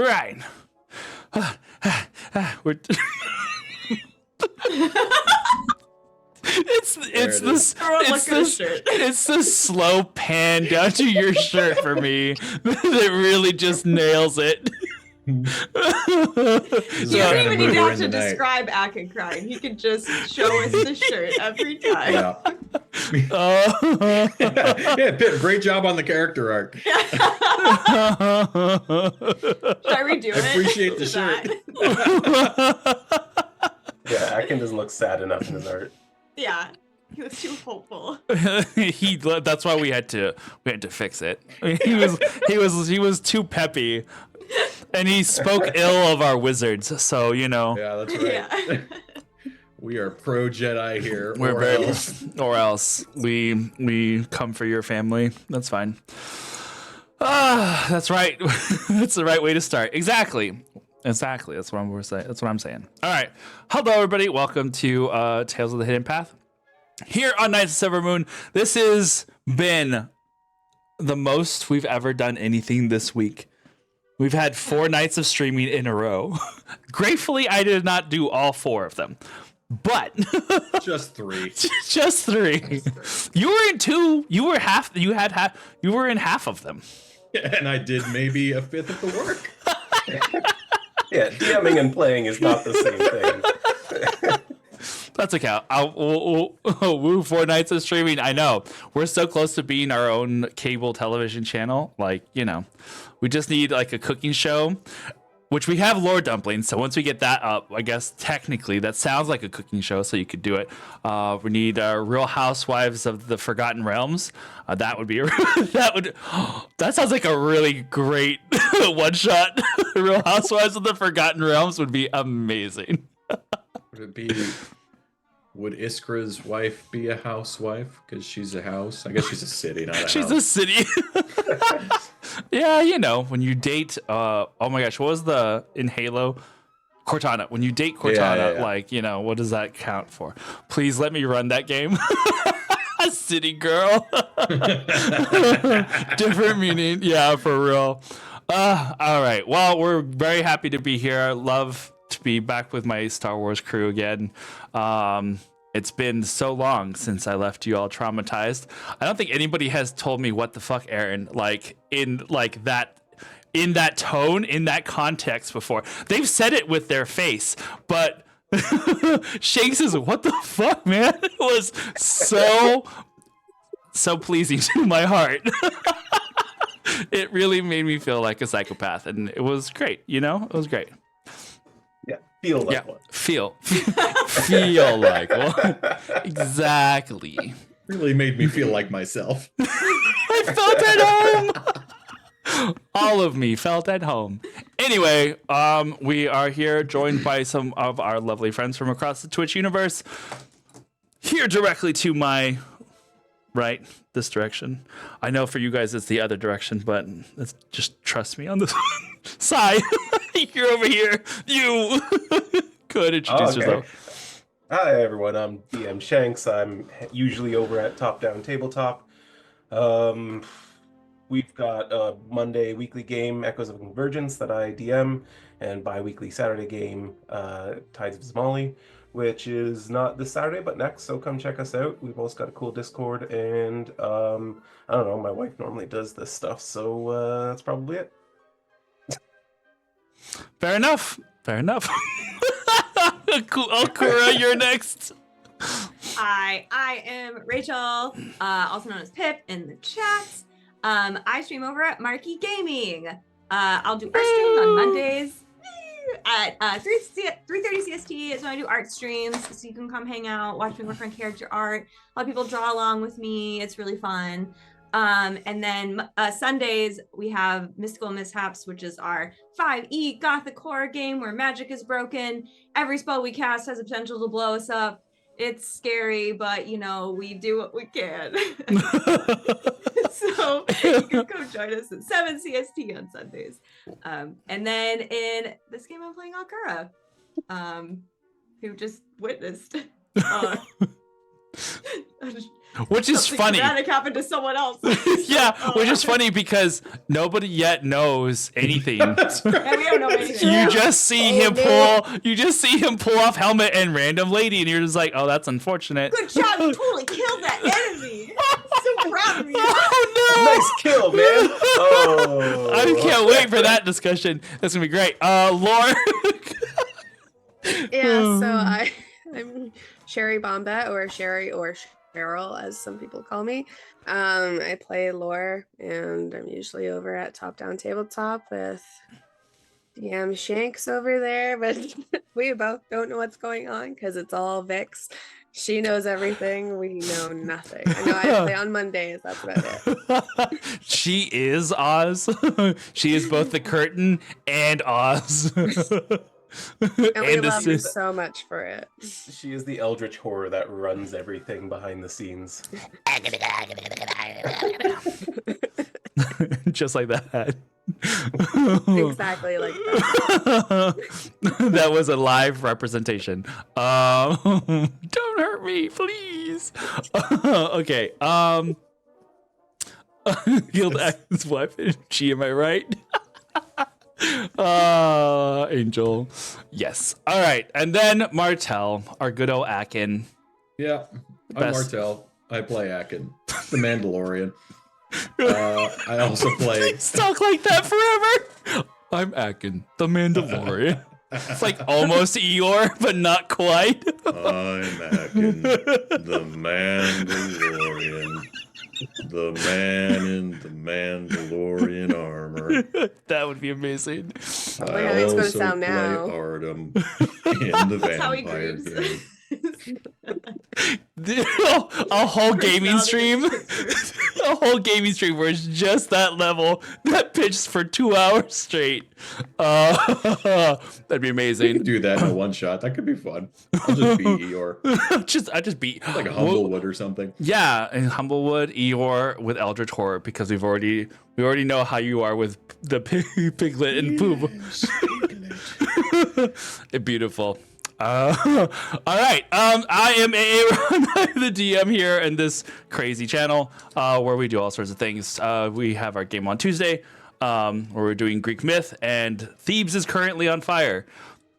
right. We're it's the slow pan down to your shirt for me that really just nails it. You don't even need to have to describe Ackcrying. He can just show us the shirt every time. Yeah, Pitt, great job on the character arc. Should I redo it? I appreciate the shirt. Yeah, Akin doesn't look sad enough in his art. Yeah, he was too hopeful. That's why we had to fix it. He was too peppy, and he spoke ill of our wizards. So Yeah, that's right. Yeah. We are pro Jedi here. Or else we come for your family. That's fine. That's right. That's the right way to start. Exactly. That's what I'm saying. That's what I'm saying. All right. Hello, everybody. Welcome to Tales of the Hidden Path here on Knights of Silver Moon. This has been the most we've ever done anything this week. We've had 4 nights of streaming in a row. Gratefully, I did not do all 4 of them, but just 3. Just 3. You were in 2. You were half. You had half. You were in half of them. And I did maybe a 5th of the work. Yeah, DMing and playing is not the same thing. That's okay. Woo, 4 nights of streaming. I know. We're so close to being our own cable television channel. Like, we just need like a cooking show, which we have Lore Dumplings. So once we get that up, I guess technically that sounds like a cooking show, so you could do it. We need Real Housewives of the Forgotten Realms. That would be that sounds like a really great one shot. Real Housewives of the Forgotten Realms would be amazing. Would Iskra's wife be a housewife? Because she's a house. I guess she's a city, not a She's house. a city. Yeah, when you date, oh my gosh, what was in Halo? Cortana. When you date Cortana, yeah. What does that count for? Please let me run that game. City girl. Different meaning. Yeah, for real. All right. Well, we're very happy to be here. I love to be back with my Star Wars crew again. It's been so long since I left you all traumatized. I don't think anybody has told me what the fuck, Aaron, in that tone, in that context before. They've said it with their face, but Shanks is what the fuck, man? It was so pleasing to my heart. It really made me feel like a psychopath, and it was great. It was great. Yeah, feel like one. Feel like one. Exactly. Really made me feel like myself. I felt at home. All of me felt at home. Anyway, we are here joined by some of our lovely friends from across the Twitch universe. Here directly to my right, this direction. I know for you guys it's the other direction, but just trust me on this one. Sai, you're over here. You go ahead, introduce yourself. Hi everyone, I'm DM Shanks. I'm usually over at Top Down Tabletop. We've got a Monday weekly game, Echoes of Convergence, that I DM, and bi-weekly Saturday game, Tides of Zamali, which is not this Saturday, but next, so come check us out. We've also got a cool Discord, and I don't know, my wife normally does this stuff, so that's probably it. Fair enough. Okura, you're next. Hi, I am Rachel, also known as Pip in the chat. I stream over at Marquee Gaming. I'll do art streams on Mondays at 3:30 CST is when I do art streams, so you can come hang out, watch me work on character art. A lot of people draw along with me. It's really fun. And then Sundays we have Mystical Mishaps, which is our 5e gothic horror game where magic is broken. Every spell we cast has the potential to blow us up. It's scary, but we do what we can. So you can come join us at 7 CST on Sundays. And then in this game I'm playing Akura, who just witnessed Which is Something funny. dramatic happened to someone else. Yeah, which is funny because nobody yet knows anything. That's right. And we don't know anything. You just see him pull off helmet and random lady, and you're just like, oh, that's unfortunate. Good job, you totally killed that enemy. So proud of you. Oh no! Nice kill, man. Oh, I can't wait for that discussion. That's gonna be great. Lauren. Yeah, so I'm Sherry Bombette, or Sherry, or Cheryl, as some people call me. I play lore, and I'm usually over at Top Down Tabletop with DM Shanks over there, but we both don't know what's going on because it's all Vix. She knows everything. We know nothing. I know I play on Mondays. That's about it. She is Oz. She is both the curtain and Oz. And we the love her sis- so much for it. She is the eldritch horror that runs everything behind the scenes. Just like that. Exactly like that. That was a live representation. Don't hurt me, please. Okay. Guild Action's wife. She, am I right? Angel. Yes. All right. And then Martel, our good old Akin. Yeah, I'm Best. Martel. I play Akin, the Mandalorian. I also play. Please talk like that forever. I'm Akin, the Mandalorian. It's like almost Eeyore, but not quite. I'm Akin, the Mandalorian. The man in the Mandalorian armor. That would be amazing. Like how it's gonna also sound play now. Artem in the That's how he Vampire grieves. Game. A whole gaming stream. A whole gaming stream where it's just that level that pitched for 2 hours straight. That'd be We amazing. could do that in a one shot. That could be fun. I'll just be Eeyore. I just beat Like a Humblewood or something. Yeah, and Humblewood, Eeyore with Eldritch Horror, because we already know how you are with the piglet and poop. Beautiful. All right. I am Aaron. I'm the DM here in this crazy channel where we do all sorts of things. We have our game on Tuesday where we're doing Greek myth, and Thebes is currently on fire.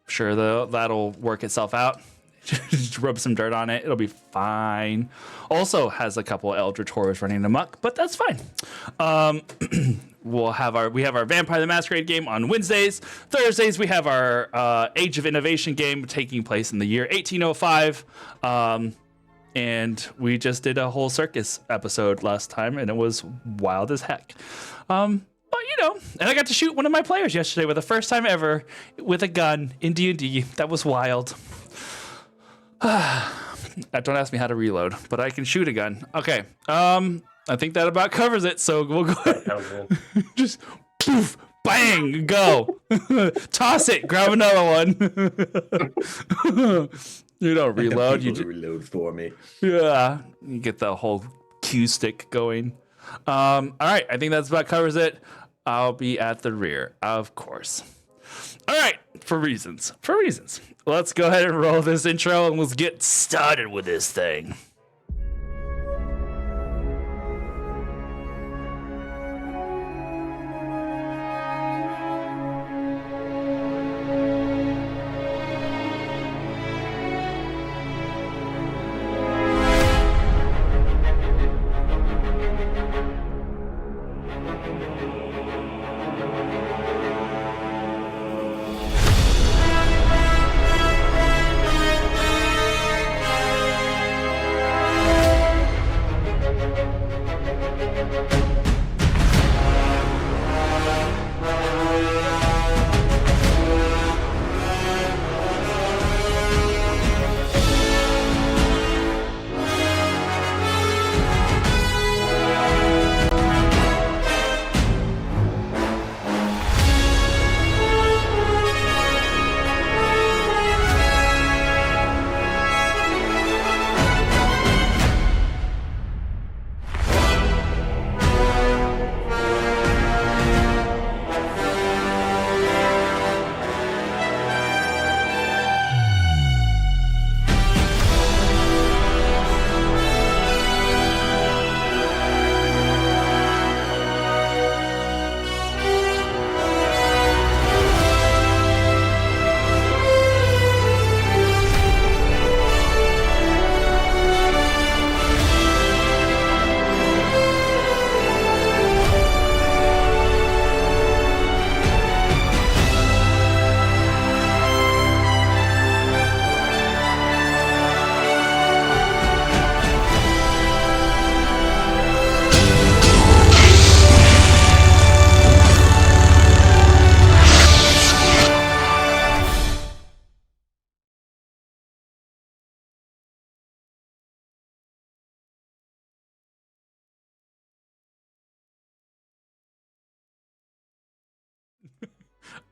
Sure, that'll work itself out. Just rub some dirt on it. It'll be fine. Also has a couple of Eldritch Horrors running amok, but that's fine. We have our Vampire the Masquerade game on Wednesdays. Thursdays we have our Age of Innovation game taking place in the year 1805. And we just did a whole circus episode last time, and it was wild as heck. But you know, and I got to shoot one of my players yesterday for the first time ever with a gun in D&D. That was wild. Don't ask me how to reload, but I can shoot a gun. Okay. I think that about covers it. So we'll go ahead. Just poof, bang, go. Toss it. Grab another one. You don't reload. You People to reload for me. yeah. You get the whole Q stick going. All right. I think that's about covers it. I'll be at the rear, of course. All right. For reasons. Let's go ahead and roll this intro and let's get started with this thing.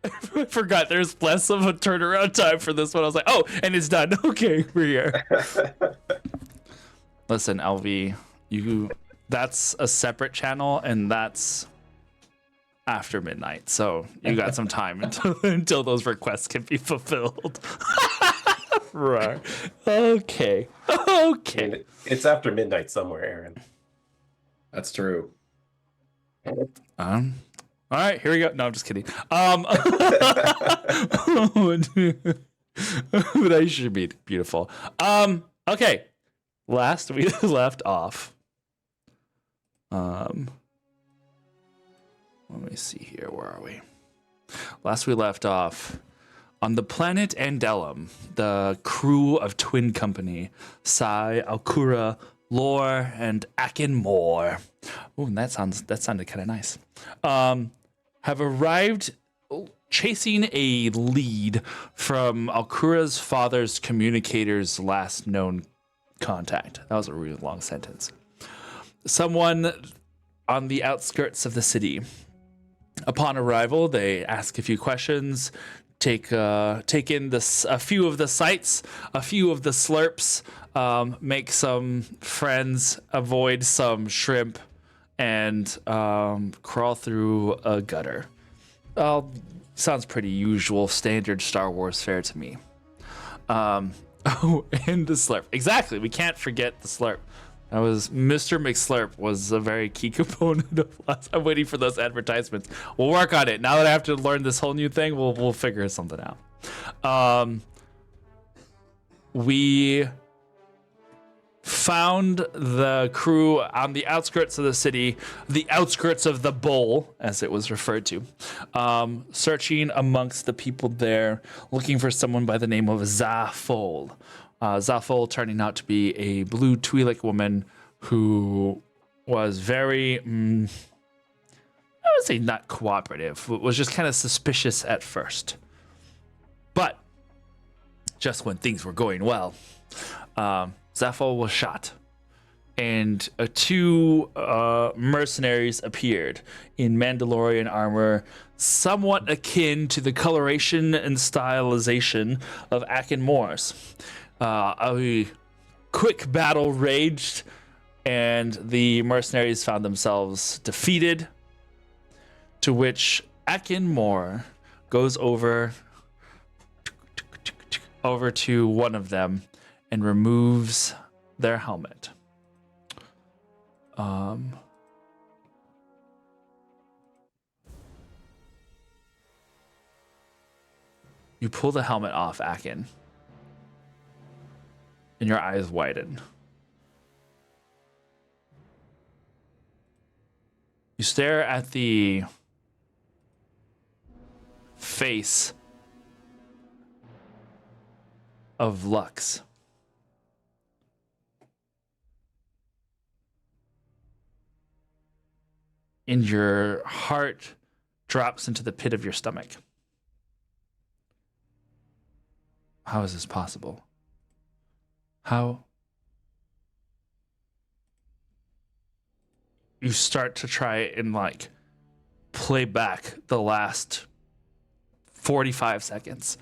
I forgot there's less of a turnaround time for this one. I was like, oh, and it's done. Okay, we're here. Listen, LV, that's a separate channel, and that's after midnight. So you got some time until those requests can be fulfilled. Right. Okay. Okay. I mean, it's after midnight somewhere, Aaron. That's true. All right, here we go. No, I'm just kidding. But I should be beautiful. Okay. Last we left off. Let me see here. Where are we? Last we left off on the planet Andelm, the crew of Twin Company, Sai, Alkura, Lore, and Akin Moore. Ooh, that sounded kind of nice. Have arrived chasing a lead from Alkura's father's communicator's last known contact. That was a really long sentence. Someone on the outskirts of the city. Upon arrival, they ask a few questions, take in a few of the sights, a few of the slurps, make some friends, avoid some shrimp, and crawl through a gutter. Sounds pretty usual, standard Star Wars fare to me. Oh, and the slurp. Exactly, we can't forget the slurp. That was Mr. McSlurp was a very key component of last. I'm waiting for those advertisements. We'll work on it. Now that I have to learn this whole new thing, we'll figure something out. We found the crew on the outskirts of the city, the outskirts of the bowl, as it was referred to, searching amongst the people there, looking for someone by the name of Zafol. Zafol turning out to be a blue Twi'lek woman who was very, I would say not cooperative, was just kind of suspicious at first. But just when things were going well, Zafol was shot, and two mercenaries appeared in Mandalorian armor, somewhat akin to the coloration and stylization of Akin Moore's. A quick battle raged, and the mercenaries found themselves defeated, to which Akin Moore goes over to one of them and removes their helmet. You pull the helmet off, Akin, and your eyes widen. You stare at the face of Lux. And your heart drops into the pit of your stomach. How is this possible? How? You start to try and play back the last 45 seconds.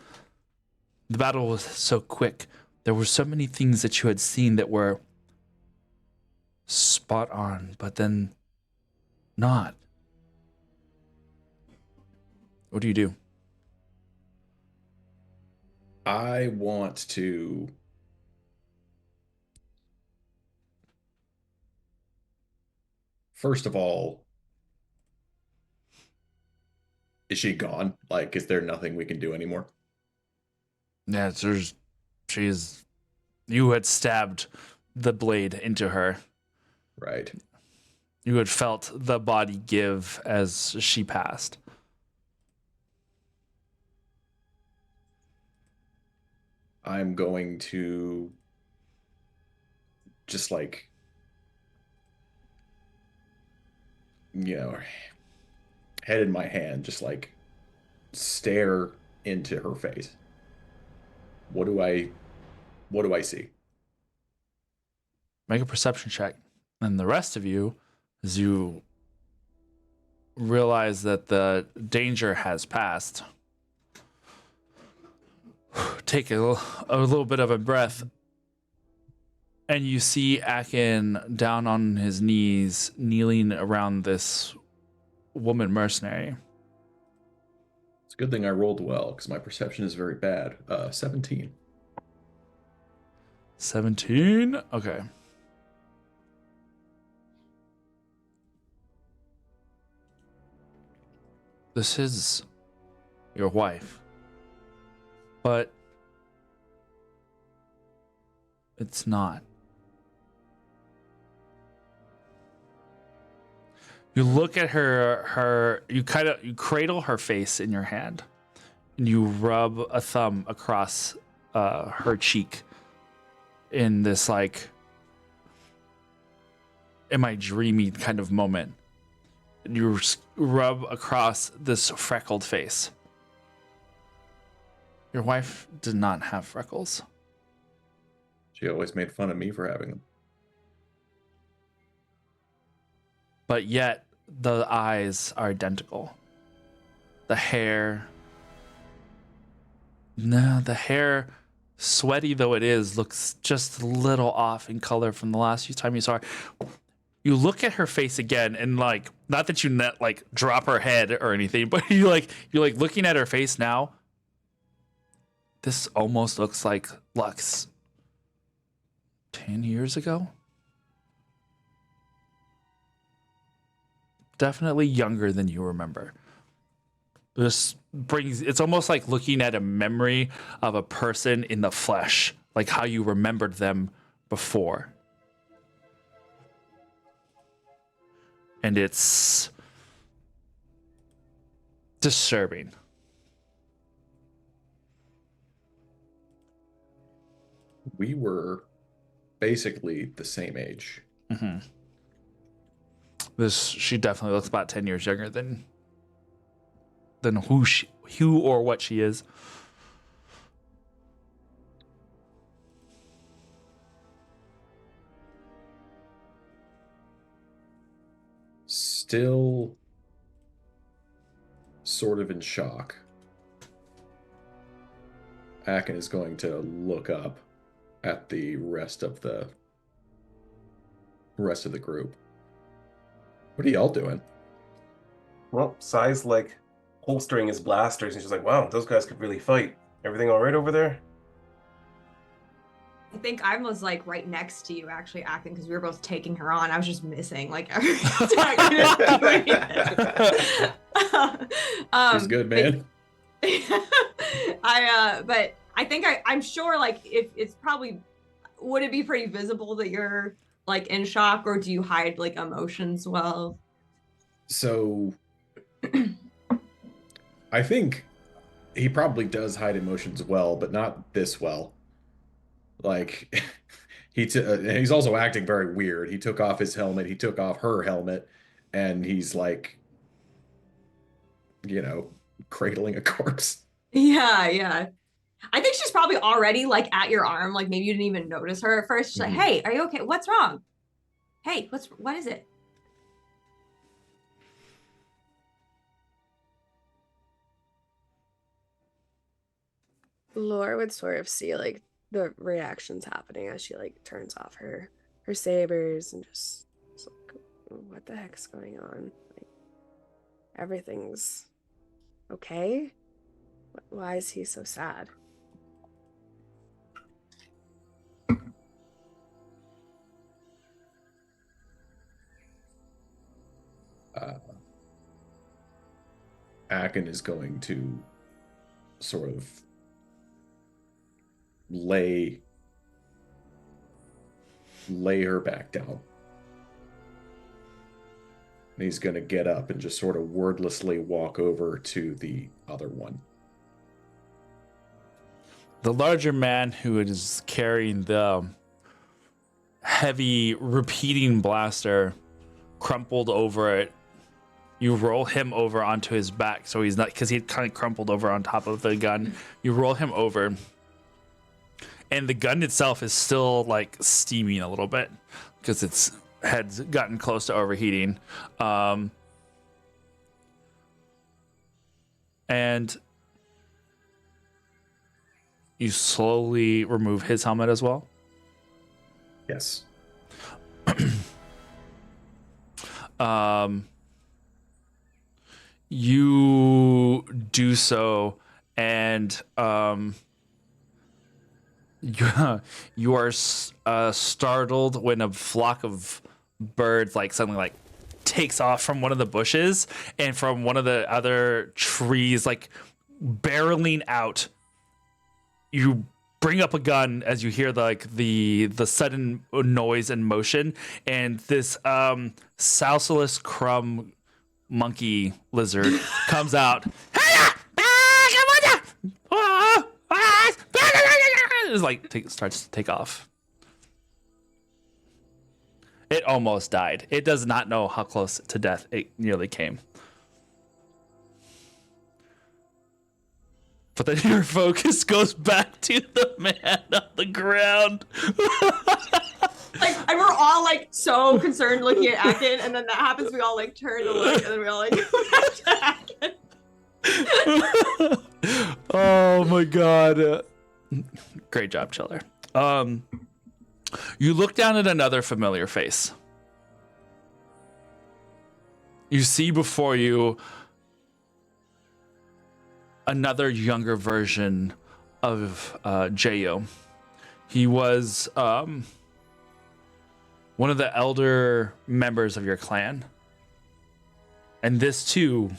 The battle was so quick. There were so many things that you had seen that were spot on, but then not. What do you do? I want to first of all, is she gone? Is there nothing we can do anymore? Yeah, you had stabbed the blade into her. Right. You had felt the body give as she passed. I'm going to just head in my hand, just stare into her face. What do I see? Make a perception check. And the rest of you, as you realize that the danger has passed. Take a little bit of a breath, and you see Akin down on his knees, kneeling around this woman mercenary. It's a good thing I rolled well, because my perception is very bad. 17. 17? Okay. This is your wife. But it's not. You look at you cradle her face in your hand, and you rub a thumb across her cheek in this, like, am I dreamy kind of moment. And you rub across this freckled face. Your wife did not have freckles. She always made fun of me for having them. But yet, the eyes are identical. The hair... No, the hair, sweaty though it is, looks just a little off in color from the last few times you saw her. You look at her face again, and, like, not that you like drop her head or anything, but you're like looking at her face now. This almost looks like Lux 10 years ago. Definitely younger than you remember. It's almost like looking at a memory of a person in the flesh, like how you remembered them before. And it's disturbing. We were basically the same age. Mm-hmm. She definitely looks about 10 years younger than who or what she is. Still sort of in shock. Akin is going to look up at the rest of the group. What are y'all doing? Well, Sai's like holstering his blasters, and she's like, wow, those guys could really fight. Everything all right over there? I think I was like right next to you actually acting because we were both taking her on. I was just missing like every time. She's good, man. But I think I'm sure like if it's probably, would it be pretty visible that you're like in shock, or do you hide like emotions well? So I think he probably does hide emotions well, but not this well. Like, he's also acting very weird. He took off his helmet, he took off her helmet, and he's like, cradling a corpse. Yeah. I think she's probably already like at your arm. Like maybe you didn't even notice her at first. She's like, hey, are you okay? What's wrong? Hey, what is it? Laura would sort of see like the reactions happening as she like turns off her sabers and just like, what the heck's going on? Like, everything's okay? Why is he so sad? Akin is going to sort of lay her back down. And he's going to get up and just sort of wordlessly walk over to the other one. The larger man who is carrying the heavy repeating blaster crumpled over it. You roll him over onto his back, so he's not, because he kind of crumpled over on top of the gun. You roll him over, and the gun itself is still like steaming a little bit because its head's gotten close to overheating. And you slowly remove his helmet as well. Yes. You do so, and you are startled when a flock of birds suddenly takes off from one of the bushes, and from one of the other trees barreling out. You bring up a gun as you hear the sudden noise and motion, and this Sausalus crumb monkey lizard comes out. Starts to take off. It almost died. It does not know how close to death it nearly came. But then your focus goes back to the man on the ground. And we're all so concerned looking at Akin, and then that happens, we all turn to look, and then we all go back to Akin. Oh my god. Great job, Chiller. You look down at another familiar face. You see before you another younger version of Jayo. He was one of the elder members of your clan. And this too,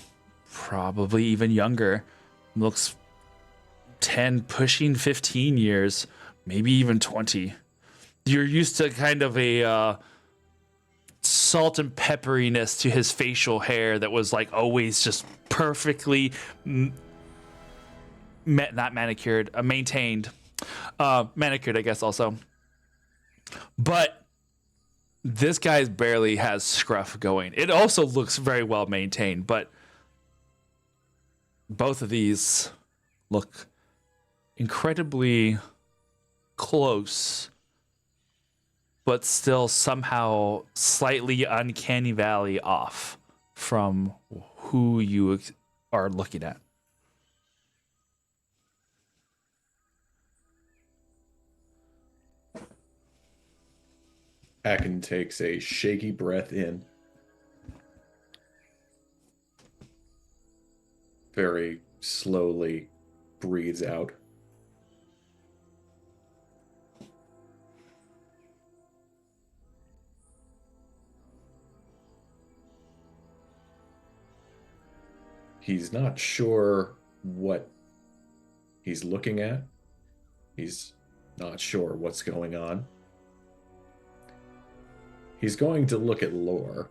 probably even younger, looks 10, pushing 15 years, maybe even 20. You're used to kind of a salt and pepperiness to his facial hair that was always just perfectly not manicured, maintained. Manicured, I guess, also. But this guy barely has scruff going. It also looks very well maintained, but both of these look incredibly close, but still somehow slightly uncanny valley off from who you are looking at. Akin takes a shaky breath in. Very slowly breathes out. He's not sure what he's looking at. He's not sure what's going on. He's going to look at Lore.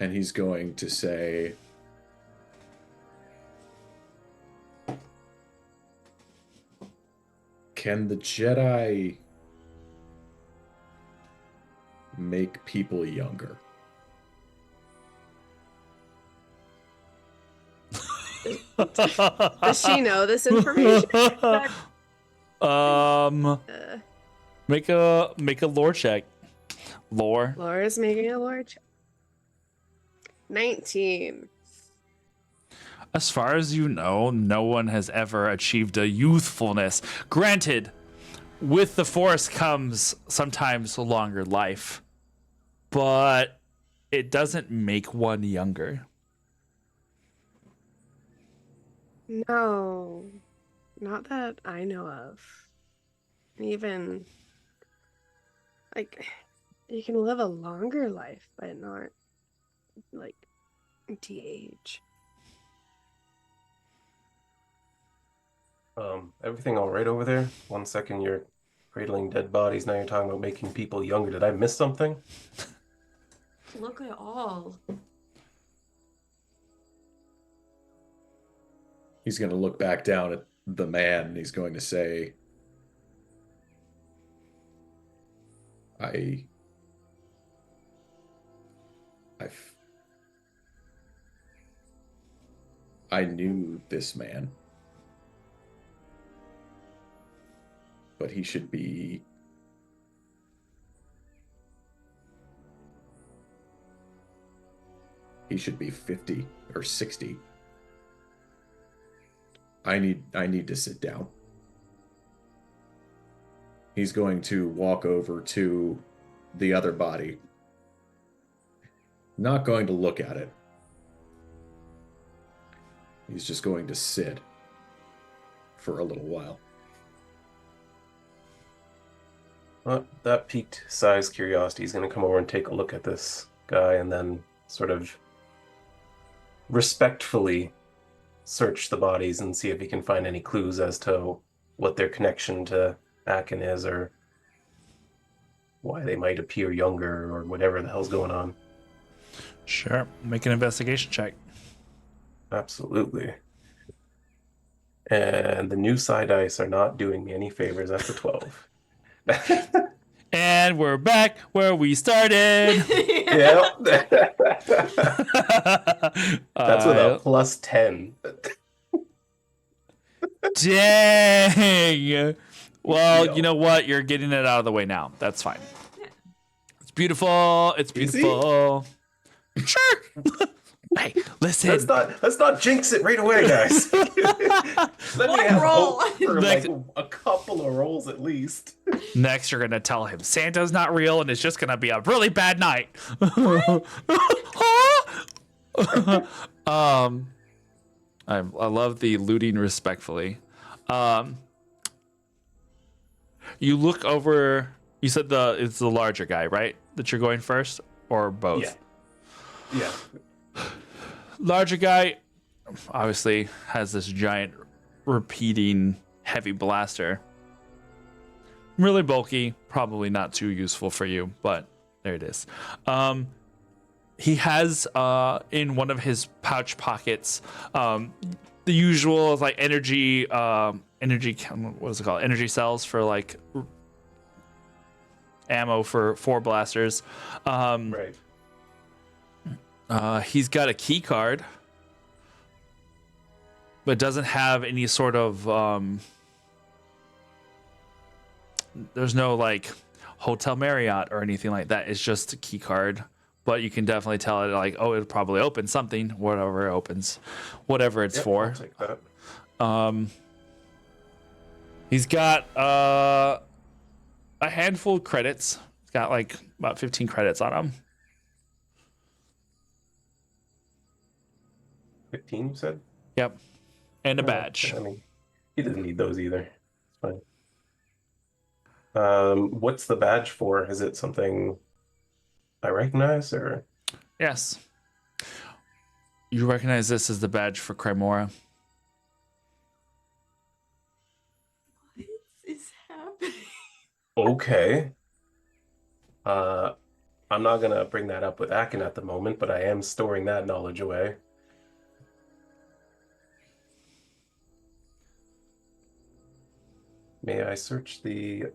And he's going to say, can the Jedi make people younger? Does she know this information? Make a lore check. Lore. Laura's making a lore check. 19. As far as you know, no one has ever achieved a youthfulness. Granted, with the Force comes sometimes a longer life, but it doesn't make one younger. No, not that I know of. Even, you can live a longer life, but not, de-age. Everything all right over there? 1 second you're cradling dead bodies, now you're talking about making people younger. Did I miss something? Look at all. He's going to look back down at the man and he's going to say, I knew this man, but he should be He should be 50 or 60. I need to sit down. He's going to walk over to the other body. Not going to look at it. He's just going to sit for a little while. Well, that piqued Sai's curiosity. He's going to come over and take a look at this guy and then sort of respectfully search the bodies and see if he can find any clues as to what their connection to Akin is, or why they might appear younger, or whatever the hell's going on. Sure. Make an investigation check. Absolutely. And the new side dice are not doing me any favors. That's a 12. And we're back where we started. Yep. That's with a plus 10. Dang. Well, Yo. you know what? You're getting it out of the way now. That's fine. It's beautiful. It's beautiful. Sure. Hey, listen. Let's not jinx it right away, guys. Let me have roll. hope for like a couple of rolls at least. Next, you're gonna tell him Santa's not real, and it's just gonna be a really bad night. I love the looting respectfully. You look over. You said it's the larger guy, right? That you're going first, or both? Yeah. Larger guy obviously has this giant repeating heavy blaster. Really bulky, probably not too useful for you, but there it is. He has in one of his pouch pockets the usual like energy what is it called? Energy cells for like ammo for 4 blasters. Right. He's got a key card, but doesn't have any sort of there's no like Hotel Marriott or anything like that. It's just a key card, but you can definitely tell it like, oh, it'll probably open something, whatever it opens, whatever it's for. I'll take that. He's got a handful of credits. He's got like about 15 credits on him. 15, you said? Yep. And a badge. I mean, he doesn't need those either. It's fine. What's the badge for? Is it something I recognize, or? Yes. You recognize this as the badge for Cremora. What is happening? Okay. I'm not gonna bring that up with Akin at the moment, but I am storing that knowledge away. May I search the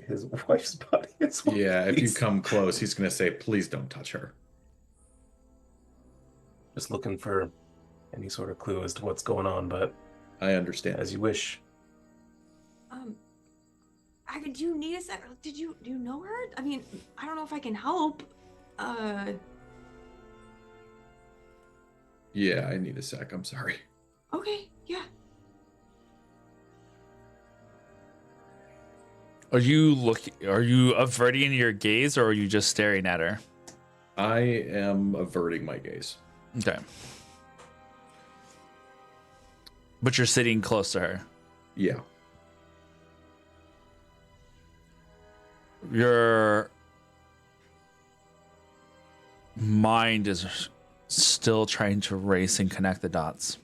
his wife's body as well? Yeah, if you please? come close, he's going to say, please don't touch her. Just looking for any sort of clue as to what's going on, but I understand. as you wish. Do you need a sec? Do you know her? I mean, I don't know if I can help. Yeah, I need a sec. I'm sorry. Okay, yeah. Are you averting your gaze, or are you just staring at her? I am averting my gaze. Okay. But you're sitting close to her. Yeah. Your mind is still trying to race and connect the dots.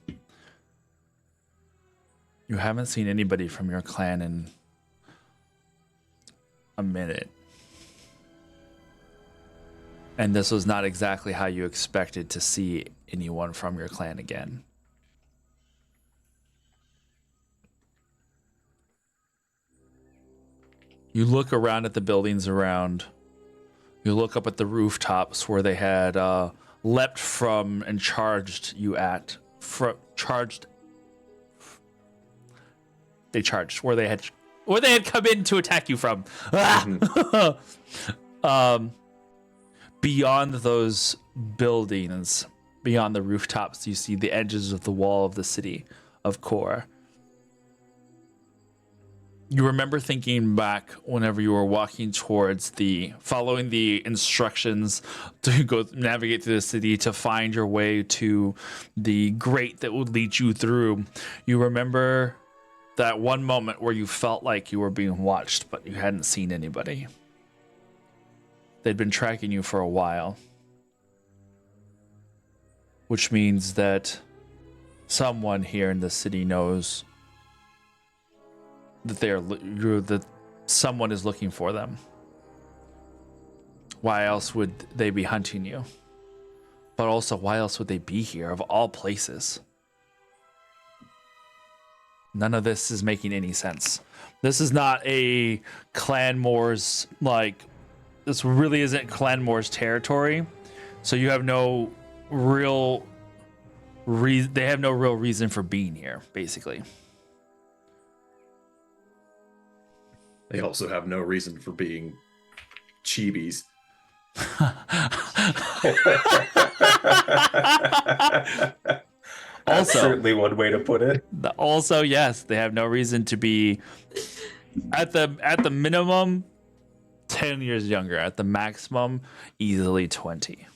You haven't seen anybody from your clan in a minute. And this was not exactly how you expected to see anyone from your clan again. You look around at the buildings around. You look up at the rooftops where they had leapt from and charged you at. They charged where they had come in to attack you from. beyond those buildings, beyond the rooftops, you see the edges of the wall of the city of Kor. You remember thinking back whenever you were walking towards following the instructions to go navigate through the city to find your way to the grate that would lead you through. You remember that one moment where you felt like you were being watched, but you hadn't seen anybody. They'd been tracking you for a while, which means that someone here in the city knows that that someone is looking for them. Why else would they be hunting you? But also, why else would they be here of all places? None of this is making any sense. This is not a Clan Moors, this really isn't Clan Moors territory. So you have no real they have no real reason for being here, basically. They also have no reason for being chibis. That's Also- certainly one way to put it. Also, yes, they have no reason to be at the minimum 10 years younger, at the maximum easily 20.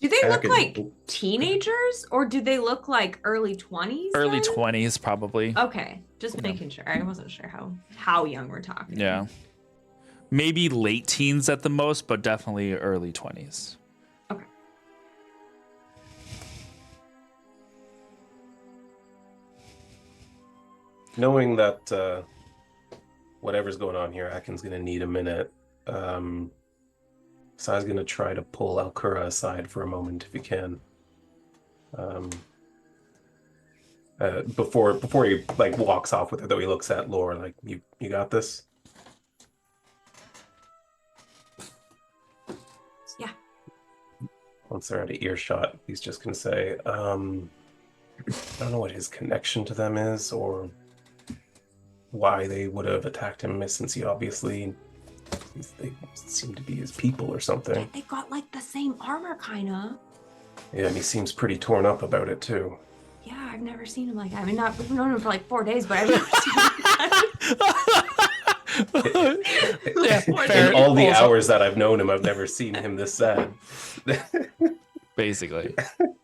Do they look Back in- like teenagers or do they look like early 20s? Early then? 20s probably. Okay, just making sure. I wasn't sure how young we're talking. Yeah. Maybe late teens at the most, but definitely early 20s. Okay. Knowing that whatever's going on here, Akin's gonna need a minute. So I was gonna try to pull Alcura aside for a moment if you can. Before he walks off with it, though, he looks at Lore like, you got this? Yeah. Once they're out of earshot, he's just gonna say, I don't know what his connection to them is or why they would have attacked him, since he obviously they seem to be his people or something. They got like the same armor, kind of. Yeah, and he seems pretty torn up about it too. Yeah, I've never seen him like that. I mean, we've known him for like 4 days, but I've never seen him Yeah, fair. In all the Also- hours that I've known him, I've never seen him this sad. Basically.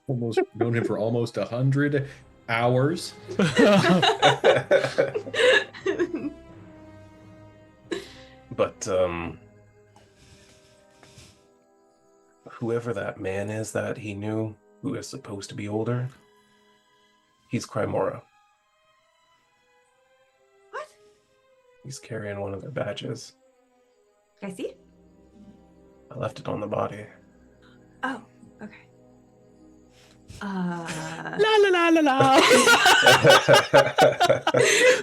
Almost known him for almost 100 hours. But whoever that man is that he knew, who is supposed to be older, he's Crymora. What? He's carrying one of their badges. Can I see? I left it on the body. Oh, okay. La la la la la.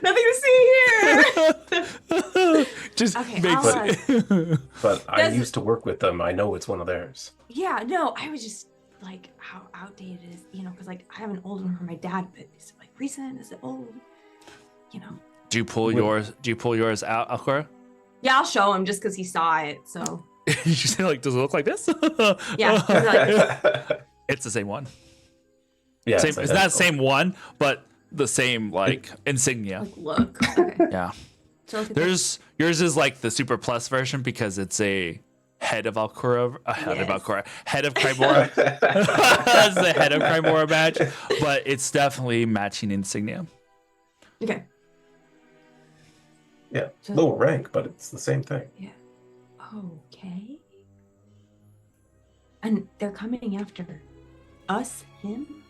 Nothing to see here. Just Okay, makes it. But I Does- used to work with them. I know it's one of theirs. Yeah, no, I was just like, how outdated it is, because like I have an old one from my dad, but is it like recent? Is it old? Do you pull yours out, Alcora? Yeah, I'll show him just because he saw it. So You say like, does it look like this? yeah, he'll be like, It's the same one. Yeah, It's not the identical. same one, but the same insignia. look. Okay. Yeah. So look at this. Yours is like the super plus version because it's a head of Alcora, head of Crymora. That's the head of Crymora badge, but it's definitely matching insignia. Okay. Yeah, So- lower rank, but it's the same thing. Yeah. Okay. And they're coming after us, him?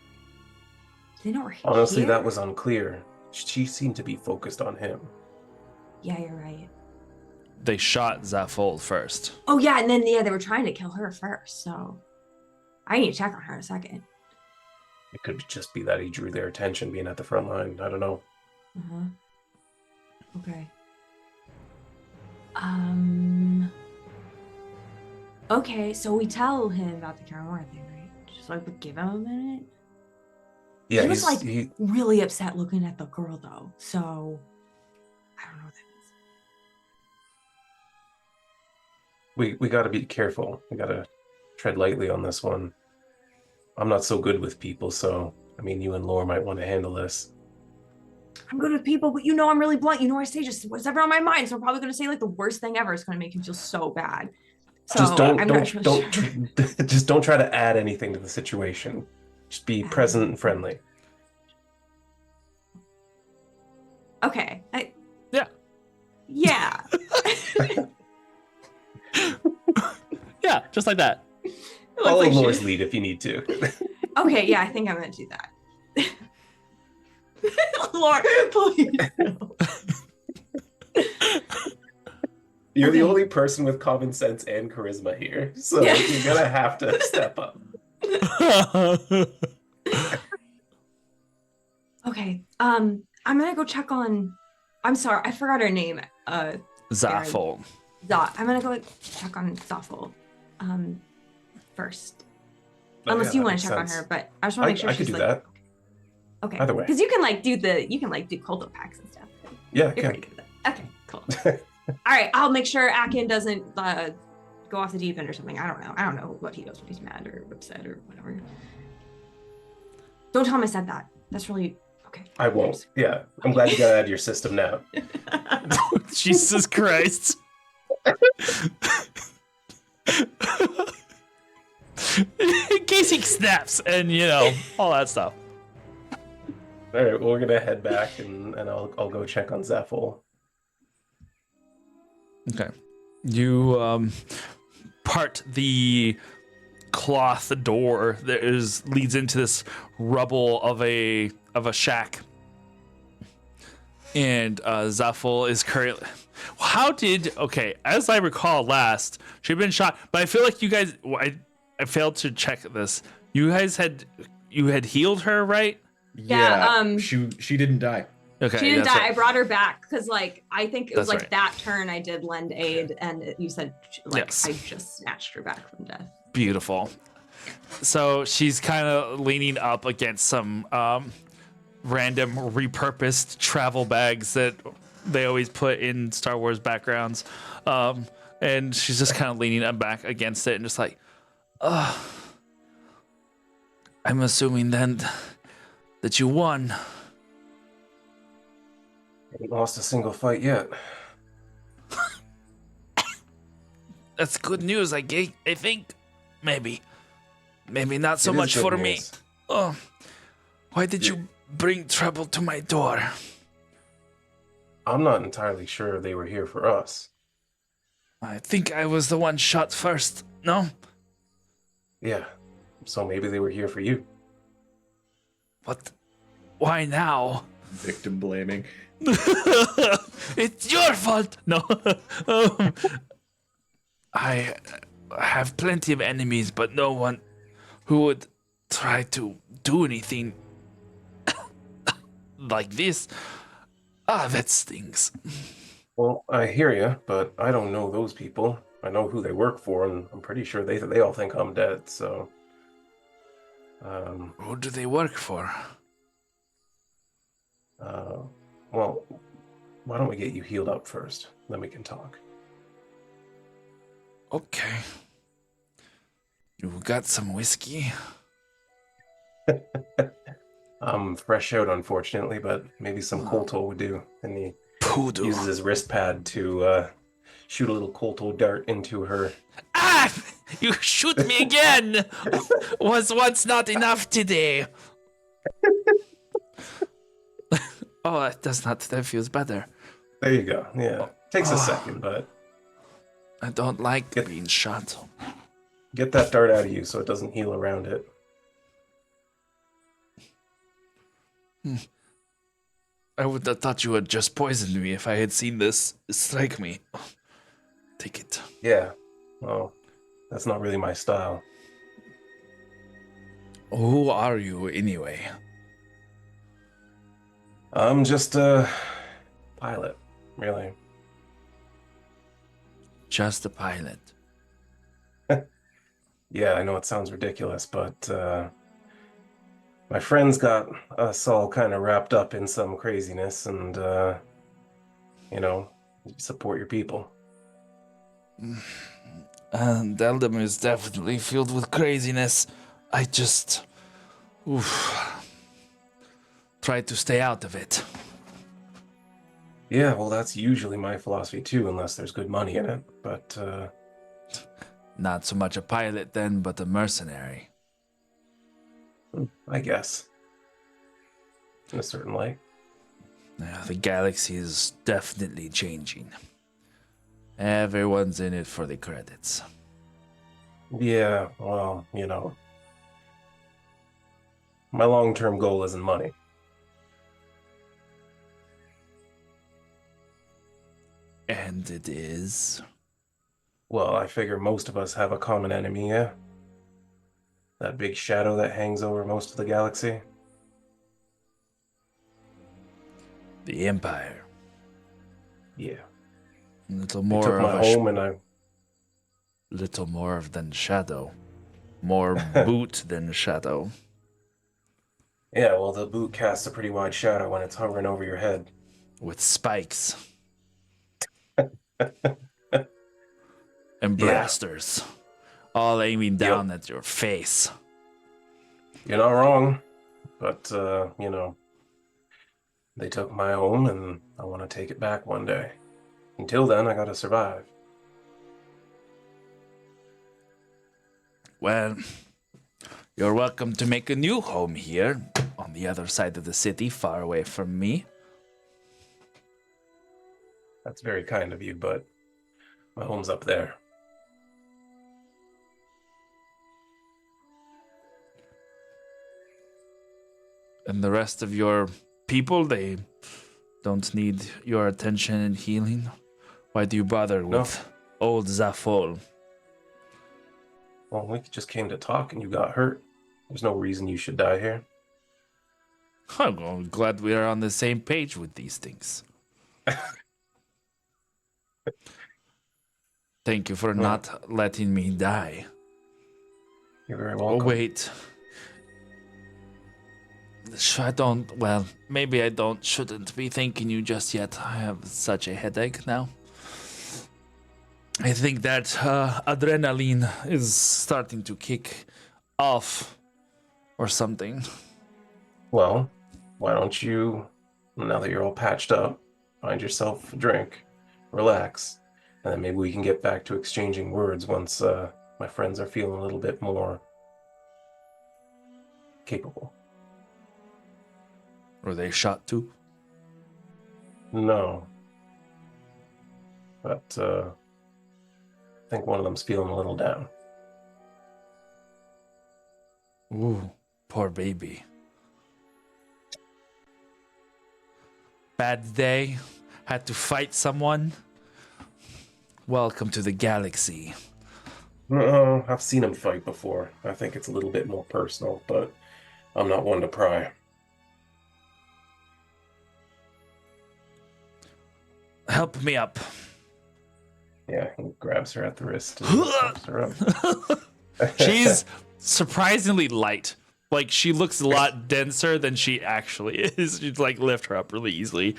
They know we're here. Honestly, that was unclear. She seemed to be focused on him. Yeah, you're right. They shot Zaffold first. Oh yeah, and then they were trying to kill her first. So I need to check on her in a second. It could just be that he drew their attention being at the front line. I don't know. Okay. Okay, so we tell him about the Karamora thing, right? Just like we give him a minute. Yeah, He was, like- he, Really upset looking at the girl though. So I don't know what that we got to be careful. We got to tread lightly on this one. I'm not so good with people, so I mean, you and Laura might want to handle this. I'm good with people, but I'm really blunt. I say just whatever on my mind. So I'm probably going to say like the worst thing ever. It's going to make him feel so bad. So Just don't I'm don't not don't sure. just don't try to add anything to the situation. Just be present and friendly. Okay. Yeah. Yeah. Yeah, just like that. It Follow looks like Laura's lead if you need to. Okay, yeah, I think I'm going to do that. Laura, please. No. You're the Okay. only person with common sense and charisma here, so Yeah. you're gonna have to step up. Okay. I'm gonna go check on. I'm sorry, I forgot her name. Zaffel. I'm gonna go check on Zoffel, first. Oh, Unless yeah, you that want makes to check sense. on her, but I just want to make sure I she's could do like that. okay. Either way. Because you can like do Colto packs and stuff. Yeah, You're pretty good at that. Okay, cool. All right, I'll make sure Akin doesn't go off the deep end or something. I don't know what he does when he's mad or upset or whatever. Don't tell him I said that. That's really okay. I won't. Yeah, I'm glad you got it out of your system now. Jesus Christ. In case he snaps and, all that stuff. All right, well, we're gonna head back and I'll go check on Zaffel. Okay. You part the cloth door that leads into this rubble of a shack. And Zaffel is currently as I recall last, she'd been shot, but I feel like you guys I failed to check this. You guys had healed her, right? Yeah, she didn't die. Okay. she didn't that's die. right. I brought her back because I think it was That's right. that turn I did lend aid, and you said Yes. I just snatched her back from death. Beautiful. So she's kind of leaning up against some random repurposed travel bags that they always put in Star Wars backgrounds. And she's just kind of leaning up back against it and just like, I'm assuming then that you won. Haven't lost a single fight yet. That's good news, I think. Maybe not so It is much good for me. news. Oh, why did you bring trouble to my door? I'm not entirely sure they were here for us. I think I was the one shot first. No? Yeah, so maybe they were here for you. What? Why now? Victim blaming. It's your fault. No. I have plenty of enemies, but no one who would try to do anything like this. That stings. Well, I hear you, but I don't know those people. I know who they work for, and I'm pretty sure they all think I'm dead, so... Who do they work for? Well, why don't we get you healed up first? Then we can talk. Okay. You got some whiskey? I'm fresh out, unfortunately, but maybe some Colto would do. And he Poodoo. uses his wrist pad to shoot a little Colto dart into her. Ah! You shoot me again! Was once not enough today. Oh, that feels better. There you go. Yeah. Takes a second, but I don't like being shot. get that dart out of you so it doesn't heal around it. I would have thought you had just poisoned me if I had seen this strike me. Take it. Yeah. Well, that's not really my style. Who are you anyway? I'm just a pilot, really. Just a pilot. Yeah, I know it sounds ridiculous, but my friends got us all kind of wrapped up in some craziness, and you support your people. Andelm is definitely filled with craziness. I just try to stay out of it. Yeah, well, that's usually my philosophy too, unless there's good money in it. But Not so much a pilot then, but a mercenary. I guess in a certain light. Yeah, the galaxy is definitely changing. Everyone's in it for the credits. Yeah, well, my long-term goal isn't money. And it is. Well, I figure most of us have a common enemy, yeah? That big shadow that hangs over most of the galaxy. The Empire. Yeah. A little They more took my of home and I... little more than shadow. More boot than shadow. Yeah, well, the boot casts a pretty wide shadow when it's hovering over your head. With spikes. And Yeah. blasters. All aiming down at your face. You're not wrong, but, they took my home and I want to take it back one day. Until then, I gotta survive. Well, you're welcome to make a new home here, on the other side of the city, far away from me. That's very kind of you, but my home's up there. And the rest of your people, they don't need your attention and healing. Why do you bother with old Zafol? Well, we just came to talk and you got hurt. There's no reason you should die here. I'm glad we are on the same page with these things. Thank you for not letting me die. You're very Oh, welcome. wait. Maybe I shouldn't be thanking you just yet. I have such a headache now. I think that adrenaline is starting to kick off or something. Well, why don't you, now that you're all patched up, find yourself a drink, relax, and then maybe we can get back to exchanging words once my friends are feeling a little bit more capable. Were they shot too? No. But I think one of them's feeling a little down. Ooh, poor baby. Bad day. Had to fight someone. Welcome to the galaxy. No, I've seen him fight before. I think it's a little bit more personal, but I'm not one to pry. Help me up. Yeah, he grabs her at the wrist and helps her up. She's surprisingly light. Like, she looks a lot denser than she actually is. You'd, like, lift her up really easily.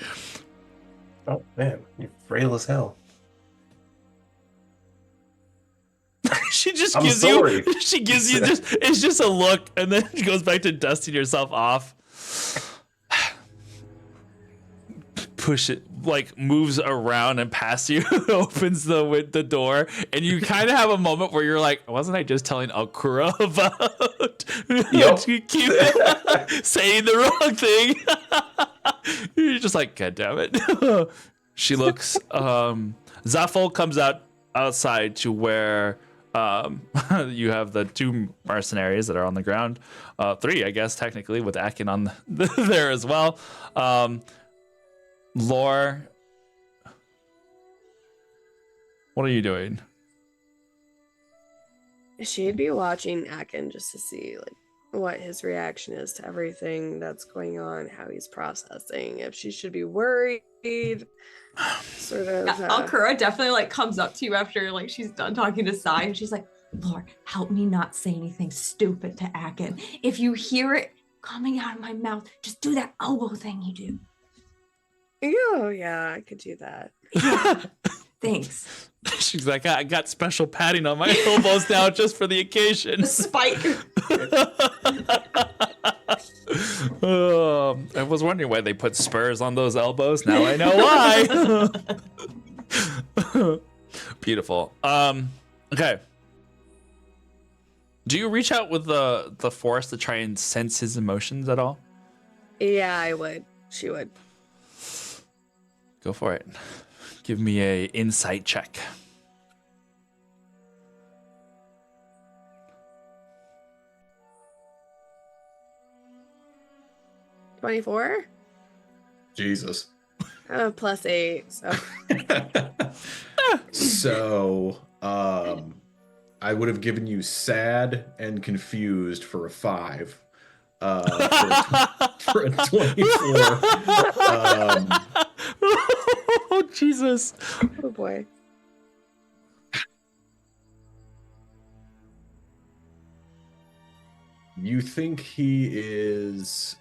Oh, man, you're frail as hell. She just I'm gives sorry. you, she gives you just, it's just a look, and then she goes back to dusting yourself off. Push it, like, moves around and past you, opens the door, and you kind of have a moment where you're like, wasn't I just telling Akura about saying the wrong thing? You're just like, God damn it. She looks, Zafol comes outside to where you have the two mercenaries that are on the ground. Three, I guess, technically, with Akin on there as well. Lore, what are you doing? She'd be watching Akin just to see like what his reaction is to everything that's going on, how he's processing, if she should be worried. Sort of. Alkura definitely like comes up to you after like she's done talking to Sai, and she's like, "Lord, help me not say anything stupid to Akin. If you hear it coming out of my mouth, just do that elbow thing you do." Oh yeah, I could do that. Thanks. She's like, I got special padding on my elbows now just for the occasion. A spike. I was wondering why they put spurs on those elbows. Now I know why. Beautiful. Okay. Do you reach out with the force to try and sense his emotions at all? Yeah, I would. She would. Go for it. Give me a insight check. +24? Jesus. +8, so. So, I would have given you sad and confused for a 5. For a 24. Oh, Jesus. Oh boy. You think he is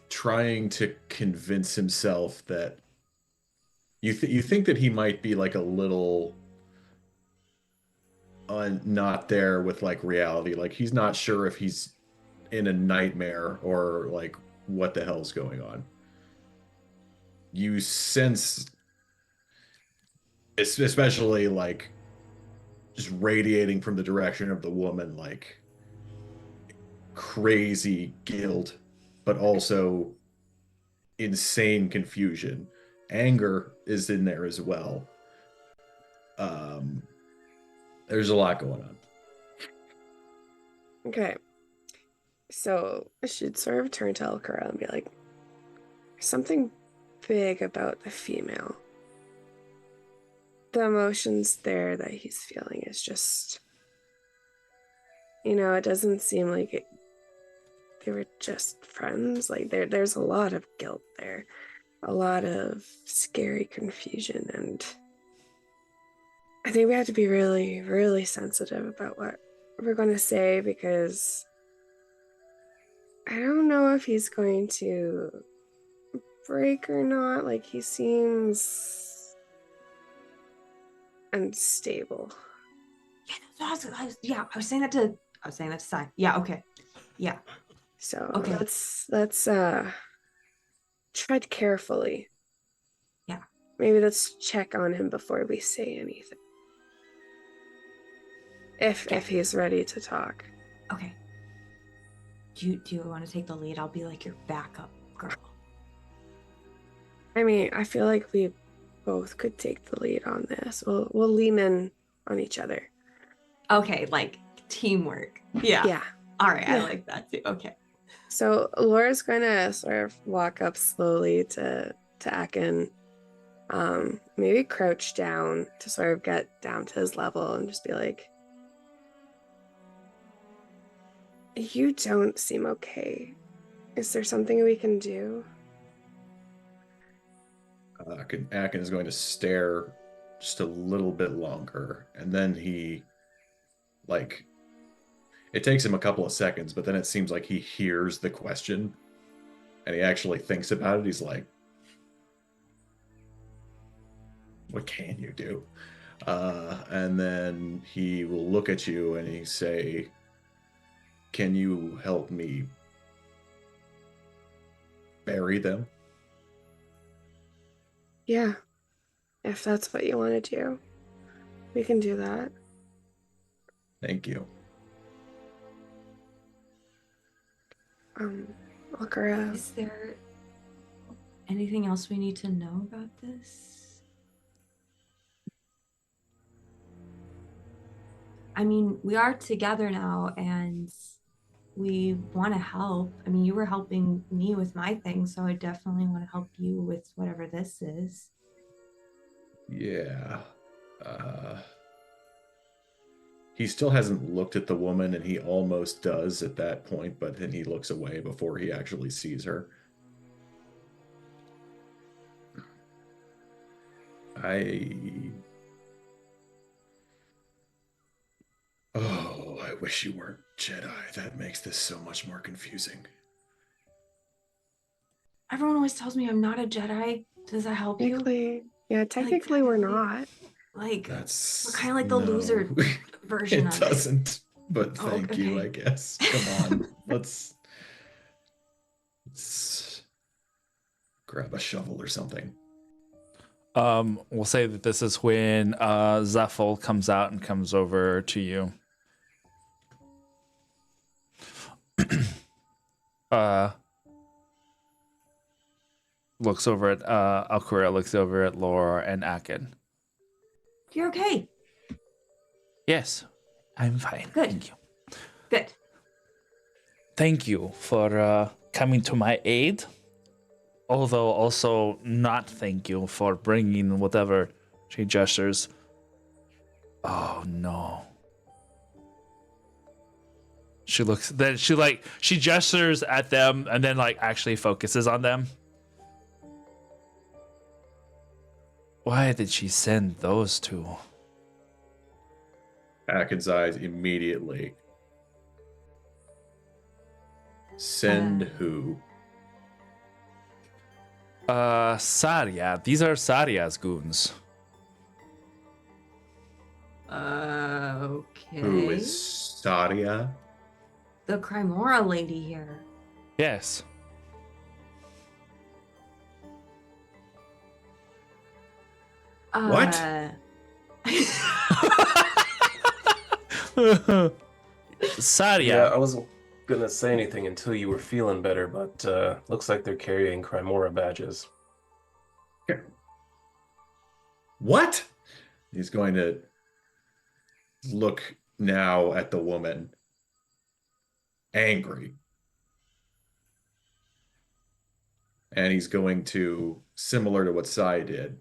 trying to convince himself that you think that he might be like a little not there with like reality, like he's not sure if he's in a nightmare or like what the hell's going on. You sense, especially like just radiating from the direction of the woman, like crazy guilt, but also insane confusion. Anger is in there as well. There's a lot going on. Okay. So I should sort of turn to Elkara and be like, there's something big about the female. The emotions there that he's feeling is just, it doesn't seem like they were just friends. Like there's a lot of guilt there, a lot of scary confusion, and I think we have to be really, really sensitive about what we're going to say, because I don't know if he's going to break or not. Like, he seems unstable. Yeah, I was saying that to Sai. Yeah, okay. Yeah. So okay. let's tread carefully. Yeah. Maybe let's check on him before we say anything. If he's ready to talk. Okay. Do you want to take the lead? I'll be like your backup girl. I mean, I feel like we both could take the lead on this. We'll lean in on each other. Okay, like teamwork. Yeah. Yeah. All right, Yeah. I like that too. Okay. So Laura's gonna sort of walk up slowly to Akin, maybe crouch down to sort of get down to his level and just be like, you don't seem okay. Is there something we can do? Akin is going to stare just a little bit longer, and then he, like, it takes him a couple of seconds, but then it seems like he hears the question, and he actually thinks about it. He's like, what can you do? And then he will look at you and he say, can you help me bury them? Yeah. If that's what you want to do, we can do that. Thank you. Akara. Is there anything else we need to know about this? I mean, we are together now and we want to help. I mean, you were helping me with my thing, so I definitely want to help you with whatever this is. Yeah. He still hasn't looked at the woman, and he almost does at that point, but then he looks away before he actually sees her. Oh, I wish you weren't Jedi. That makes this so much more confusing. Everyone always tells me I'm not a Jedi. Does that help you? Technically we're not. Like, That's we're kind of like the loser version It of doesn't. But Oh, thank you, okay. I guess. Come on. Let's grab a shovel or something. We'll say that this is when Zephyl comes out and comes over to you. Looks over at Alcura, looks over at Laura and Akin. You're okay. Yes, I'm fine. Good. Thank you. Good. Thank you for coming to my aid. Although also not thank you for bringing whatever. She gestures. Oh no. She looks. Then she gestures at them and then actually focuses on them. Why did she send those two? Akin's eyes immediately. Send who? Saria. These are Saria's goons. Okay. Who is Saria? The Crimora lady here. Yes. What? Saria. Yeah, I wasn't gonna say anything until you were feeling better, but looks like they're carrying Crimora badges. What? He's going to look now at the woman. Angry. And he's going to, similar to what Sai did,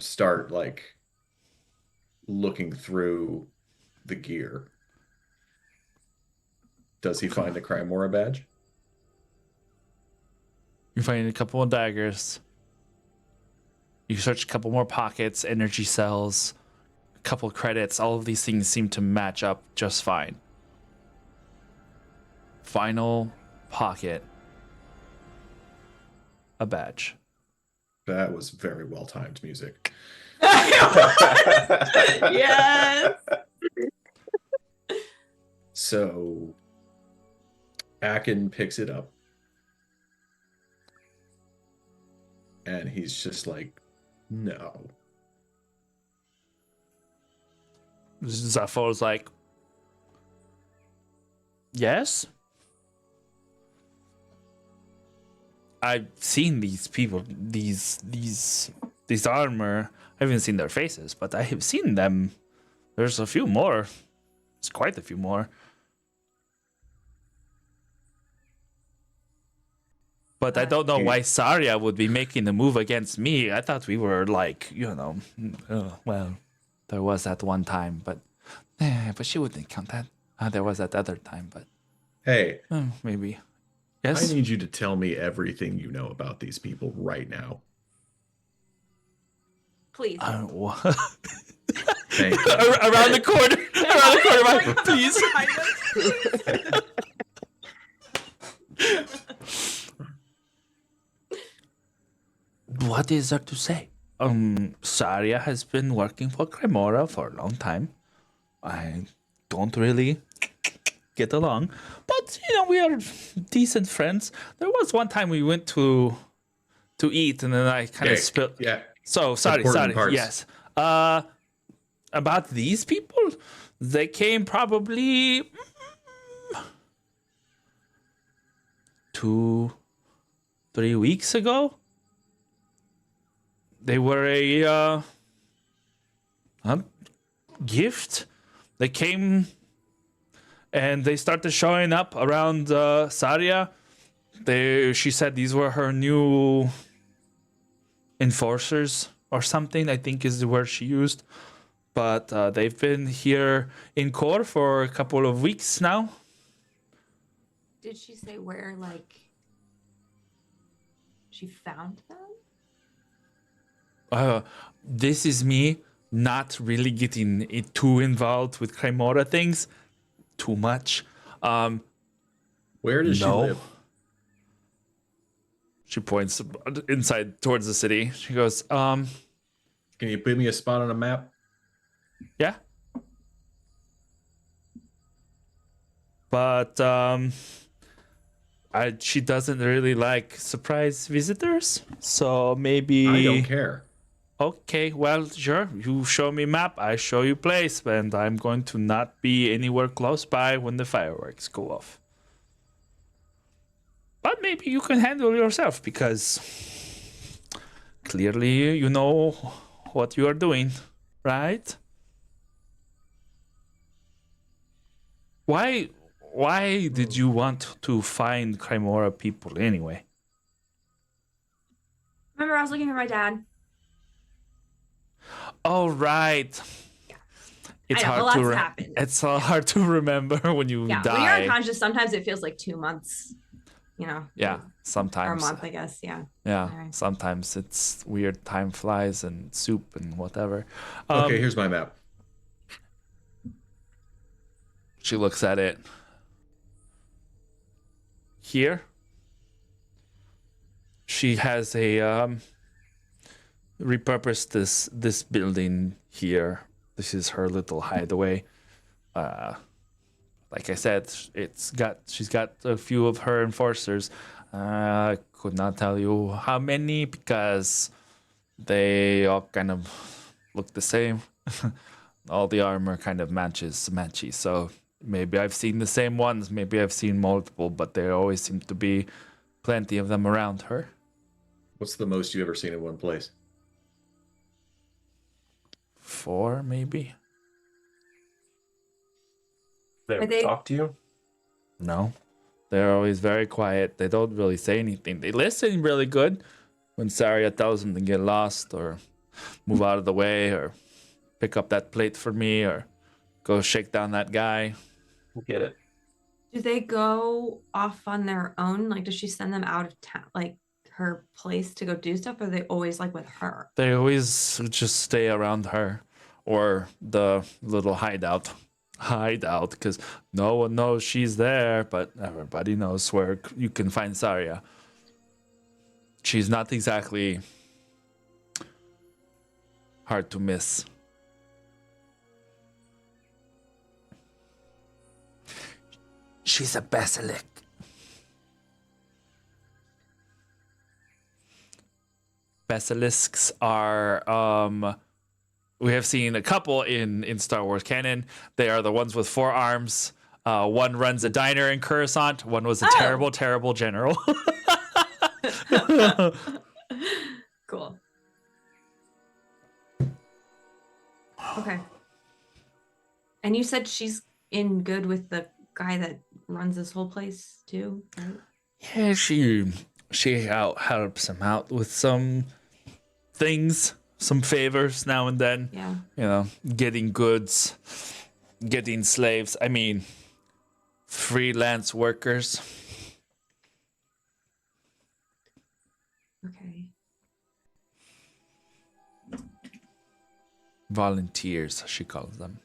start looking through the gear. Does he find a Crimora badge? You find a couple of daggers. You search a couple more pockets, energy cells, a couple of credits. All of these things seem to match up just fine. Final pocket. A badge. That was very well timed music. Yes. So Akin picks it up. And he's just like, no. Zephyr like, yes? I've seen these people, these armor. I haven't seen their faces, but I have seen them. There's a few more. It's quite a few more. But I don't know why Saria would be making a move against me. I thought we were well, there was that one time, but she wouldn't count that. There was that other time, but Hey, maybe. Yes. I need you to tell me everything you know about these people right now. Please. Thank you. Around the corner. Around the corner, please. What is there to say? Saria has been working for Crimora for a long time. I don't really get along, but we are decent friends. There was one time we went to eat, and then I kind of spilled. Yeah. So sorry. Parts. Yes. About these people, they came probably 2-3 weeks ago. They were a gift. They came and they started showing up around Saria. She said these were her new enforcers or something, I think is the word she used. But they've been here in Core for a couple of weeks now. Did she say where, she found them? This is me not really getting too involved with Crimora things too much. Where does she live? She points inside towards the city. She goes, Can you put me a spot on a map? yeah. But she doesn't really like surprise visitors. So maybe I don't care. Okay, well, sure. You show me map, I show you place, and I'm going to not be anywhere close by when the fireworks go off. But maybe you can handle yourself because clearly you know what you are doing, right? Why did you want to find Crymora people anyway? Remember, I was looking for my dad. Oh, right. It's I know, hard to lots happened. It's hard to remember when you Yeah, die. when you're unconscious, sometimes it feels like 2 months. You know. Yeah, sometimes. Or a month, I guess. Yeah. Yeah, Alright. sometimes it's weird. Time flies and soup and whatever. Okay, here's my map. She looks at it. Here, she has a repurposed this building here. This is her little hideaway. Like I said, she's got a few of her enforcers. I could not tell you how many because they all kind of look the same. All the armor kind of matchy. So maybe I've seen the same ones, maybe I've seen multiple, but there always seem to be plenty of them around her. What's the most you've ever seen in one place? 4, maybe? They ever Are they- talk to you? No. They're always very quiet. They don't really say anything. They listen really good when Saria tells them to get lost or move out of the way or pick up that plate for me or go shake down that guy. Get it. Do they go off on their own? Like, does she send them out of town, like her place to go do stuff? Or are they always like with her? They always just stay around her or the little hideout because no one knows she's there, but everybody knows where you can find Saria. She's not exactly hard to miss. She's a basilisk. Basilisks are we have seen a couple in Star Wars canon. They are the ones with 4 arms. One runs a diner in Coruscant. One was a Oh. terrible general. Cool. Okay. And you said she's in good with the guy that runs this whole place too, right? Yeah, she helps him out with some things, some favors now and then. Yeah. You know, getting goods, getting slaves. I mean, freelance workers. Okay. Volunteers, she calls them.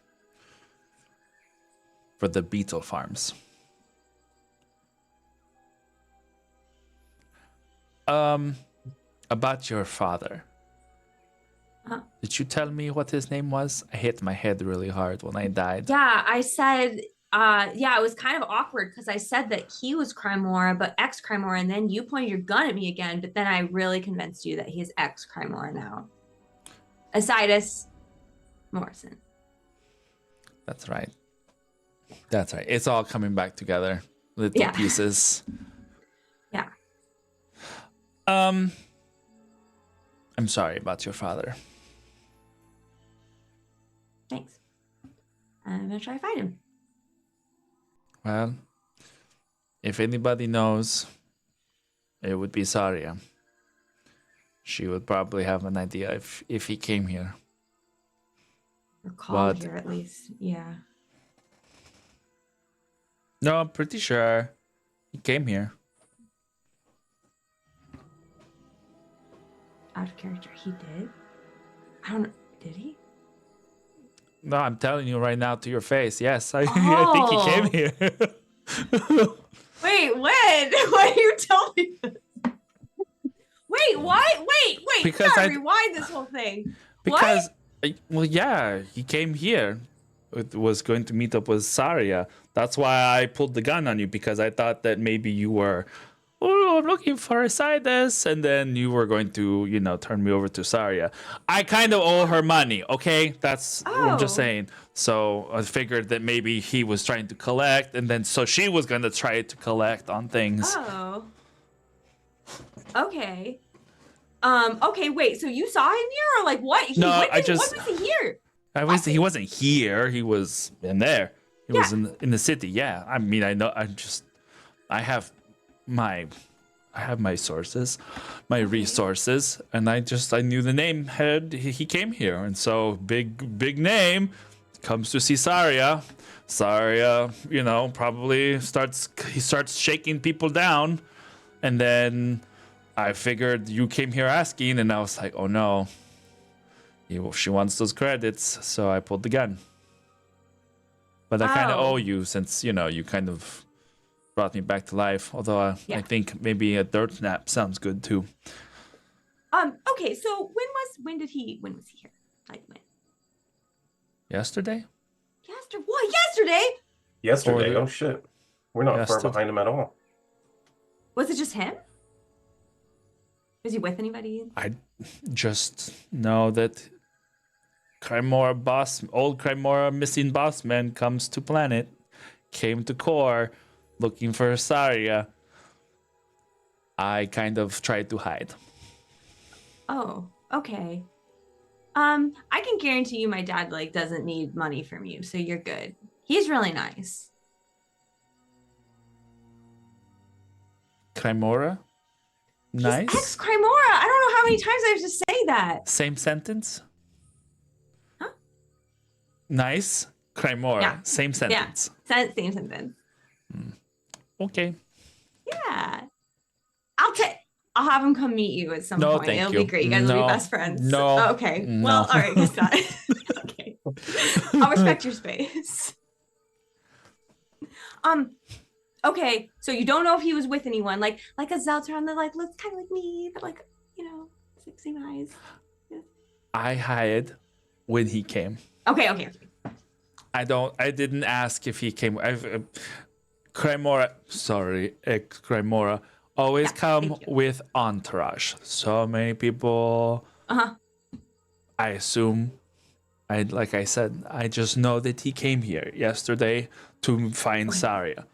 For the beetle farms. About your father. Did you tell me what his name was? I hit my head really hard when I died. Yeah, I said, yeah, it was kind of awkward because I said that he was Crymora, but ex-Crymora, and then you pointed your gun at me again, but then I really convinced you that he's ex-Crymora now. Asidus Morrison. That's right. That's right. It's all coming back together. Little Yeah. pieces. Yeah. I'm sorry about your father. Thanks. I'm gonna try to find him. Well, if anybody knows, it would be Saria. She would probably have an idea if he came here. Or called But- here at least. Yeah. No, I'm pretty sure he came here. Out of character. He did? I don't know. Did he? No, I'm telling you right now to your face. Yes, I Oh. think he came here. Wait, when? Why do you tell me this? Wait, what? Wait. Because Gotta I- rewind this whole thing. Because, well, yeah, he came here. It was going to meet up with Saria. That's why I pulled the gun on you, because I thought that maybe you were, I'm looking for Asides, and then you were going to, turn me over to Saria. I kind of owe her money, okay? That's what I'm just Oh. saying. So I figured that maybe he was trying to collect, and then so she was going to try to collect on things. Oh. Okay. Okay, wait, so you saw him here or like what? No, when I did- just- when was he here? He wasn't here. He was in there. He was Yeah. in the city. Yeah. I mean, I know. I have my sources, my resources, and I knew the name. He came here, and so big name comes to see Saria. Saria, probably starts shaking people down, and then I figured you came here asking, and I was like, oh no. She wants those credits, so I pulled the gun. But I kind of Oh. owe you, since you kind of brought me back to life. Although I Yeah. think maybe a dirt nap sounds good too. Okay, so when was he here? Like when? Yesterday? Yesterday? Yesterday. Or- Oh shit. We're not far Yesterday. behind him at all. Was it just him? Was he with anybody? I just know that old Crymora missing boss man comes to planet, came to core, looking for Saria. I kind of tried to hide. Oh, okay. I can guarantee you my dad doesn't need money from you, so you're good. He's really nice. Crymora? Nice. He's ex-Crymora. I don't know how many times I have to say that. Same sentence? Huh? Nice. Crymora. Yeah. Same sentence. Same sentence. Okay. Yeah. I'll have him come meet you at some No, point. thank It'll you. be great. You guys will No. be best friends. No. Oh, okay. No. Well, all right. Guess not. Okay. I'll respect your space. Okay. So you don't know if he was with anyone, like a Zeltron that looks kind of like me, but same eyes. I hired when he came. Okay. I didn't ask if he came. Crymora, sorry, ex-Crymora, always Yeah, come thank you. with entourage. So many people. Uh-huh. I assume. Like I said, I just know that he came here yesterday to find Saria.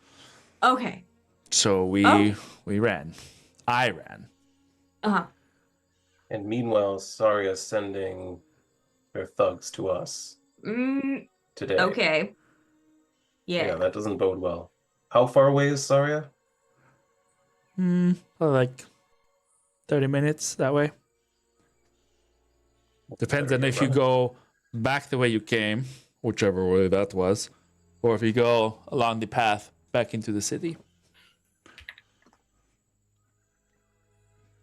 Okay. So we Oh. ran. I ran. Uh-huh. And meanwhile, Saria's sending their thugs to us today. Okay. Yeah, Yeah. that doesn't bode well. How far away is Saria? Like 30 minutes that way. Depends on if you go back the way you came, whichever way that was, or if you go along the path back into the city.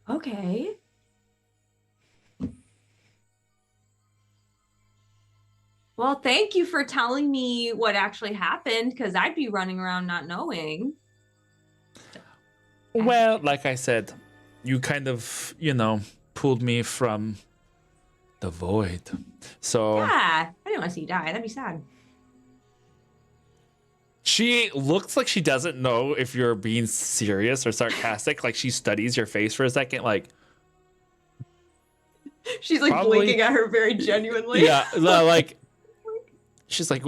Okay. Well, thank you for telling me what actually happened, because I'd be running around not knowing. Well, like I said, you kind of, pulled me from the void. So Yeah, I didn't want to see you die. That'd be sad. she looks like she doesn't know if you're being serious or sarcastic. Like she studies your face for a second, like, She's Probably- blinking at her very genuinely. yeah, like she's like,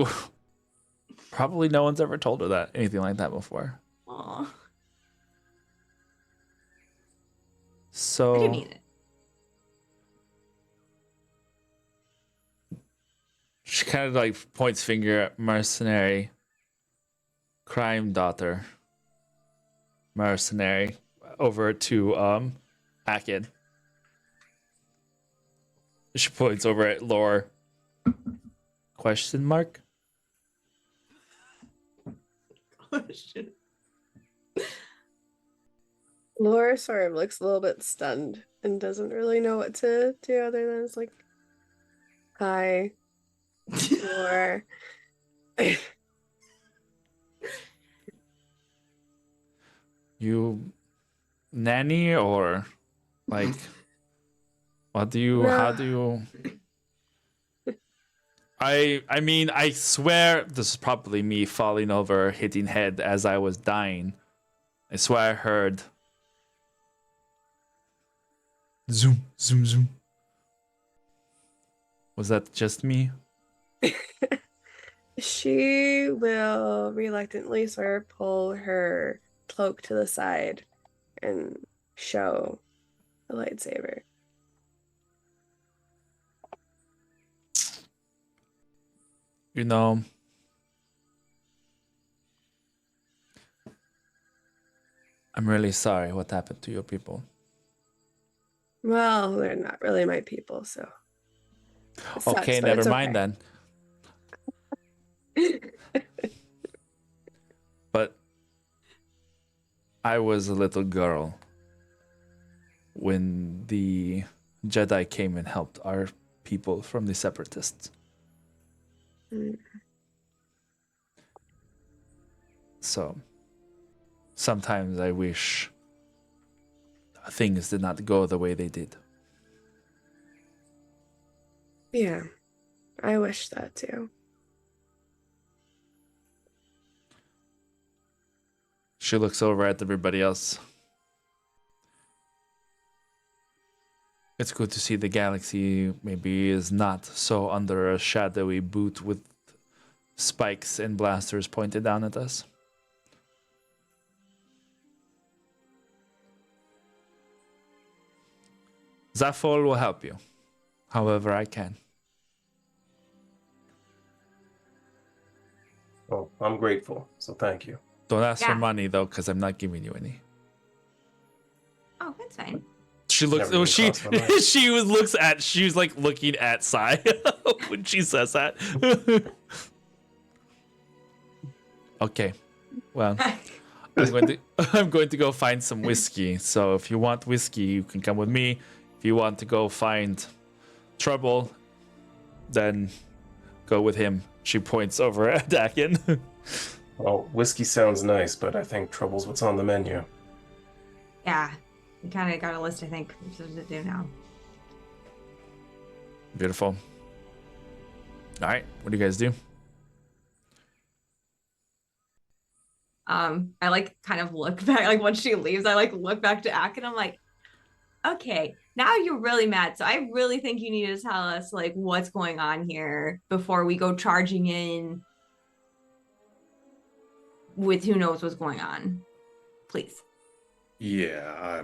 probably no one's ever told her that anything like that before. Aw, I So didn't mean it. she kind of like points finger at mercenary, crime daughter, mercenary, over to Akin. She points over at Lore. Question mark? Question. Laura sort of looks a little bit stunned and doesn't really know what to do other than it's like, hi, or You nanny or like What do you? How do you? I mean, I swear this is probably me falling over, hitting head as I was dying. I swear I heard zoom, zoom, zoom. Was that just me? She will reluctantly sort of pull her cloak to the side and show the lightsaber. You know, I'm really sorry what happened to your people. Well, they're not really my people, so. It sucks, Okay, but never it's mind then. But I was a little girl when the Jedi came and helped our people from the Separatists. Mm. So sometimes I wish things did not go the way they did. Yeah, I wish that too. She looks over at everybody else. It's good to see the galaxy maybe is not so under a shadowy boot with spikes and blasters pointed down at us. Zaphol will help you, however I can. Well, I'm grateful, so thank you. Don't ask for Yeah. money though, because I'm not giving you any. Oh, that's fine. She looks. Never Oh, even she crossed my mind. she looks at. She's like looking at Sai when she says that. Okay, well, I'm going to go find some whiskey. So if you want whiskey, you can come with me. If you want to go find trouble, then go with him. She points over at Dakin. Well, whiskey sounds nice, but I think trouble's what's on the menu. Yeah. We kind of got a list, I think, of things to do now. Beautiful. All right, what do you guys do? I like kind of look back, like when she leaves, I like look back to Ak and I'm like, okay, now you're really mad. So I really think you need to tell us like what's going on here before we go charging in with who knows what's going on. Please. Yeah,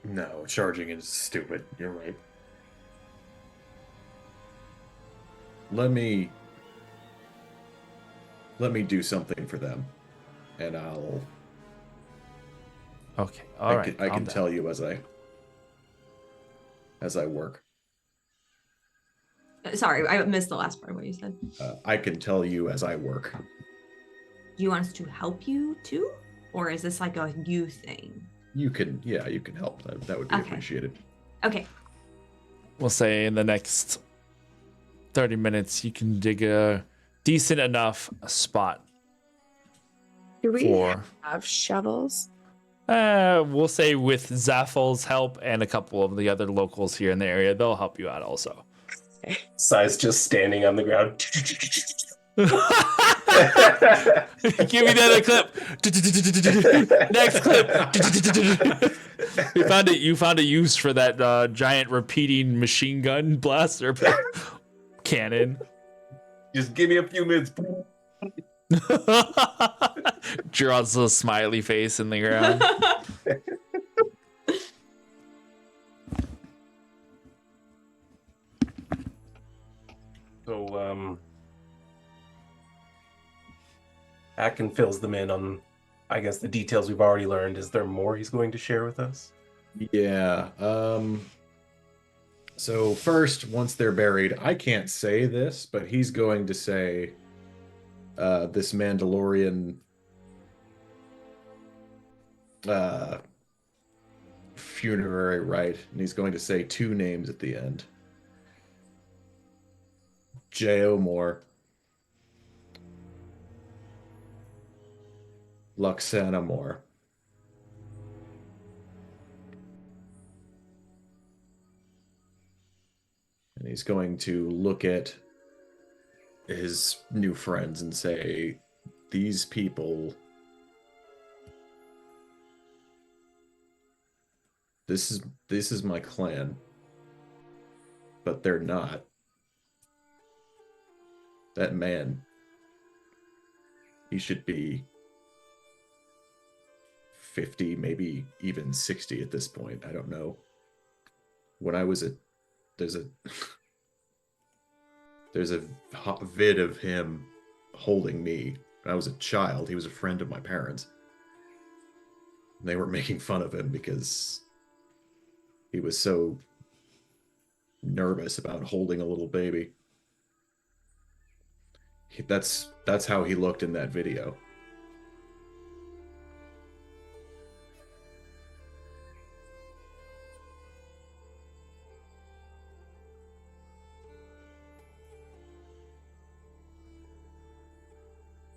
no, charging is stupid. You're right. Let me do something for them, and Okay, all right. I calm can down. tell you as I work. Sorry, I missed the last part of what you said. I can tell you as I work. Do you want us to help you too? Or is this like a you thing? You can help. That would be Okay. appreciated. Okay. We'll say in the next 30 minutes, you can dig a decent enough spot Do we for. have shovels? We'll say with Zaffol's help and a couple of the other locals here in the area, they'll help you out also. Sai's just standing on the ground. Give me that clip. Next clip. You found a use for that giant repeating machine gun blaster cannon. Just give me a few minutes. Draws a smiley face in the ground. So, Akin fills them in on, I guess, the details we've already learned. Is there more he's going to share with us? Yeah. So first, once they're buried, I can't say this, but he's going to say this Mandalorian funerary rite, and he's going to say two names at the end. J.O. Moore, Luxana Moore. He's going to look at his new friends and say, these people, this is my clan, but they're not. That man, he should be 50, maybe even 60 at this point. I don't know. When I was there's a vid of him holding me when I was a child. He was a friend of my parents. And they were making fun of him because he was so nervous about holding a little baby. That's how he looked in that video.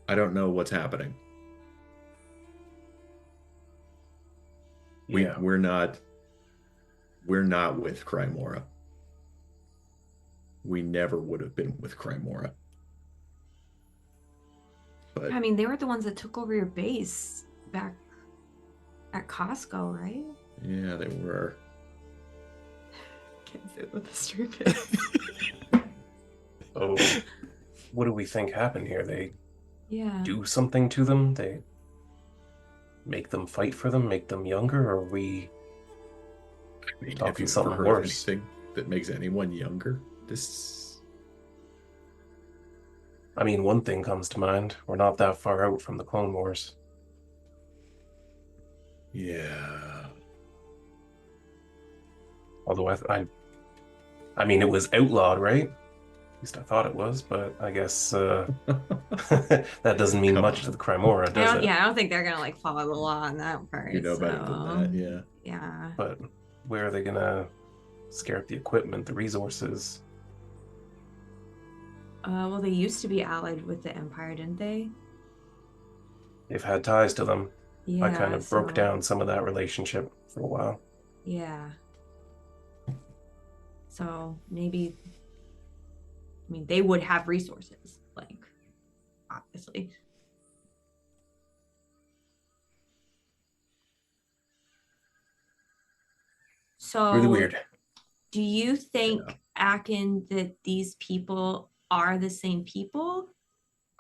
I don't know what's happening. Yeah. We're not with Crymora. We never would have been with Crymora. But I mean, they were the ones that took over your base back at Costco, right? yeah, they were. Can't sit with the stupid. Oh, what do we think happened here? They Yeah. do something to them? They make them fight for them, make them younger, or are we I mean, talking have you something ever heard of worse? anything that makes anyone younger? I mean, one thing comes to mind. We're not that far out from the Clone Wars. Yeah. Although I mean, it was outlawed, right? At least I thought it was, but I guess that doesn't mean Come much on. to the Crymora, does it? I don't think they're gonna like follow the law on that part. You know better than that, yeah. Yeah. But where are they gonna scare up the equipment, the resources? Well, they used to be allied with the Empire, didn't they? They've had ties to them. Yeah. I kind of broke so- down some of that relationship for a while. Yeah. So maybe, I mean, they would have resources, like, obviously. So Really weird. do you think, Akin, that these people are the same people?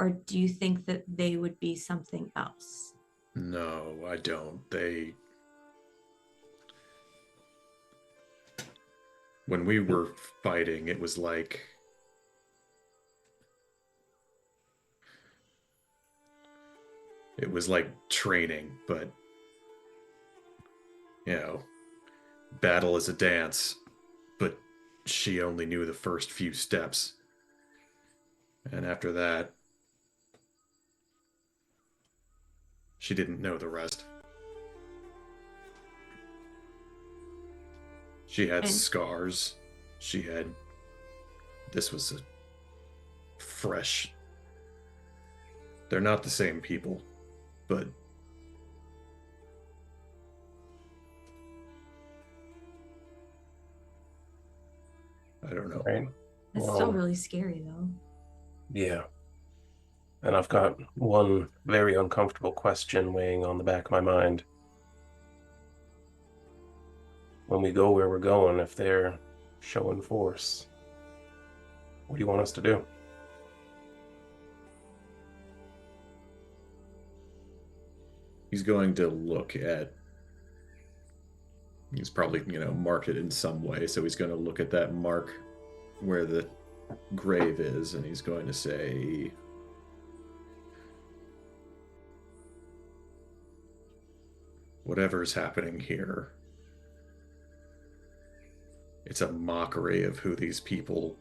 Or do you think that they would be something else? No, I don't. When we were fighting, it was like training, but battle is a dance, but she only knew the first few steps. And after that, she didn't know the rest. She had scars. This was a fresh. They're not the same people, but I don't know. Right? It's still really scary, though. Yeah. And I've got one very uncomfortable question weighing on the back of my mind. When we go where we're going, if they're showing force, what do you want us to do? He's going to look at. He's probably, marked it in some way. So he's going to look at that mark where the grave is, and he's going to say, whatever's happening here, it's a mockery of who these people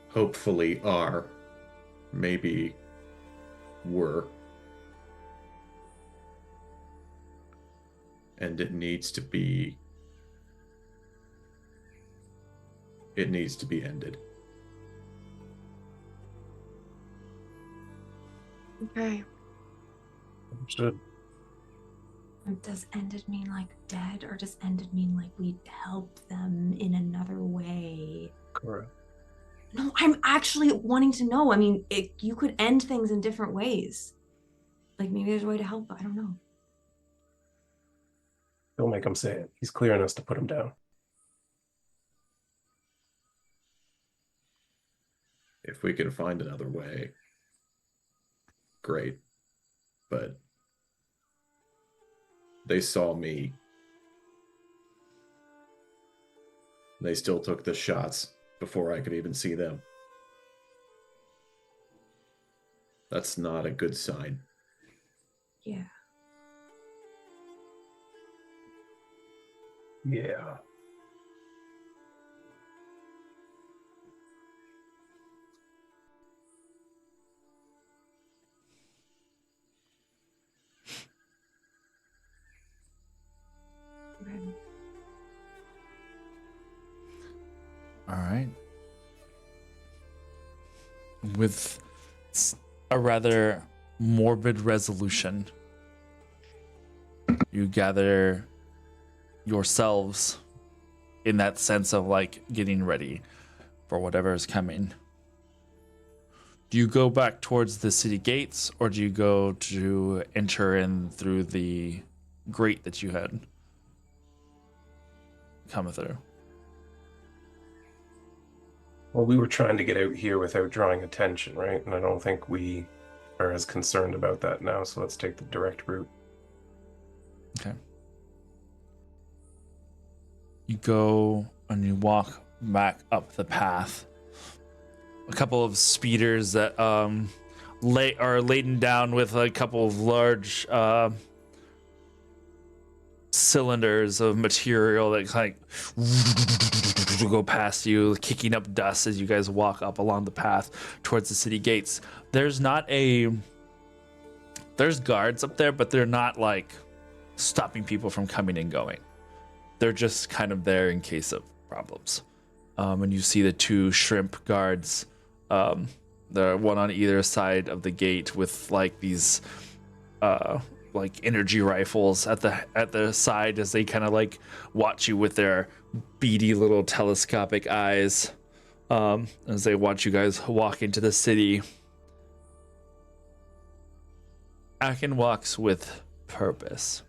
hopefully are, maybe were. And it needs to be ended. Okay. Understood. Does ended mean like dead, or does ended mean like we helped them in another way? Correct. No, I'm actually wanting to know. I mean, you could end things in different ways. Like maybe there's a way to help, but I don't know. Don't make him say it. He's clearing us to put him down. If we can find another way, great. But they saw me. They still took the shots before I could even see them. That's not a good sign. Yeah. Yeah. Okay. All right. With a rather morbid resolution, you gather yourselves in that sense of like getting ready for whatever is coming. Do you go back towards the city gates, or do you go to enter in through the grate that you had come through? Well, we were trying to get out here without drawing attention, right? And I don't think we are as concerned about that now, so let's take the direct route. Okay. You go and you walk back up the path. A couple of speeders that are laden down with a couple of large cylinders of material that kind of go past you, kicking up dust as you guys walk up along the path towards the city gates. There's guards up there, but they're not like stopping people from coming and going. They're just kind of there in case of problems. And you see the two shrimp guards, the one on either side of the gate with like these like energy rifles at the side as they kind of like watch you with their beady little telescopic eyes as they watch you guys walk into the city. Akin walks with purpose.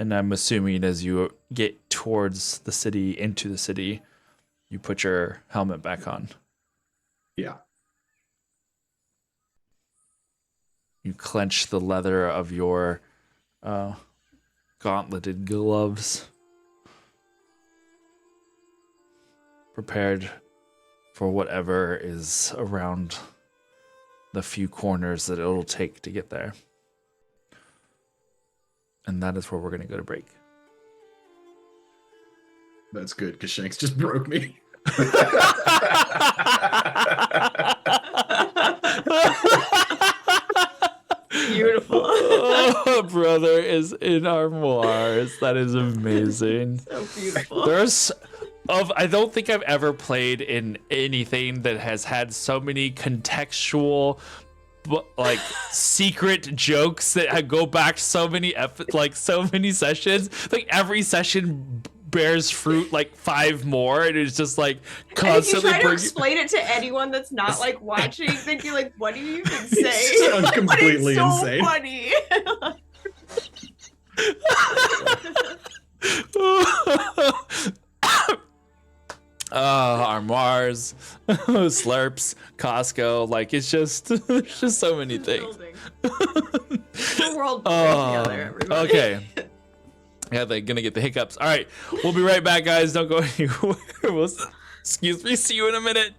And I'm assuming as you get towards the city, into the city, you put your helmet back on. Yeah. You clench the leather of your gauntleted gloves. Prepared for whatever is around the few corners that it'll take to get there. And that is where we're going to go to break. That's good, because Shanks just broke me. Beautiful. Oh, brother is in armoires. That is amazing. So beautiful. I don't think I've ever played in anything that has had so many contextual, like secret jokes that go back so many sessions. Like every session bears fruit like 5 more, and it's just like constantly. And if you try to explain it to anyone that's not like watching, thinking like, "What do you even say?" Sounds completely but it's so insane. funny. Armoires, slurps, Costco, like it's just there's just so many things. The world together, everybody. Okay. Yeah, they're gonna get the hiccups. All right, we'll be right back, guys. Don't go anywhere. Excuse me. See you in a minute.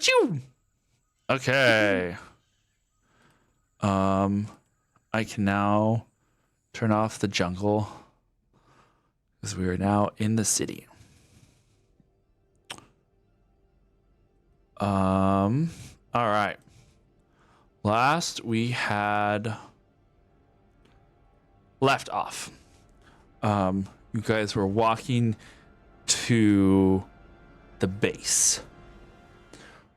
Achoo! Okay. I can now turn off the jungle because we are now in the city. All right. Last we had left off. You guys were walking to the base.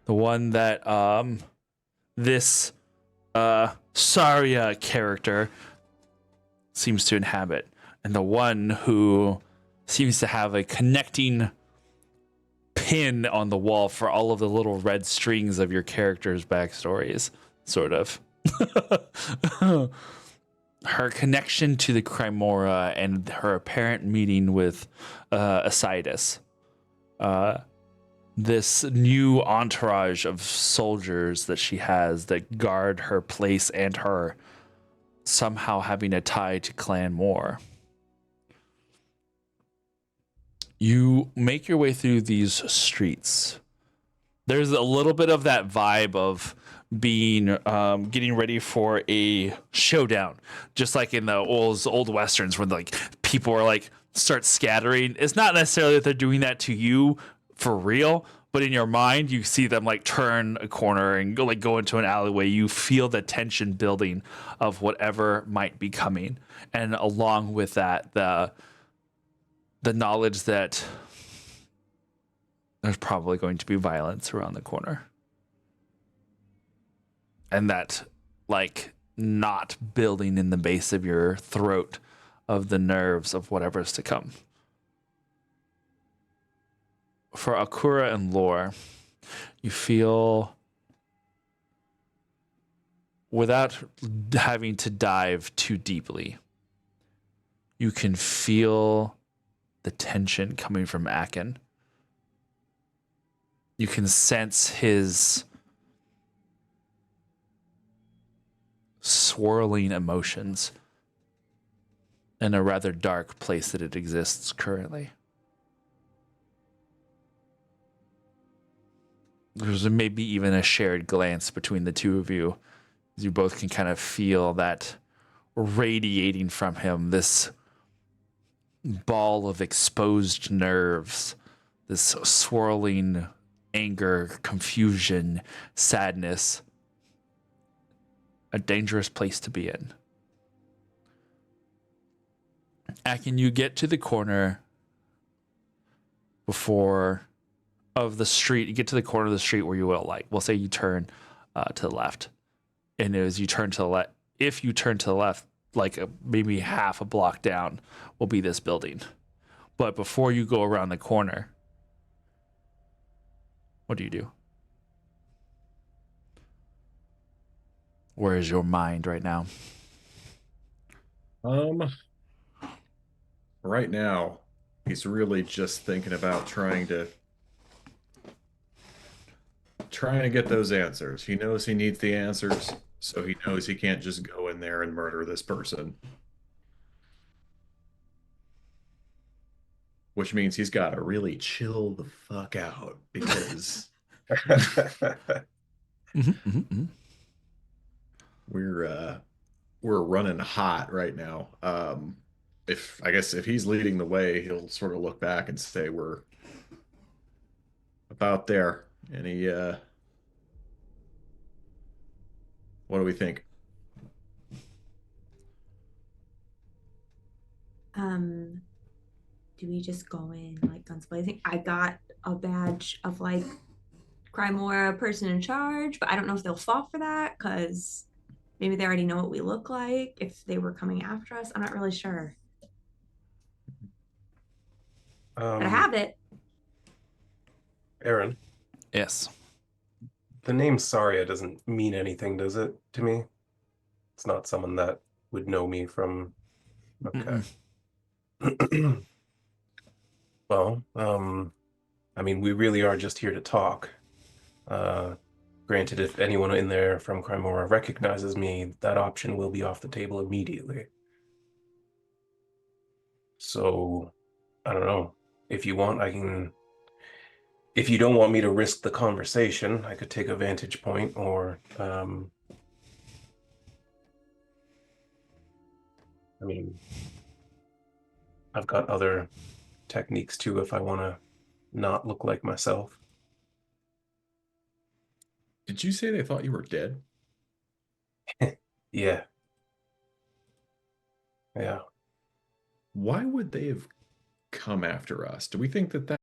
The one that this Saria character seems to inhabit, and the one who seems to have a connecting pin on the wall for all of the little red strings of your characters' backstories, sort of. Her connection to the Crimora and her apparent meeting with Asidus. This new entourage of soldiers that she has that guard her place and her somehow having a tie to Clan Moore. You make your way through these streets. There's a little bit of that vibe of being getting ready for a showdown, just like in the old westerns where like people are like start scattering. It's not necessarily that they're doing that to you for real, but in your mind you see them like turn a corner and go into an alleyway. You feel the tension building of whatever might be coming, and along with that the knowledge that there's probably going to be violence around the corner. And that, like, not building in the base of your throat of the nerves of whatever's to come. For Akura and Lore, you feel, without having to dive too deeply, you can feel the tension coming from Akin. You can sense his swirling emotions in a rather dark place that it exists currently. There's maybe even a shared glance between the two of you, as you both can kind of feel that radiating from him, this ball of exposed nerves, this swirling anger, confusion, sadness. A dangerous place to be in. Akin, you get to the corner of the street. You get to the corner of the street where you will, like, we'll say you turn to the left. And as you turn to the left, if you turn to the left, like maybe half a block down will be this building. But before you go around the corner, what do? Where is your mind right now? Right now, he's really just thinking about trying to get those answers. He knows he needs the answers, so he knows he can't just go in there and murder this person. Which means he's got to really chill the fuck out because we're running hot right now. If he's leading the way, he'll sort of look back and say we're about there. And he what do we think? Do we just go in like guns blazing? I got a badge of like Crimora person in charge, but I don't know if they'll fall for that because maybe they already know what we look like if they were coming after us. I'm not really sure. But I have it. Aaron. Yes. The name Saria doesn't mean anything, does it, to me? It's not someone that would know me from... Okay. Well, I mean, we really are just here to talk. Granted, if anyone in there from Crimora recognizes me, that option will be off the table immediately. So, I don't know. If you want, I can if you don't want me to risk the conversation, I could take a vantage point, or I mean, I've got other techniques too if I want to not look like myself. Did you say they thought you were dead? Yeah. Yeah. Why would they have come after us? Do we think that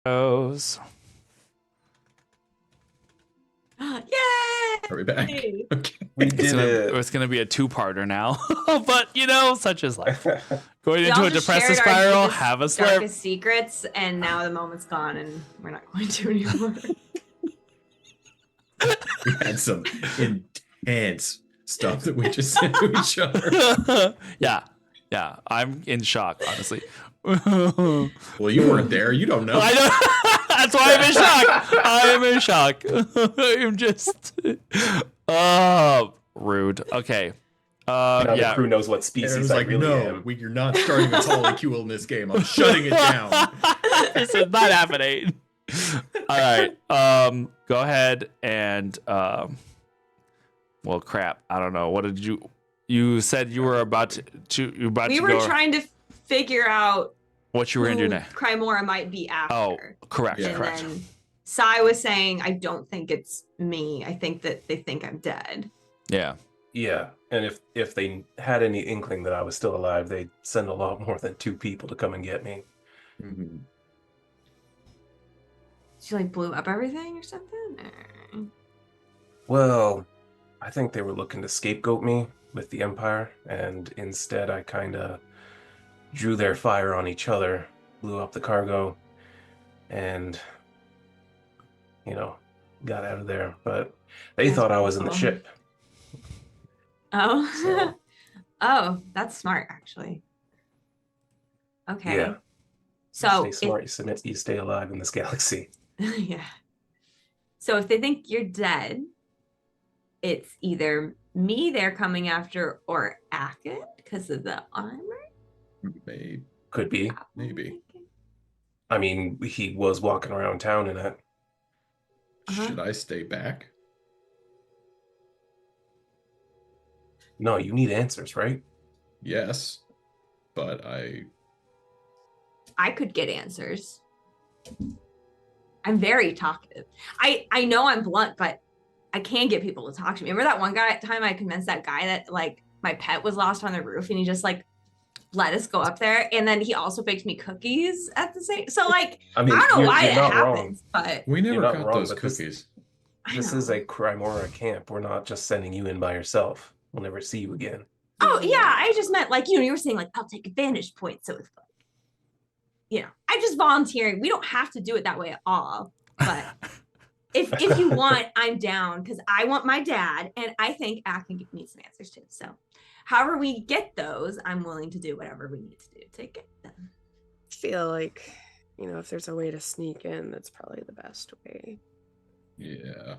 Goes. Yay! are we back? Okay. We did it. It's gonna be a two-parter now, but such is life. Going We into all a just depressive shared our spiral, deepest, have a slurp. darkest secrets, and now the moment's gone, and we're not going to anymore. We had some intense stuff that we just said to each other. Yeah, I'm in shock, honestly. Well, you weren't there. You don't know. I know. That's why I'm in shock. I am in shock. I'm just rude. Okay. Now yeah. the crew knows what And it species was I like, really no, am. you're not starting a polycule in this game. I'm shutting it down. This is not happening. All right. Go ahead and well, crap. I don't know. What did you said you were about to We were trying to figure out what you were who into next. Crymora might be after. Oh, correct, Yeah. And correct. then Sai was saying, I don't think it's me. I think that they think I'm dead. Yeah. Yeah, and if they had any inkling that I was still alive, they'd send a lot more than 2 people to come and get me. Mhm. She like blew up everything or something? Or... Well, I think they were looking to scapegoat me with the Empire, and instead I kind of drew their fire on each other, blew up the cargo, and, got out of there. But they That's thought I was in the cool. ship. Oh. So- Oh, that's smart, actually. Okay. Yeah. So You stay smart, you stay alive in this galaxy. yeah. So if they think you're dead, it's either me they're coming after or Akin because of the armor. Maybe. Could be. Maybe. I mean, he was walking around town in it. Should I stay back? No, you need answers, right? Yes, but I could get answers. I'm very talkative. I know I'm blunt, but I can get people to talk to me. Remember that one time I convinced that guy that like my pet was lost on the roof and he just like let us go up there, and then he also baked me cookies at the same. So like I mean, I don't know why you're it not happens, but we never not got wrong, those but this- cookies. This is a Crymora camp. We're not just sending you in by yourself. We'll never see you again. oh yeah, I just meant like you were saying like I'll take advantage points. So it's like I'm just volunteering. We don't have to do it that way at all. But if you want, I'm down because I want my dad, and I think Akin can need some answers too. So however we get those, I'm willing to do whatever we need to do to get them. I feel like, if there's a way to sneak in, that's probably the best way. Yeah.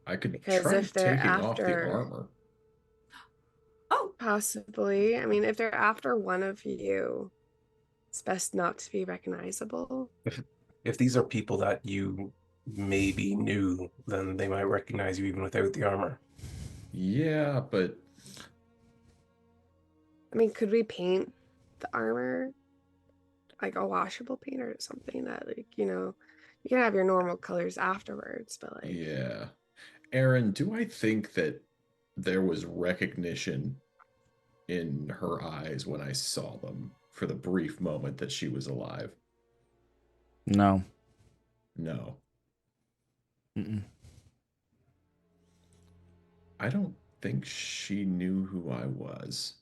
I could Because try if they're taking off the after- armor. Oh, Possibly. I mean, if they're after one of you, it's best not to be recognizable. If these are people that you maybe knew, then they might recognize you even without the armor. Yeah, but I mean, could we paint the armor like a washable paint or something that, like, you can have your normal colors afterwards, but like, yeah. Aaron, do I think that there was recognition in her eyes when I saw them for the brief moment that she was alive? No. No. Mm-mm. I don't think she knew who I was.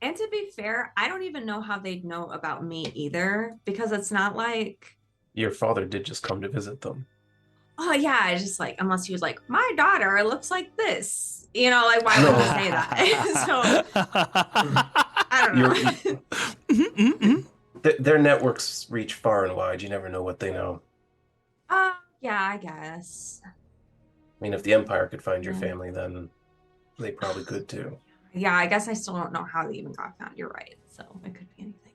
and to be fair, I don't even know how they'd know about me either, because it's not like, Your father did just come to visit them. oh yeah, I just like, unless he was like, my daughter looks like this, like why would he say that? So I don't know. Their networks reach far and wide. You never know what they know. Yeah, I guess. I mean, if the Empire could find your Yeah. family, then they probably could too. Yeah, I guess I still don't know how they even got found. You're right. So it could be anything.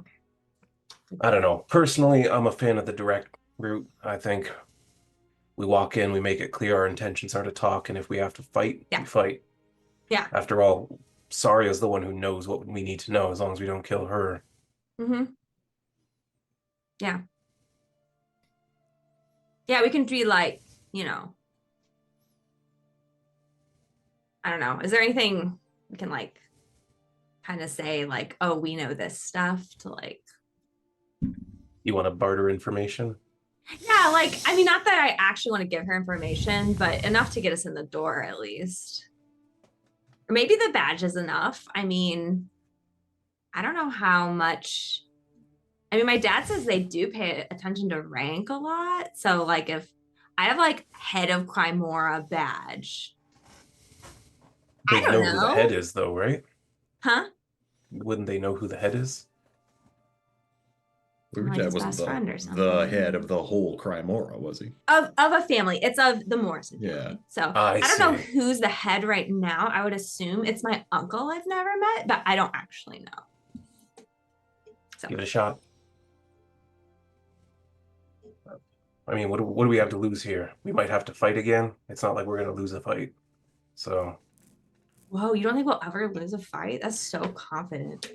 Okay. I don't know. Personally, I'm a fan of the direct route. I think we walk in, we make it clear our intentions are to talk, and if we have to fight, Yeah. we fight. Yeah. After all, Saria's the one who knows what we need to know, as long as we don't kill her. Mm-hmm. Yeah. Yeah, we can be like, I don't know. Is there anything we can like kind of say like, oh, we know this stuff to like, You want to barter information? yeah, like, I mean, not that I actually want to give her information, but enough to get us in the door at least. Or maybe the badge is enough. I mean, I don't know how much. I mean, my dad says they do pay attention to rank a lot. So like if I have like head of Crimora badge. They I don't know who the know. head is, though, right? Huh? Wouldn't they know who the head is? Your Like dad his wasn't best friend or the something. head of the whole Crimora, was he? Of a family. It's of the Morrison family. Yeah. So I don't know see. who's the head right now. I would assume it's my uncle I've never met, but I don't actually know. So Give it a shot. I mean, what do we have to lose here? We might have to fight again. It's not like we're going to lose a fight. So, whoa, you don't think we'll ever lose a fight? That's so confident.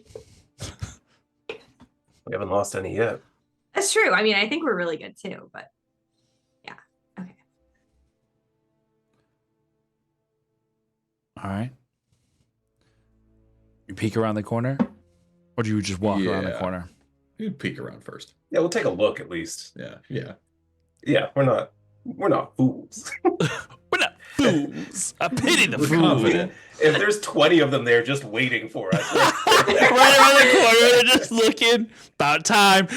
we haven't lost any yet. That's true. I mean, I think we're really good too, but yeah. Okay. All right. You peek around the corner? Or do you just walk around the Yeah. corner? You peek around first. Yeah, we'll take a look at least. Yeah. Yeah, we're not fools. We're not fools. I pity the We're fool. confident. If there's 20 of them there just waiting for us. Right around the corner, they're just looking. About time.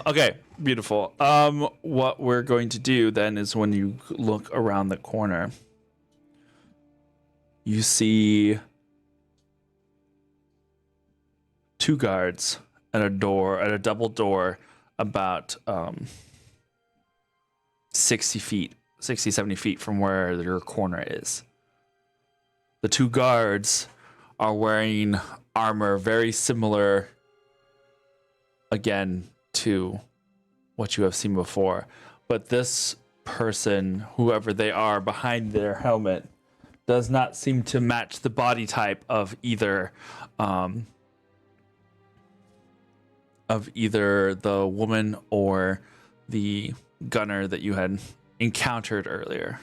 Okay, beautiful. What we're going to do then is when you look around the corner, you see two guards at a door, at a double door, about 60 feet, 60, 70 feet from where your corner is. The two guards are wearing armor very similar, again, to what you have seen before. But this person, whoever they are behind their helmet, does not seem to match the body type of either the woman or the gunner that you had encountered earlier.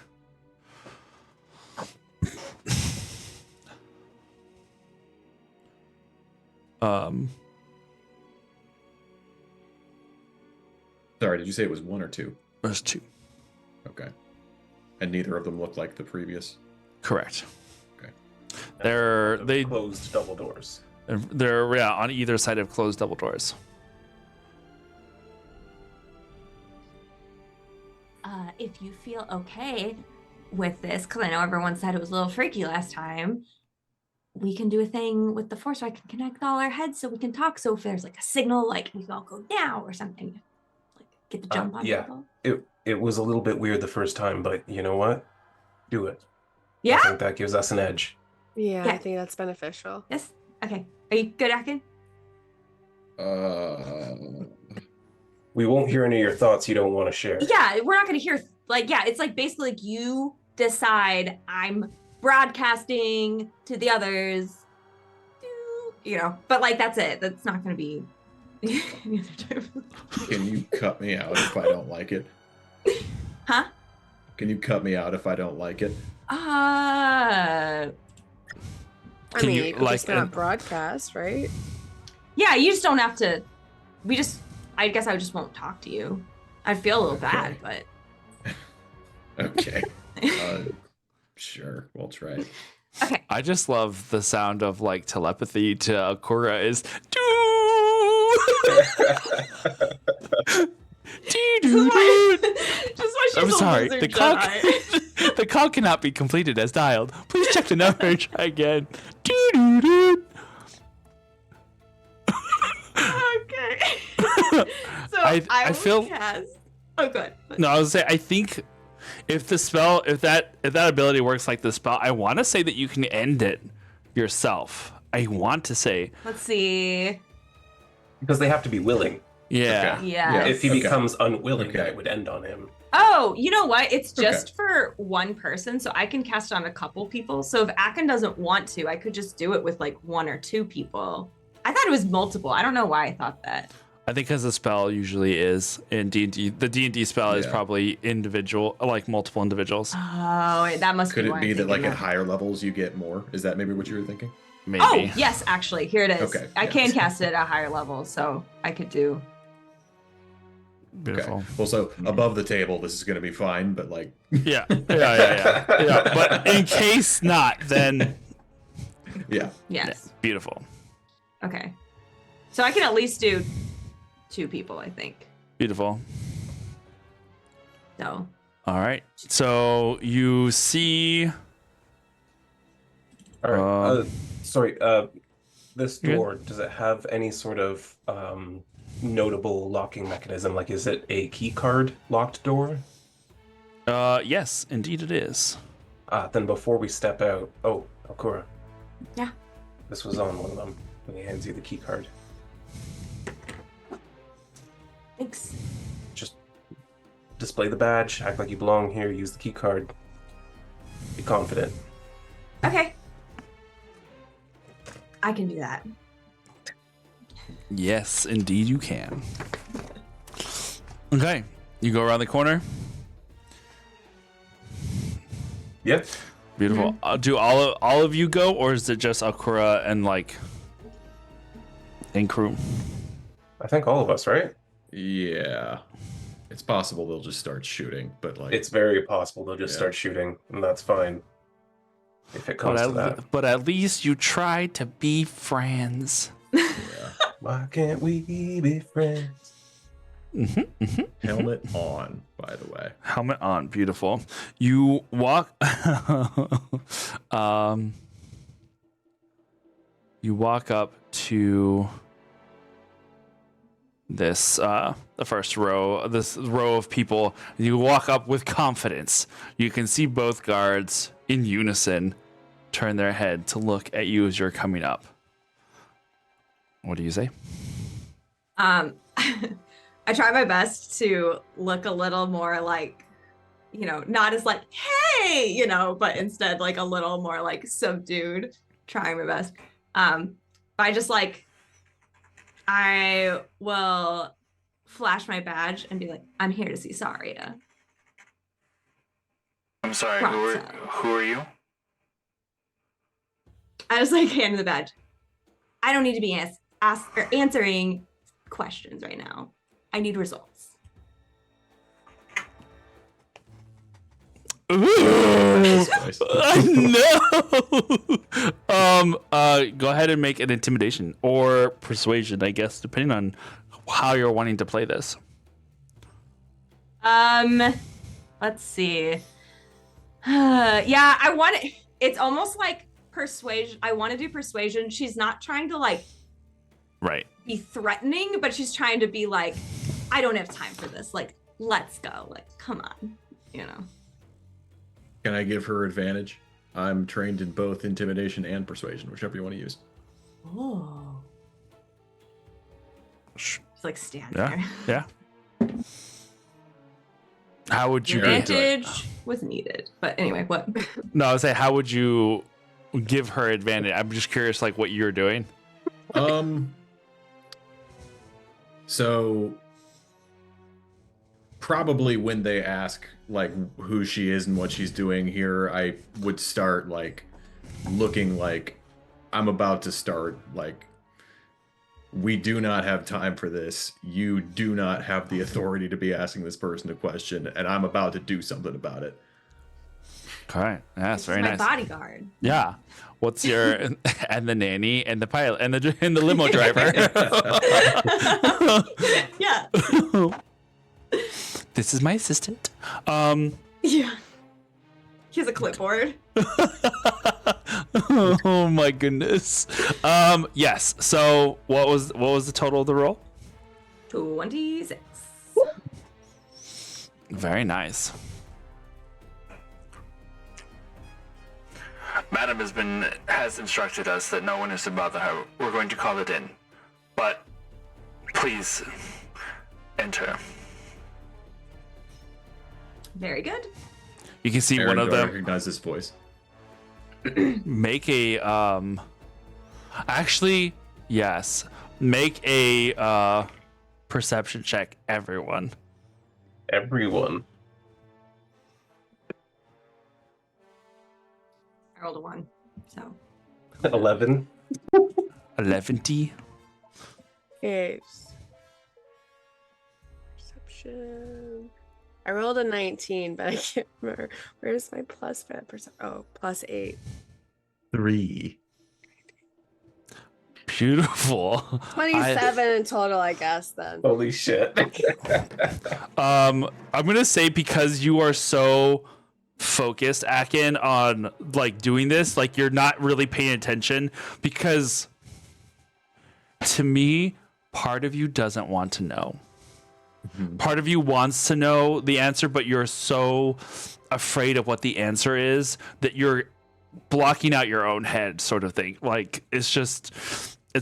Sorry, did you say it was one or two? There's two. Okay. And neither of them looked like the previous? Correct. Okay. They closed double doors. They're on either side of closed double doors. If you feel okay with this, because I know everyone said it was a little freaky last time, we can do a thing with the force where I can connect all our heads so we can talk. So if there's like a signal, like we can all go now or something, like get the jump on yeah. people. It was a little bit weird the first time, but you know what? Do it. Yeah. I think that gives us an edge. Yeah, Yeah. I think that's beneficial. Yes. Okay. Are you good, Akin? We won't hear any of your thoughts you don't want to share. Yeah, we're not gonna hear it's like basically like you decide I'm broadcasting to the others, but like that's it. That's not gonna be any other time. Can you cut me out if I don't like it? Huh? Can you cut me out if I don't like it? I Can mean, you, you could like, just not broadcast, right? Yeah, you just don't have to. I guess I just won't talk to you. I feel a little bad, but Okay. Sure, we'll try. okay. I just love the sound of like telepathy to Akura is Just why she's I'm a sorry. lizard The call, Jedi. the call cannot be completed as dialed. Please check the number and try again. Doo-doo-doo. Okay. So I will feel- cast. Oh, good. No, I was say I think if that ability works like the spell, I want to say that you can end it yourself. I want to say, Let's see. Because they have to be willing. yeah. Okay. Yeah. If he Okay. becomes unwilling, Okay. then it would end on him. Oh, you know what? It's Okay. just for one person, so I can cast it on a couple people. So if Akin doesn't want to, I could just do it with like one or two people. I thought it was multiple. I don't know why I thought that. I think because the spell usually is in D&D, the D&D spell is Yeah. probably individual, like multiple individuals. Oh, that must Could be it why be I'm that like thinking at higher levels you get more? Is that maybe what you were thinking? Maybe. Oh, yes, actually, here it is. Okay, I yeah. can cast it at a higher level, so I could do. Beautiful. Okay. Well, so above the table, this is going to be fine, but like, Yeah. Yeah. But in case not, then yeah. Yes. beautiful. Okay. So I can at least do two people, I think. Beautiful. So. All right. So you see. All right. Um, Sorry. This You're good. door, does it have any sort of notable locking mechanism? Like, is it a key card locked door? Yes, indeed it is. Then before we step out, Akura. Yeah. This was on one of them when he hands you the key card. Thanks. Just display the badge, act like you belong here, use the key card. Be confident. Okay. I can do that. Yes, indeed you can. Okay. You go around the corner. Yep. Beautiful. Do all of you go, or is it just Akura and crew? I think all of us, right? Yeah. It's possible they'll just start shooting, but like, It's very possible they'll just Yeah. start shooting, and that's fine. If it comes to that. But at least you try to be friends. yeah. Why can't we be friends? Helmet on, by the way. Helmet on, beautiful. You walk. You walk up to this the first row, this row of people. You walk up with confidence. You can see both guards in unison turn their head to look at you as you're coming up. What do you say? I try my best to look a little more like, not as like, hey, but instead like a little more like subdued, trying my best. I just I will flash my badge and be like, I'm here to see Saria. I'm sorry, who are you? I just hand the badge. I don't need to be answering questions right now. I need results. Ooh. Nice. No. Go ahead and make an intimidation or persuasion, I guess, depending on how you're wanting to play this. Let's see. Yeah, I want it. It's almost like persuasion. I want to do persuasion. She's not trying to like Right. be threatening, but she's trying to be like, I don't have time for this. Like, let's go. Like, come on. You know. Can I give her advantage? I'm trained in both intimidation and persuasion, whichever you want to use. Oh. Just like stand Yeah. there. Yeah. How would you be? Advantage was needed. But anyway, what? No, I was saying, how would you give her advantage? I'm just curious, like, what you're doing. So probably when they ask like who she is and what she's doing here, I would start like looking like I'm about to start like, we do not have time for this. You do not have the authority to be asking this person a question, and I'm about to do something about it. All right. Yeah, that's very my nice. bodyguard. Yeah. What's your and the nanny and the pilot and the limo driver? Yeah. This is my assistant. Yeah. He has a clipboard. Oh my goodness. Yes. So what was the total of the roll? 26. Very nice. Madam has instructed us that no one is to bother her. We're going to call it in. But please enter. Very good. You can see one of Don't them recognize this voice. make a actually, yes. Make a perception check, everyone. Everyone. I rolled a 1. So 11. 11. Okay. Perception. I rolled a 19, but I can't remember. Where's my plus for that percent? Oh, plus 8. 3. Beautiful. 27 in total, I guess, then. Holy shit. I'm gonna say, because you are so focused, Akin, on like doing this, like you're not really paying attention, because to me, part of you doesn't want to know. Part of you wants to know the answer, but you're so afraid of what the answer is that you're blocking out your own head, sort of thing. Like, it's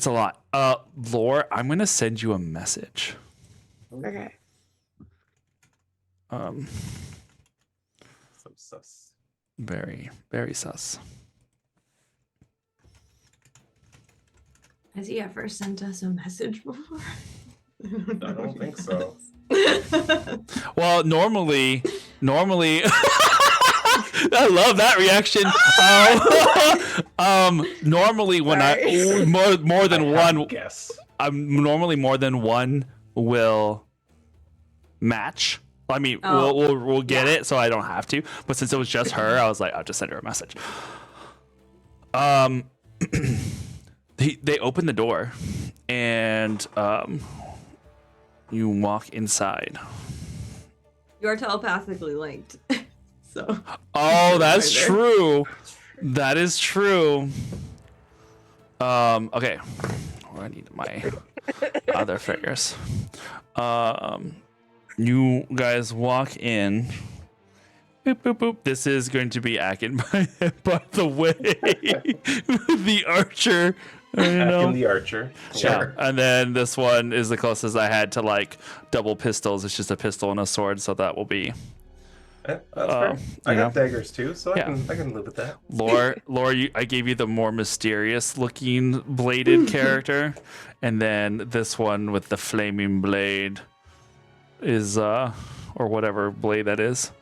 a lot. Lore, I'm gonna send you a message. Okay. So sus. Very, very sus. has he ever sent us a message before? I don't think so. Well, normally, I love that reaction. Normally when Sorry. I more than one, Guess. normally more than one will match. I mean, Oh. we'll get Yeah. it, so I don't have to. But since it was just her, I was like, I'll just send her a message. They open the door, and you walk inside. You're telepathically linked. So Oh, that's Right there. true. That is true. Okay. Oh, I need my other figures. You guys walk in. Boop, boop, boop. This is going to be Akin, by the way. The archer. Akin the Archer. Yeah, and then this one is the closest I had to like double pistols. It's just a pistol and a sword, so that will be That's fair. I you got know. daggers too, so Yeah. I can live with that. Lore. I gave you the more mysterious looking bladed character, and then this one with the flaming blade is or whatever blade that is.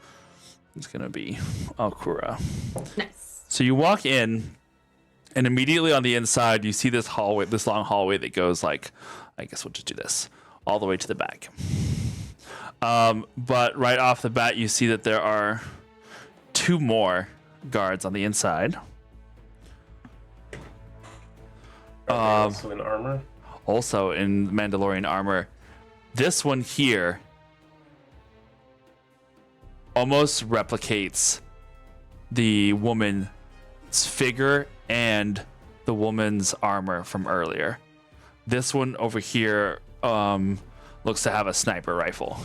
It's gonna be Alkura. nice. So you walk in, and immediately on the inside, you see this hallway, this long hallway that goes like, I guess we'll just do this, all the way to the back. But right off the bat, you see that there are 2 more guards on the inside. Also in armor. Also in Mandalorian armor. This one here almost replicates the woman figure and the woman's armor from earlier. This one over here looks to have a sniper rifle.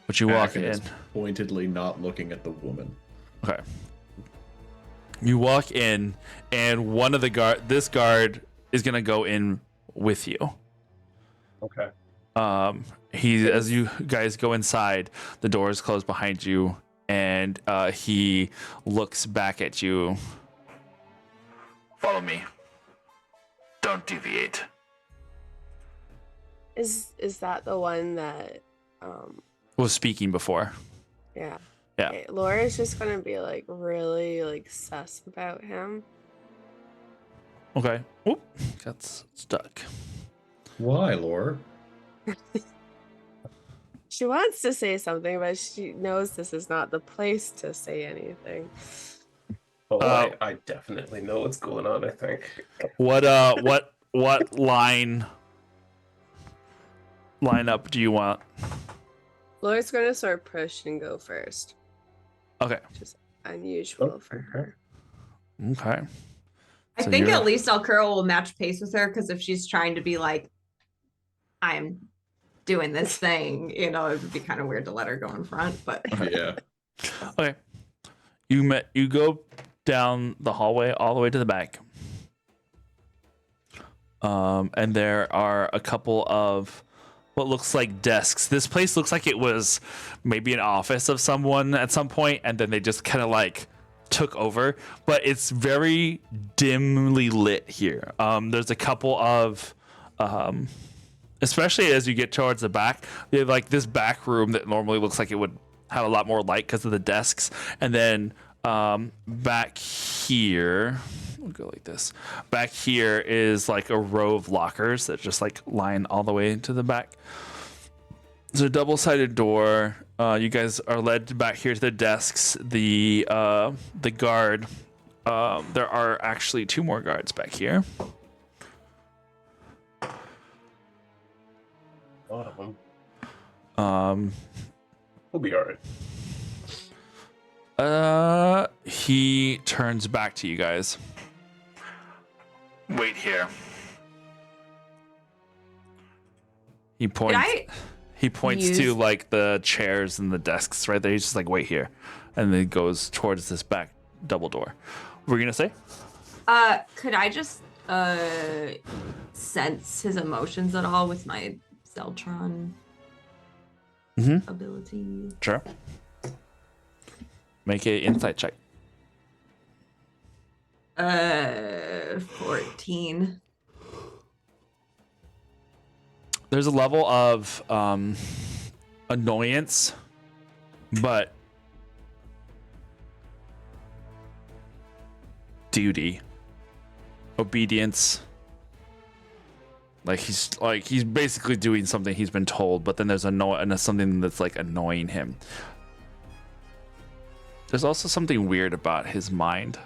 But you walk Akin is in. pointedly not looking at the woman. Okay. You walk in, and one of the this guard is gonna go in with you. Okay. As you guys go inside, the doors close behind you, and he looks back at you. Follow me. Don't deviate. Is that the one that Was speaking before. yeah. Yeah. Okay, Laura's just gonna be like really like sus about him. Okay. Oop. Got stuck. Why, Lore? She wants to say something, but she knows this is not the place to say anything. Oh, I definitely know what's going on, I think. What line up do you want? Laura's gonna sort of push and go first, Okay. which is unusual for her. Okay. I So think you're- at least Alcura will match pace with her, because if she's trying to be like, I'm doing this thing, it would be kind of weird to let her go in front. But Yeah. Okay. You go down the hallway all the way to the back. And there are a couple of what looks like desks. This place looks like it was maybe an office of someone at some point, and then they just kind of like took over. But it's very dimly lit here. There's a couple of especially as you get towards the back, they have like this back room that normally looks like it would have a lot more light because of the desks. And then back here, we'll go like this. Back here is like a row of lockers that just like line all the way into the back. There's a double-sided door. You guys are led back here to the desks. The guard. There are actually 2 more guards back here. A lot of them. We'll be alright. He turns back to you guys. Wait here. He points. He points to use- like the chairs and the desks right there. He's just like, wait here, and then goes towards this back double door. What were you gonna say? could I just sense his emotions at all with my Zeltron Mhm. ability? Sure. Make a insight check. 14. There's a level of annoyance, but duty, obedience. Like he's basically doing something he's been told, but then there's something that's like annoying him. There's also something weird about his mind.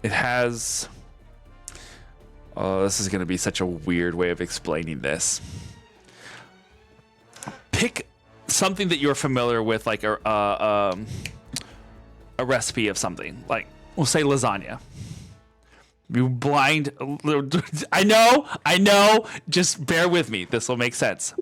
It has. Oh, this is going to be such a weird way of explaining this. Pick something that you're familiar with, like a recipe of something. Like, we'll say lasagna. You blind. I know. Just bear with me. This will make sense.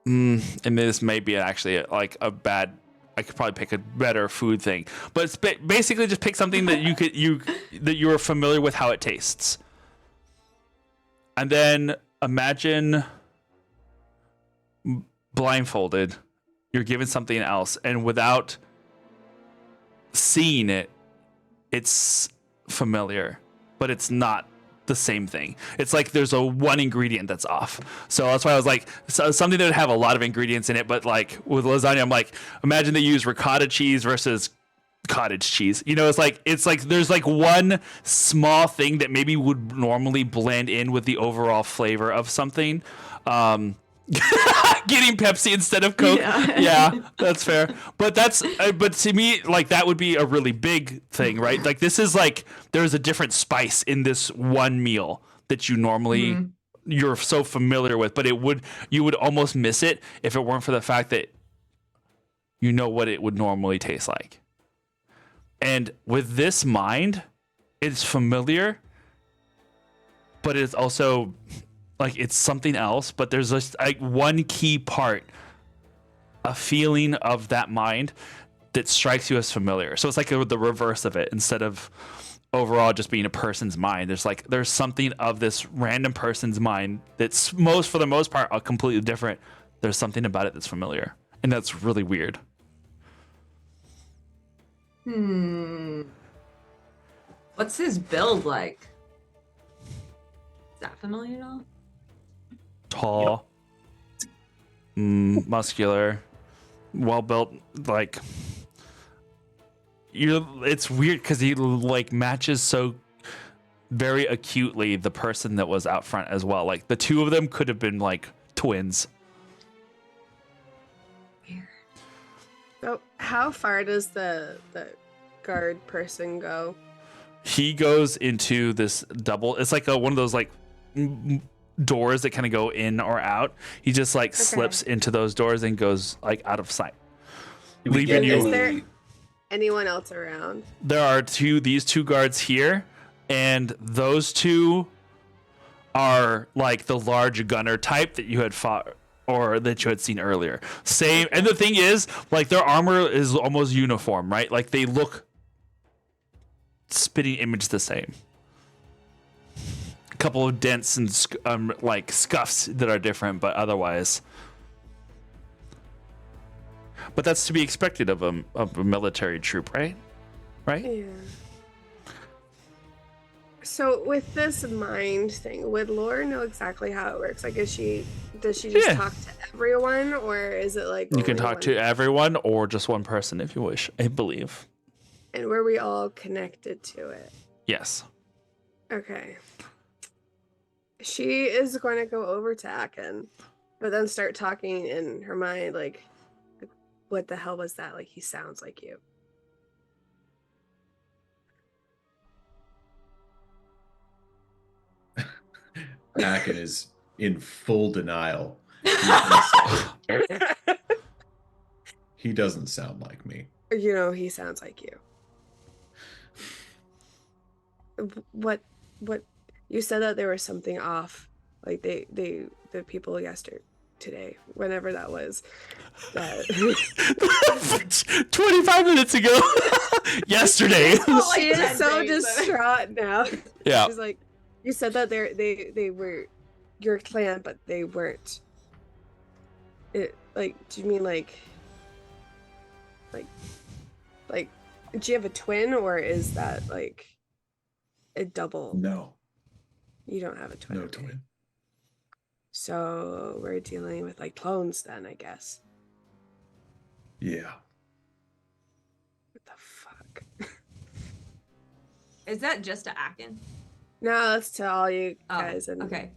And this may be actually like a bad. I could probably pick a better food thing, but it's basically just pick something that you are familiar with how it tastes, and then imagine blindfolded, you're given something else, and without seeing it, it's familiar, but it's not the same thing. It's like there's a one ingredient that's off. So that's why I was like, something that would have a lot of ingredients in it, but like with lasagna, I'm like, imagine they use ricotta cheese versus cottage cheese. It's like there's like one small thing that maybe would normally blend in with the overall flavor of something. Getting Pepsi instead of Coke. Yeah, that's fair. But but to me, like that would be a really big thing, right? Like this is like there's a different spice in this one meal that you normally you're so familiar with, but you would almost miss it if it weren't for the fact that you know what it would normally taste like. And with this mind, it's familiar, but it's also like it's something else. But there's just like one key part, a feeling of that mind that strikes you as familiar. So it's like the reverse of it. Instead of overall just being a person's mind, there's something of this random person's mind that's for the most part completely different. There's something about it that's familiar, and that's really weird. What's his build like? Is that familiar at all? Tall, muscular, well built. Like it's weird because he like matches so very acutely the person that was out front as well. Like the two of them could have been like twins. So how far does the guard person go? He goes into this double. It's like one of those like doors that kind of go in or out. He just like slips into those doors and goes like out of sight, leaving you. Is there anyone else around? There are these two guards here, and those two are like the large gunner type that you had fought or that you had seen earlier. Same, and the thing is, like their armor is almost uniform, right? Like they look spitting image the same. A couple of dents and like scuffs that are different, but otherwise. But that's to be expected of a military troop, right? Right? Yeah. So with this mind thing, would Laura know exactly how it works? Like, does she just talk to everyone, or is it like you can talk to everyone or just one person if you wish, I believe. And were we all connected to it? Yes. Okay. She is going to go over to Akin, but then start talking in her mind, like, what the hell was that? Like, he sounds like you. Akin is in full denial. He doesn't sound like me. You know, he sounds like you. What you said that there was something off, like the people today, whenever that was, that 25 minutes ago. Yesterday. She is so distraught now. Yeah. She's like, you said that they were your clan, but they weren't. It, like, do you mean like do you have a twin, or is that like a double? No. You don't have a twin. No okay. twin. So we're dealing with like clones then, I guess. Yeah. What the fuck? Is that just to Akin? No, that's to all you guys. And okay.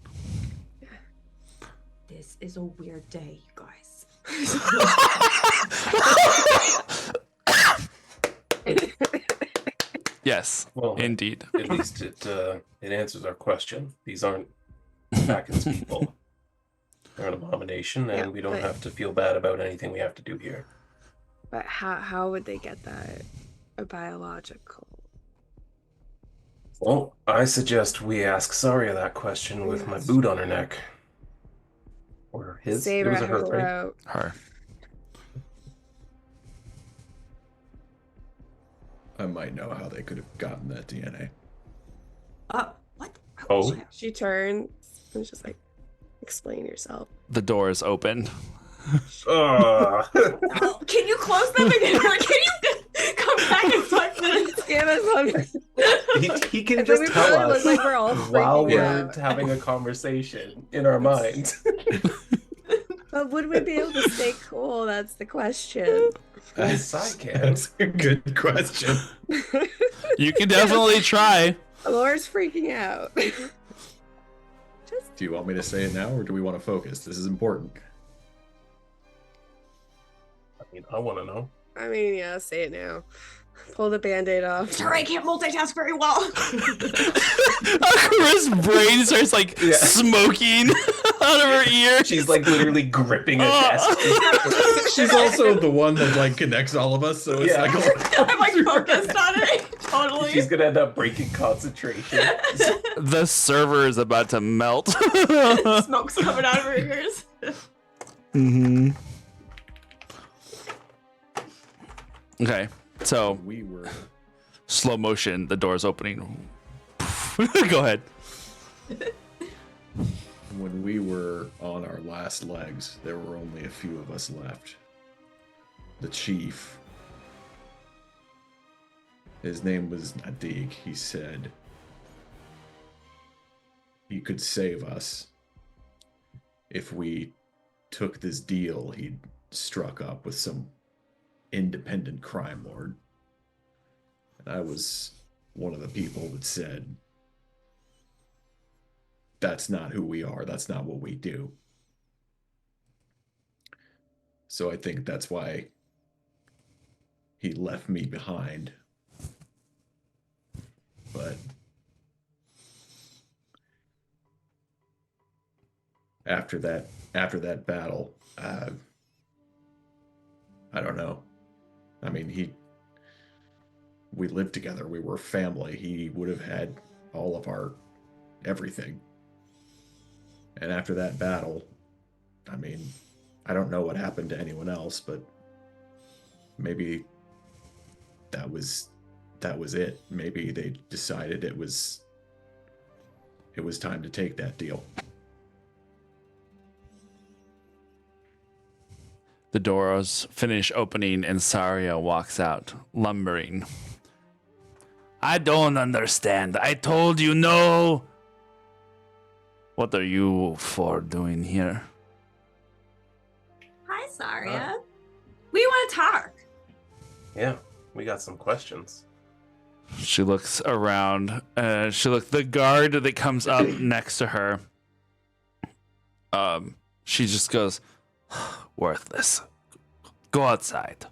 This is a weird day, you guys. Yes, Well, indeed. At least it answers our question. These aren't Akin's people. They're an abomination, and Yeah, we don't but- have to feel bad about anything we have to do here. But how would they get that? A biological? Well, I suggest we ask Saria that question with my Yes. boot on her neck. Or his. Save It was her a her, right? throat. Her. I might know how they could have gotten that DNA. What? Oh. She turns and just like, explain yourself. The door is open. Oh, can you close them again? Or can you come back in 5 minutes? Give us one. he can I think just we tell probably us look like we're all while freaking we're out. having a conversation in our minds. But would we be able to stay cool? That's the question. Yes, I can. That's a good question. You can definitely try. Laura's freaking out. Do you want me to say it now, or do we want to focus? This is important. I mean, I want to know. I mean, yeah, say it now. Pull the band-aid off. Sorry, I can't multitask very well. Chris' brain starts like Yeah. smoking out of her ear. She's like literally gripping a desk. She's also the one that like connects all of us, so it's Yeah. like I'm like focused on it. Totally. She's gonna end up breaking concentration. The server is about to melt. Smoke's coming out of her ears. Mm-hmm. Okay, so we were. slow motion, the door's opening. Go ahead. When we were on our last legs, there were only a few of us left. The chief, his name was Nadig, he said he could save us if we took this deal he'd struck up with some independent crime lord. And I was one of the people that said, that's not who we are. That's not what we do. So I think that's why he left me behind. But after that battle, I don't know. I mean, we lived together. We were family. He would have had all of our everything. And after that battle, I mean, I don't know what happened to anyone else, but maybe that was it. Maybe they decided it was time to take that deal. The doors finish opening and Saria walks out, lumbering. I don't understand. I told you no. What are you four doing here? Hi, Saria. We want to talk. Yeah, we got some questions. She looks around. The guard that comes up next to her. She just goes, worthless. Go outside.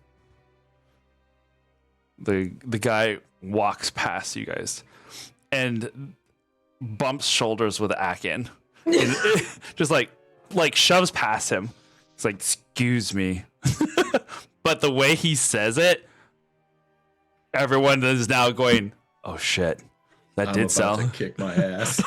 The guy walks past you guys and bumps shoulders with Akin. And just like shoves past him. It's like, excuse me. But the way he says it, everyone is now going, oh shit. That I'm did about sound to kick my ass.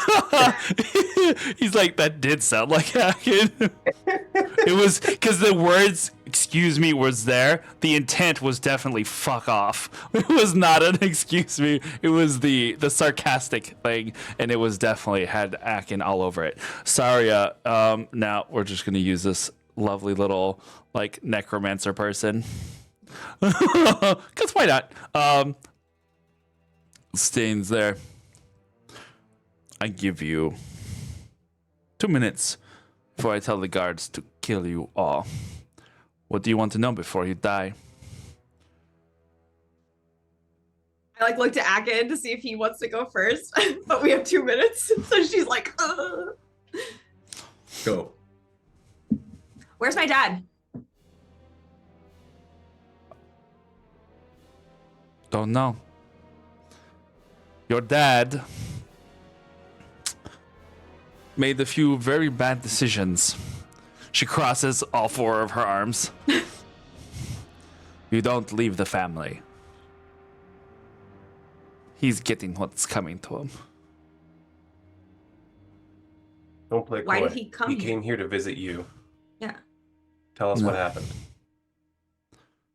He's like, that did sound like Akin. It was because the words excuse me was there. The intent was definitely fuck off. It was not an excuse me. It was the sarcastic thing, and it was definitely had Akin all over it. Saria, now we're just gonna use this lovely little like necromancer person. Cause why not? Stains there. I give you 2 minutes before I tell the guards to kill you all. What do you want to know before you die? I like looked at Akin to see if he wants to go first, but we have 2 minutes. So she's like, Go. Where's my dad? Don't know. Your dad made a few very bad decisions. She crosses all four of her arms. You don't leave the family. He's getting what's coming to him. Don't play coy. Why did he come He here? came here to visit you. Yeah. Tell us No. what happened.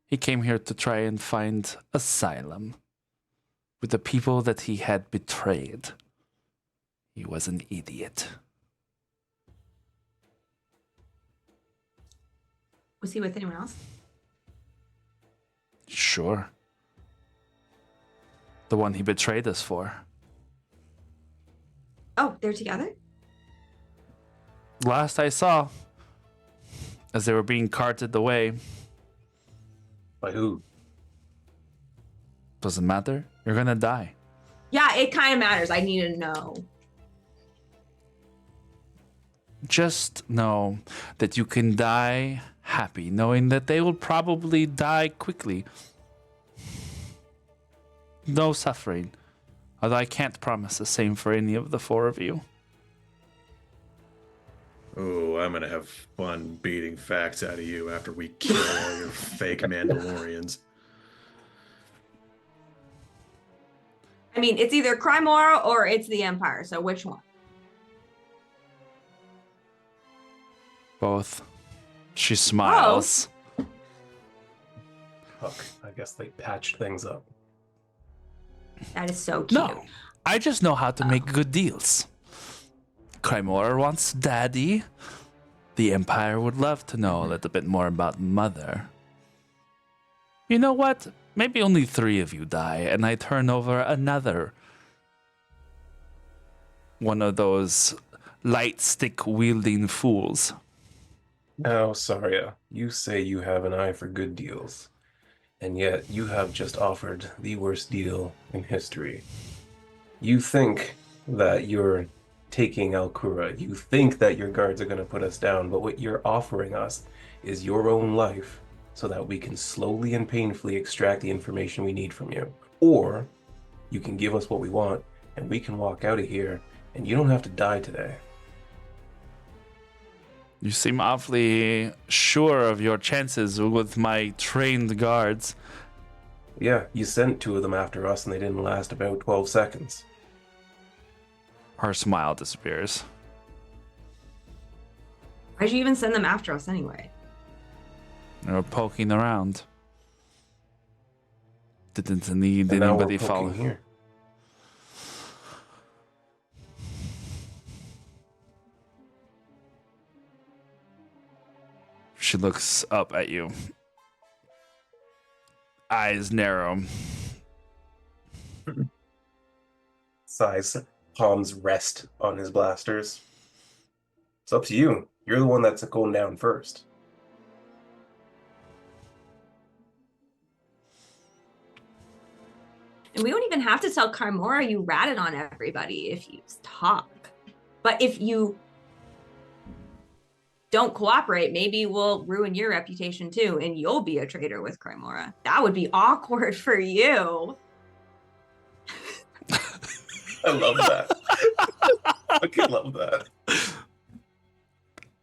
He came here to try and find asylum with the people that he had betrayed. He was an idiot. Was he with anyone else? Sure. The one he betrayed us for. Oh, they're together? Last I saw, as they were being carted away. By who? Doesn't matter. You're gonna die. Yeah, it kind of matters. I need to know. Just know that you can die happy, knowing that they will probably die quickly. no suffering. Although I can't promise the same for any of the four of you. Oh, I'm gonna have fun beating facts out of you after we kill all your fake Mandalorians. I mean, it's either Crymora or it's the Empire. So which one? Both. She smiles. Fuck, I guess they patched things up. That is so cute. No, I just know how to make good deals. Crymora wants daddy. The Empire would love to know a little bit more about mother. You know what? Maybe only 3 of you die, and I turn over another one of those light stick wielding fools. Now, Saria, you say you have an eye for good deals, and yet you have just offered the worst deal in history. You think that you're taking Alcura. You think that your guards are going to put us down, but what you're offering us is your own life so that we can slowly and painfully extract the information we need from you. Or you can give us what we want and we can walk out of here and you don't have to die today. You seem awfully sure of your chances with my trained guards. Yeah, you sent 2 of them after us and they didn't last about 12 seconds. Her smile disappears. Why'd you even send them after us anyway? They were poking around. Didn't need And now we're anybody poking follow. here. She looks up at you. Eyes narrow. Sighs, palms rest on his blasters. It's up to you. You're the one that's going down first. And we don't even have to tell Crymora you ratted on everybody if you talk. But if you don't cooperate, maybe we'll ruin your reputation too, and you'll be a traitor with Crymora. That would be awkward for you. I love that. I fucking love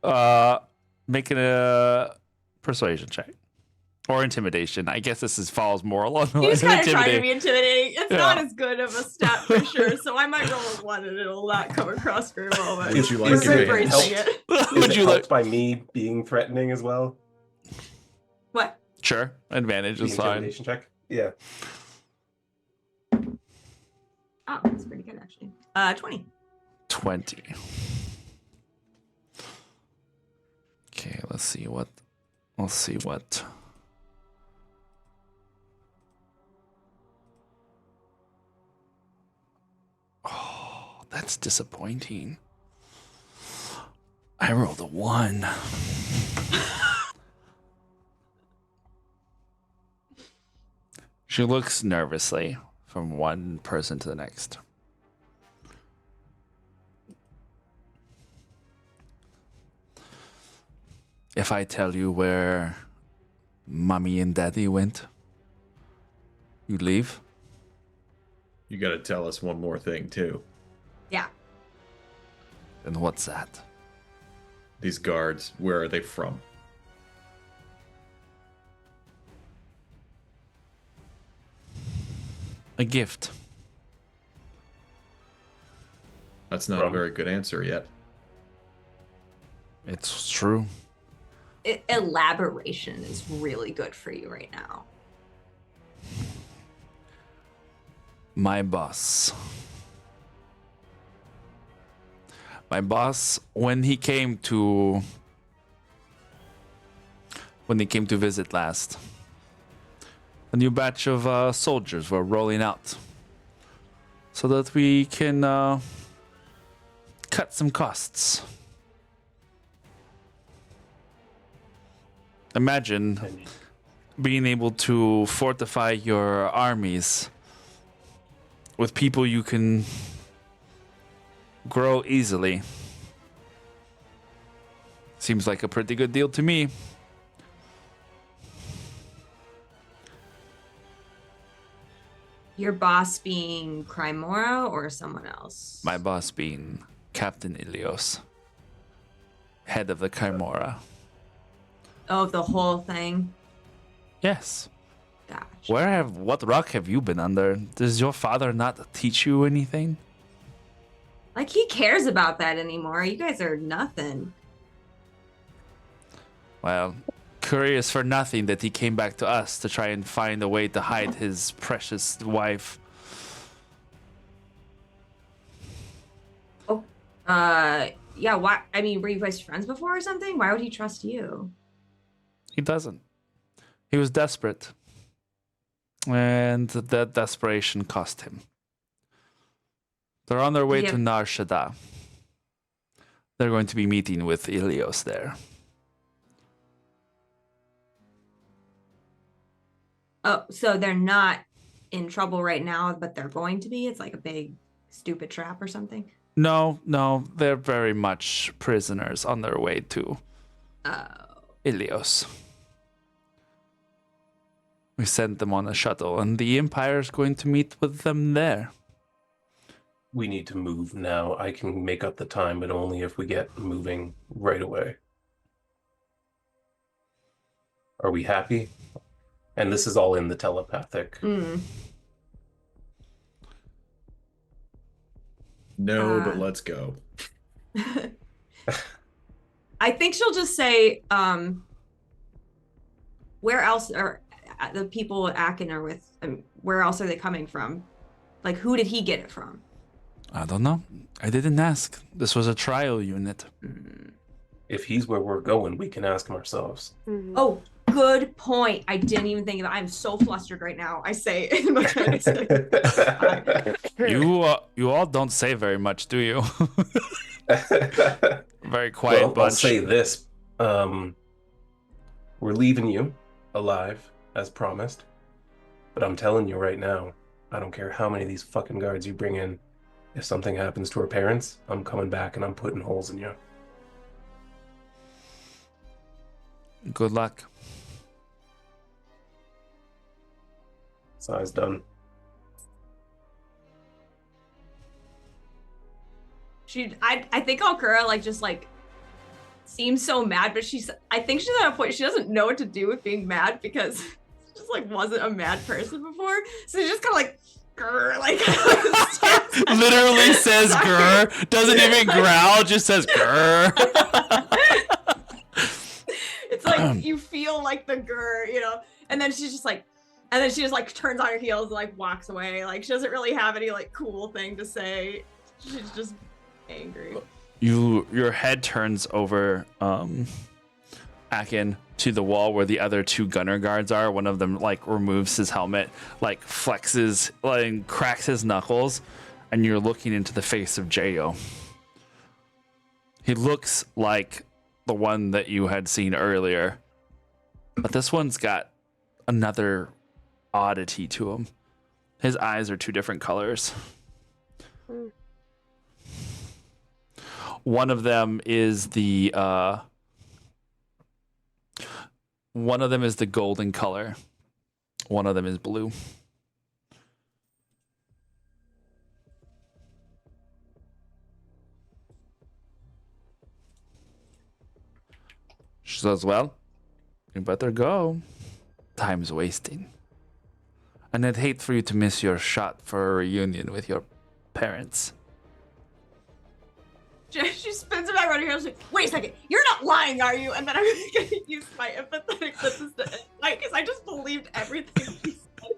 that. Making a persuasion check. Or intimidation. I guess this falls more along the You lines just of kind of trying to intimidating. be intimidating. It's Yeah. not as good of a stat for sure, so I might roll a 1 and it'll not come across very well. But Would you like we're to be embracing helped? it. Is Would it you helped like? by me being threatening as well? What? Sure. Advantage The is fine. intimidation check? Yeah. Oh, that's pretty good actually. 20. 20. Okay, let's see what. Oh, that's disappointing. I rolled a 1. She looks nervously from one person to the next. If I tell you where mommy and daddy went, you leave? You gotta tell us one more thing, too. Yeah. And what's that? These guards, where are they from? A gift. That's not a very good answer yet. It's true. Elaboration is really good for you right now. My boss. My boss, when he came to visit last, a new batch of soldiers were rolling out so that we can cut some costs. Imagine being able to fortify your armies with people you can grow easily. Seems like a pretty good deal to me. Your boss being Crymora or someone else? My boss being Captain Ilios, head of the Chimera. Oh, the whole thing. Yes. Gotcha. What rock have you been under? Does your father not teach you anything? Like he cares about that anymore. You guys are nothing. Well, curious for nothing that he came back to us to try and find a way to hide his precious wife. Oh, yeah. Why? I mean, were you guys friends before or something? Why would he trust you? He doesn't. He was desperate. And that desperation cost him. They're on their way Yeah. to Nar Shaddaa. They're going to be meeting with Ilios there. Oh, so they're not in trouble right now, but they're going to be? It's like a big, stupid trap or something? No, they're very much prisoners on their way to Oh. Ilios. We sent them on a shuttle, and the Empire's going to meet with them there. We need to move now. I can make up the time, but only if we get moving right away. Are we happy? And this is all in the telepathic. No, but let's go. I think she'll just say, where else are the people Akin are with? Where else are they coming from? Like, who did he get it from? I don't know. I didn't ask. This was a trial unit. If he's where we're going, we can ask him ourselves. Mhm. Oh, good point. I didn't even think of it. I'm so flustered right now. I say in my head. You all don't say very much, do you? Very quiet Well, bunch. I'll say this. We're leaving you alive, as promised. But I'm telling you right now, I don't care how many of these fucking guards you bring in. If something happens to her parents, I'm coming back and I'm putting holes in you. Good luck. Size done. I think Alkura just seems so mad, but I think she's at a point she doesn't know what to do with being mad because she just wasn't a mad person before. So she's just kind of grr, Literally says grr. Doesn't even growl, just says grr. It's like you feel like the grr, and then she's just turns on her heels and walks away. She doesn't really have any cool thing to say. She's just angry. Your head turns over, Akin, to the wall where the other two gunner guards are. One of them removes his helmet, flexes, and cracks his knuckles, and you're looking into the face of Jayo. He looks like the one that you had seen earlier, but this one's got another oddity to him. His eyes are two different colors. One of them is the golden color. One of them is blue. She says, well, you better go. Time's wasting. And I'd hate for you to miss your shot for a reunion with your parents. She spins it back around her heels like, wait a second, you're not lying, are you? And then I'm going to use my empathetic senses because I just believed everything she said.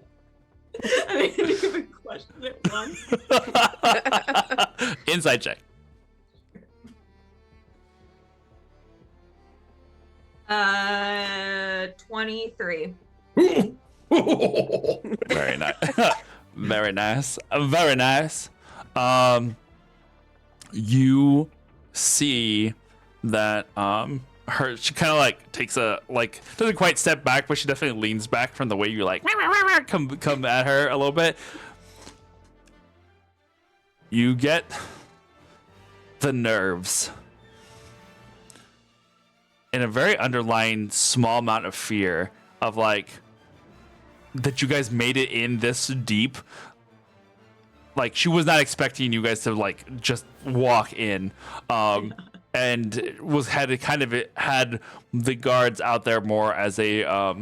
And I didn't even question it once. Inside check. 23. Very nice. Very nice. Very nice. You see that she kind of takes a doesn't quite step back, but she definitely leans back from the way you come at her a little bit. You get the nerves and a very underlying small amount of fear of that you guys made it in this deep. like she was not expecting you guys to like just walk in, and had the guards out there more as a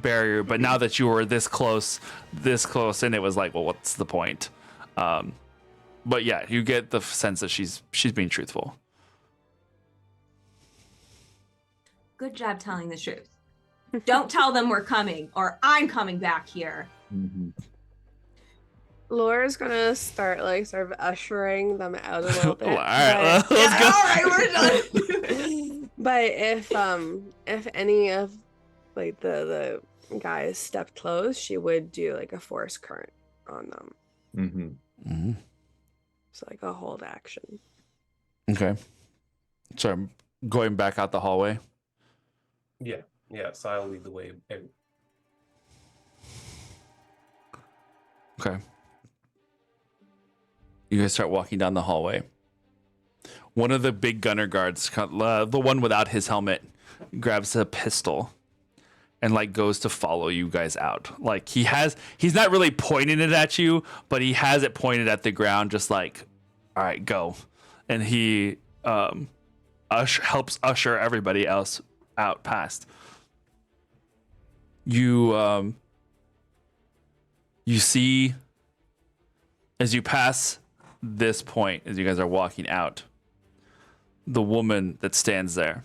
barrier. But now that you were this close, and it was like, well, what's the point? But yeah, you get the sense that she's being truthful. Good job telling the truth. Don't tell them we're coming, or I'm coming back here. Mm-hmm. Laura's gonna start like sort of ushering them out a little bit. All right, but, let's go. All right, we're done. but if any of like the guys step close, she would do like a force current on them. Mm-hmm. So like a hold action. Okay. So I'm going back out the hallway. Yeah. So I'll lead the way out. Okay. You guys start walking down the hallway. One of the big gunner guards, the one without his helmet, grabs a pistol and like goes to follow you guys out. Like he's not really pointing it at you, but he has it pointed at the ground, just like, all right, go. And he helps usher everybody else out past. You see, as you pass this point, as you guys are walking out, the woman that stands there,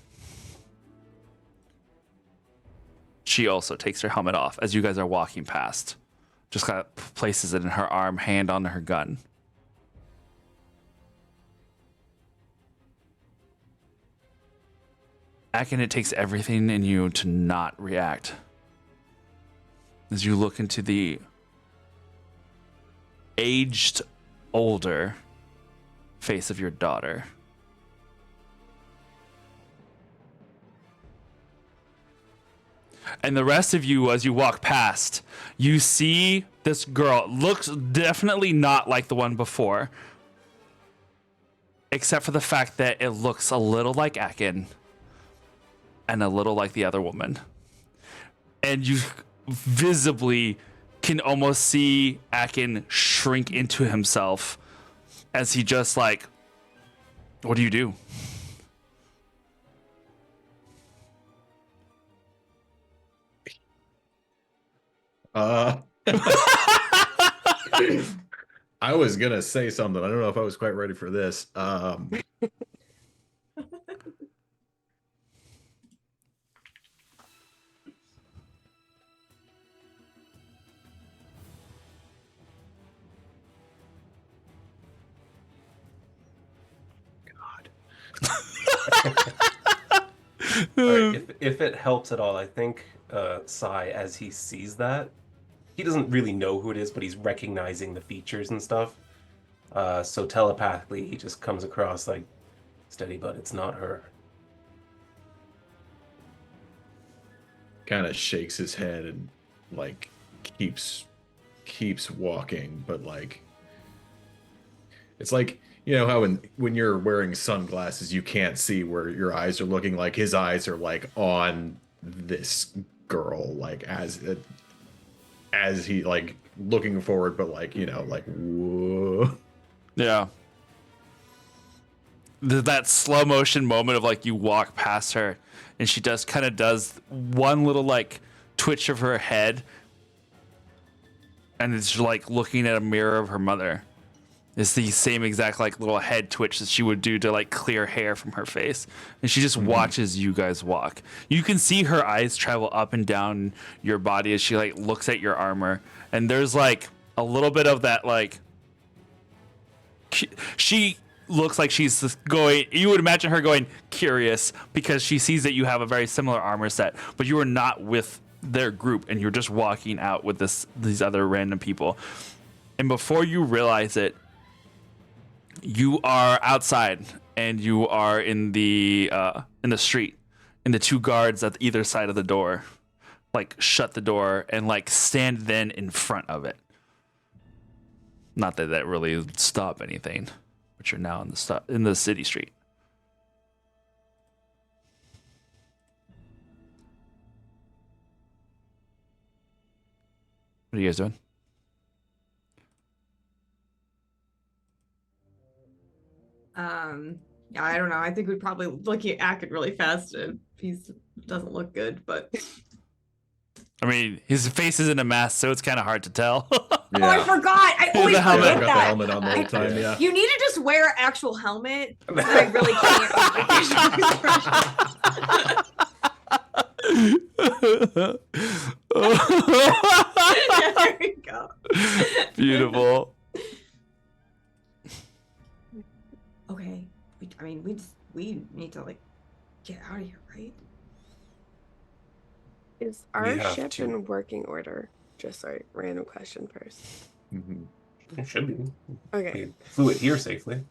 she also takes her helmet off as you guys are walking past. Just kind of places it in her arm, hand on her gun. Akin, it takes everything in you to not react. As you look into the aged, older face of your daughter. And the rest of you, as you walk past, you see this girl. Looks definitely not like the one before. Except for the fact that it looks a little like Akin and a little like the other woman. And you visibly can almost see Akin shrink into himself as he just like, what do you do? I was gonna say something. I don't know if I was quite ready for this. All right, if it helps at all, I think Sai, as he sees that, he doesn't really know who it is, but he's recognizing the features and stuff. So telepathically, he just comes across like, steady, but it's not her. Kind of shakes his head and like keeps walking, but like it's like, you know how when you're wearing sunglasses you can't see where your eyes are looking, like his eyes are like on this girl, like as he like looking forward, but like, you know, like whoa. Yeah. That slow motion moment of like you walk past her and she does one little like twitch of her head and it's like looking at a mirror of her mother. It's the same exact like little head twitch that she would do to like clear hair from her face. And she just watches you guys walk. You can see her eyes travel up and down your body as she like looks at your armor. And there's like a little bit of that like she looks like she's just going, you would imagine her going curious because she sees that you have a very similar armor set, but you are not with their group and you're just walking out with these other random people. And before you realize it, you are outside and you are in the street, and the two guards at either side of the door like shut the door and like stand then in front of it. Not that that really would stop anything, but you're now in the city street. What are you guys doing? Yeah, I don't know. I think we'd probably look at acting really fast if he doesn't look good, but I mean, his face is in a mask, so it's kind of hard to tell. oh, I forgot. I always The helmet. forget I've got that. the helmet on the whole time. Yeah. You need to just wear an actual helmet. So that I really can't. There you go. Beautiful. Okay. We need to like get out of here, right? Is We our have ship to. in working order? Just sorry, random question first. Mhm. It should be. Okay. We flew it here safely.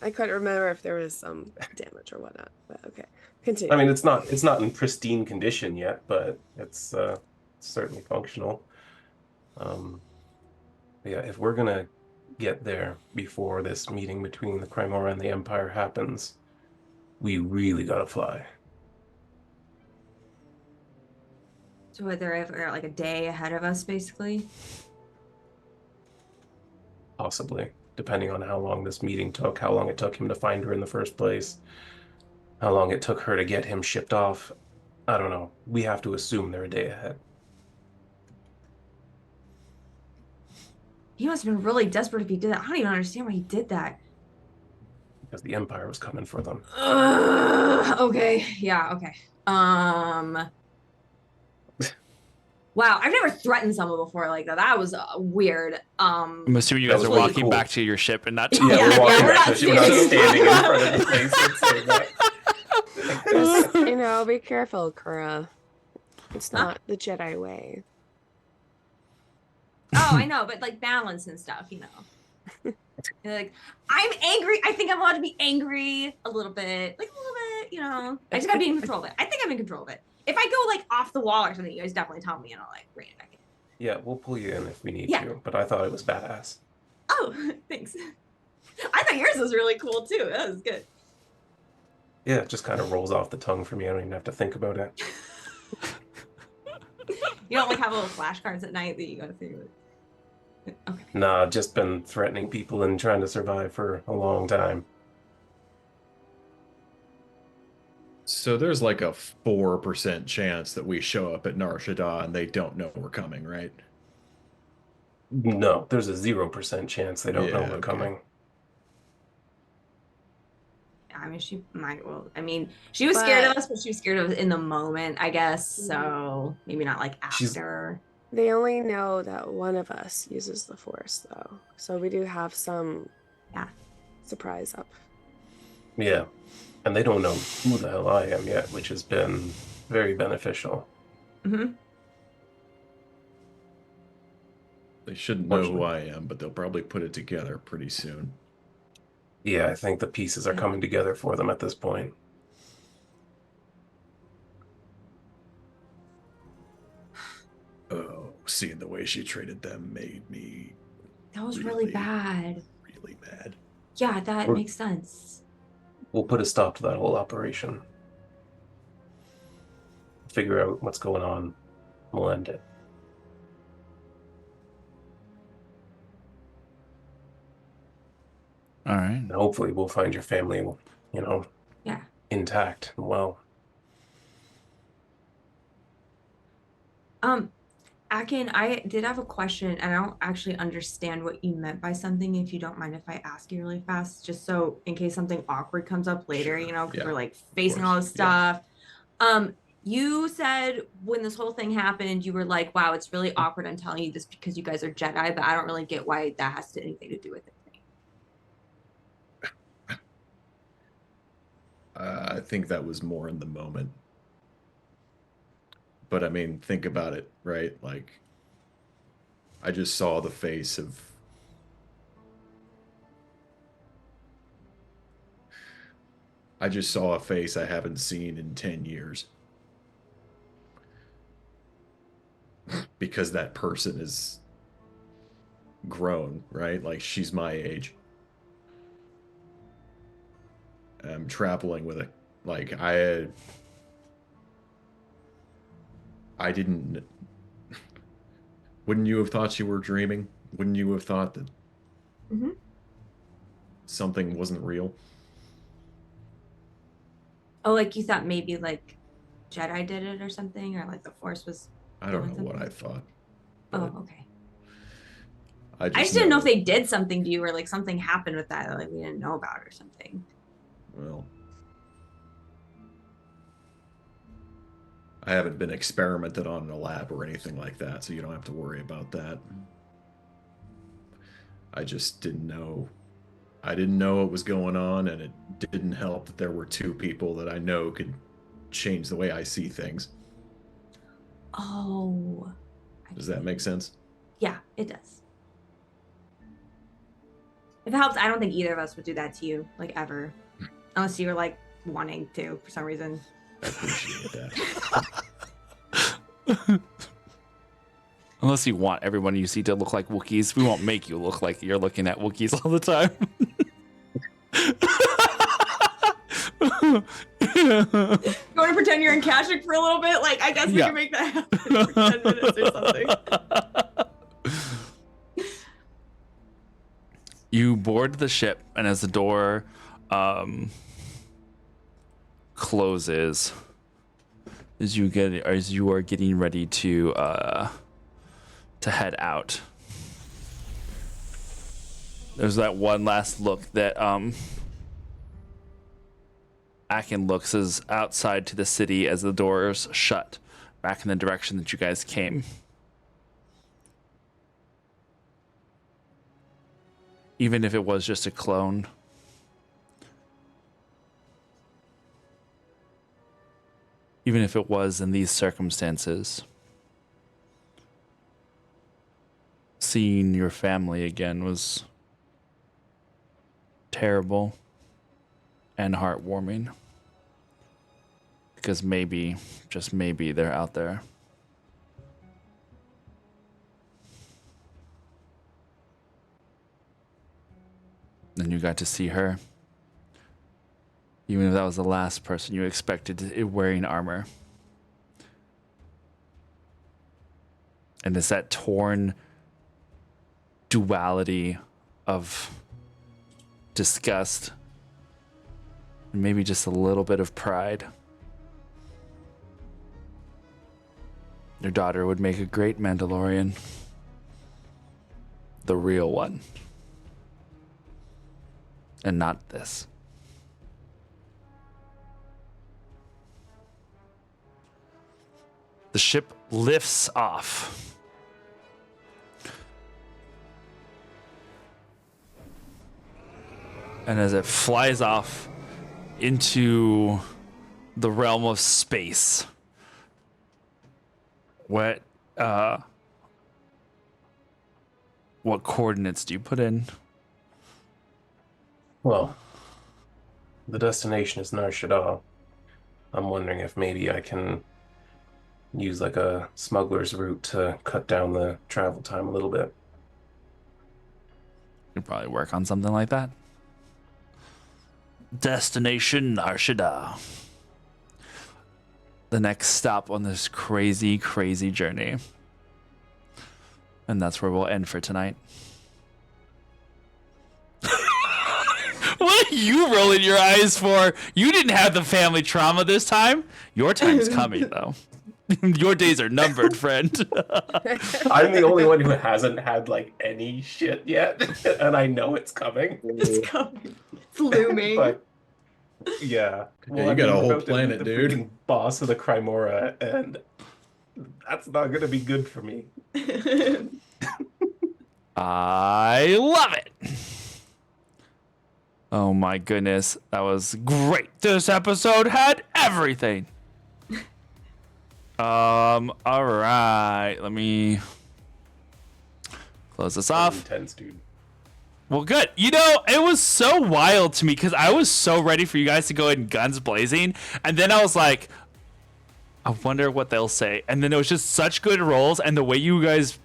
I couldn't remember if there was some damage or whatnot, but okay. Continue. I mean, it's not in pristine condition yet, but it's certainly functional. Yeah, if we're gonna get there before this meeting between the Crimora and the Empire happens, we really gotta fly. So they're like a day ahead of us, basically. Possibly, depending on how long this meeting took, how long it took him to find her in the first place, how long it took her to get him shipped off. I don't know. We have to assume they're a day ahead. He must have been really desperate if he did that. I don't even understand why he did that. Because the Empire was coming for them. Okay. Yeah. Okay. Wow, I've never threatened someone before like that. That was weird. I'm assuming you That guys was are really walking cool. back to your ship and not. Yeah, Yeah, we're walking we're back not to we're not standing. standing in front of the place and saying that. Just, be careful, Kura. It's not the Jedi way. Oh, I know, but like balance and stuff, Like, I'm angry. I think I'm allowed to be angry a little bit. Like a little bit, I just gotta be in control of it. I think I'm in control of it. If I go like off the wall or something, you guys definitely tell me and I'll like bring it back in. Yeah, we'll pull you in if we need Yeah. to, but I thought it was badass. Oh, thanks. I thought yours was really cool too. That was good. Yeah, it just kind of rolls off the tongue for me. I don't even have to think about it. You don't like have little flashcards at night that you gotta figure it. Okay. Nah, I've just been threatening people and trying to survive for a long time. So there's like a 4% chance that we show up at Nar Shaddaa and they don't know we're coming, right? No, there's a 0% chance they don't know Yeah, we're okay. coming. I mean, she might. Well, I mean, she was scared of us, but she was scared of us in the moment, I guess. So maybe not like She's- after. They only know that one of us uses the Force, though. So we do have some surprise up. Yeah, and they don't know who the hell I am yet, which has been very beneficial. Mm-hmm. They shouldn't know who I am, but they'll probably put it together pretty soon. Yeah, I think the pieces are coming together for them at this point. Oh, seeing the way she treated them made me That was really bad. really mad. Yeah, that We're- makes sense. We'll put a stop to that whole operation. Figure out what's going on. We'll end it. All right. And hopefully we'll find your family, Yeah. intact and well. Akin, I did have a question, and I don't actually understand what you meant by something. If you don't mind if I ask you really fast, just so in case something awkward comes up later, Sure. because Yeah, we're like facing all this course. Yeah. stuff. You said when this whole thing happened, you were like, "Wow, it's really awkward. I'm telling you this because you guys are Jedi, but I don't really get why that has anything to do with it." I think that was more in the moment. But I mean, think about it, right? Like, I just saw the face of. I just saw a face I haven't seen in 10 years. Because that person is grown, right? Like, she's my age. I'm traveling with I didn't. Wouldn't you have thought you were dreaming? Wouldn't you have thought that Mhm. something wasn't real? Oh, like you thought maybe like Jedi did it or something, or like the Force was. I don't doing know what I something? thought. Oh, but okay. I I just just didn't know know. if they did something to you or like something happened with that like we didn't know about or something. Well, I haven't been experimented on in a lab or anything like that, so you don't have to worry about that. I just didn't know. I didn't know what was going on, and it didn't help that there were two people that I know could change the way I see things. Oh. Does that make sense? Yeah, it does. If it helps, I don't think either of us would do that to you, like ever. Unless you were like wanting to for some reason. I appreciate that. Unless you want everyone you see to look like Wookiees, we won't make you look like you're looking at Wookiees all the time. You want to pretend you're in Kashyyyk for a little bit? Like, I guess we can make that happen for 10 minutes or something. You board the ship, and as the door closes, as you are getting ready to head out, there's that one last look that Akin looks as outside to the city as the doors shut, back in the direction that you guys came. Even if it was just a clone. Even if it was in these circumstances. Seeing your family again was terrible and heartwarming. Because maybe, just maybe, they're out there. And you got to see her. Even if that was the last person you expected wearing armor. And it's that torn duality of disgust. And maybe just a little bit of pride. Your daughter would make a great Mandalorian. The real one. And not this. The ship lifts off. And as it flies off into the realm of space, what coordinates do you put in? Well, the destination is Nar Shaddaa. I'm wondering if maybe I can use like a smuggler's route to cut down the travel time a little bit. You'd probably work on something like that. Destination Nar Shaddaa. The next stop on this crazy, crazy journey. And that's where we'll end for tonight. What are you rolling your eyes for? You didn't have the family trauma this time. Your time's coming, though. Your days are numbered, friend. I'm the only one who hasn't had like any shit yet, and I know it's coming. It's coming. It's looming. But yeah, Yeah, you got a I'm whole about to meet planet, the dude. freaking boss of the Crimora, and that's not gonna be good for me. I love it. Oh my goodness, that was great. This episode had everything. All right, let me close this off. Intense, dude. Well, good. You know, it was so wild to me because I was so ready for you guys to go in guns blazing, and then I was like, I wonder what they'll say. And then it was just such good rolls, and the way you guys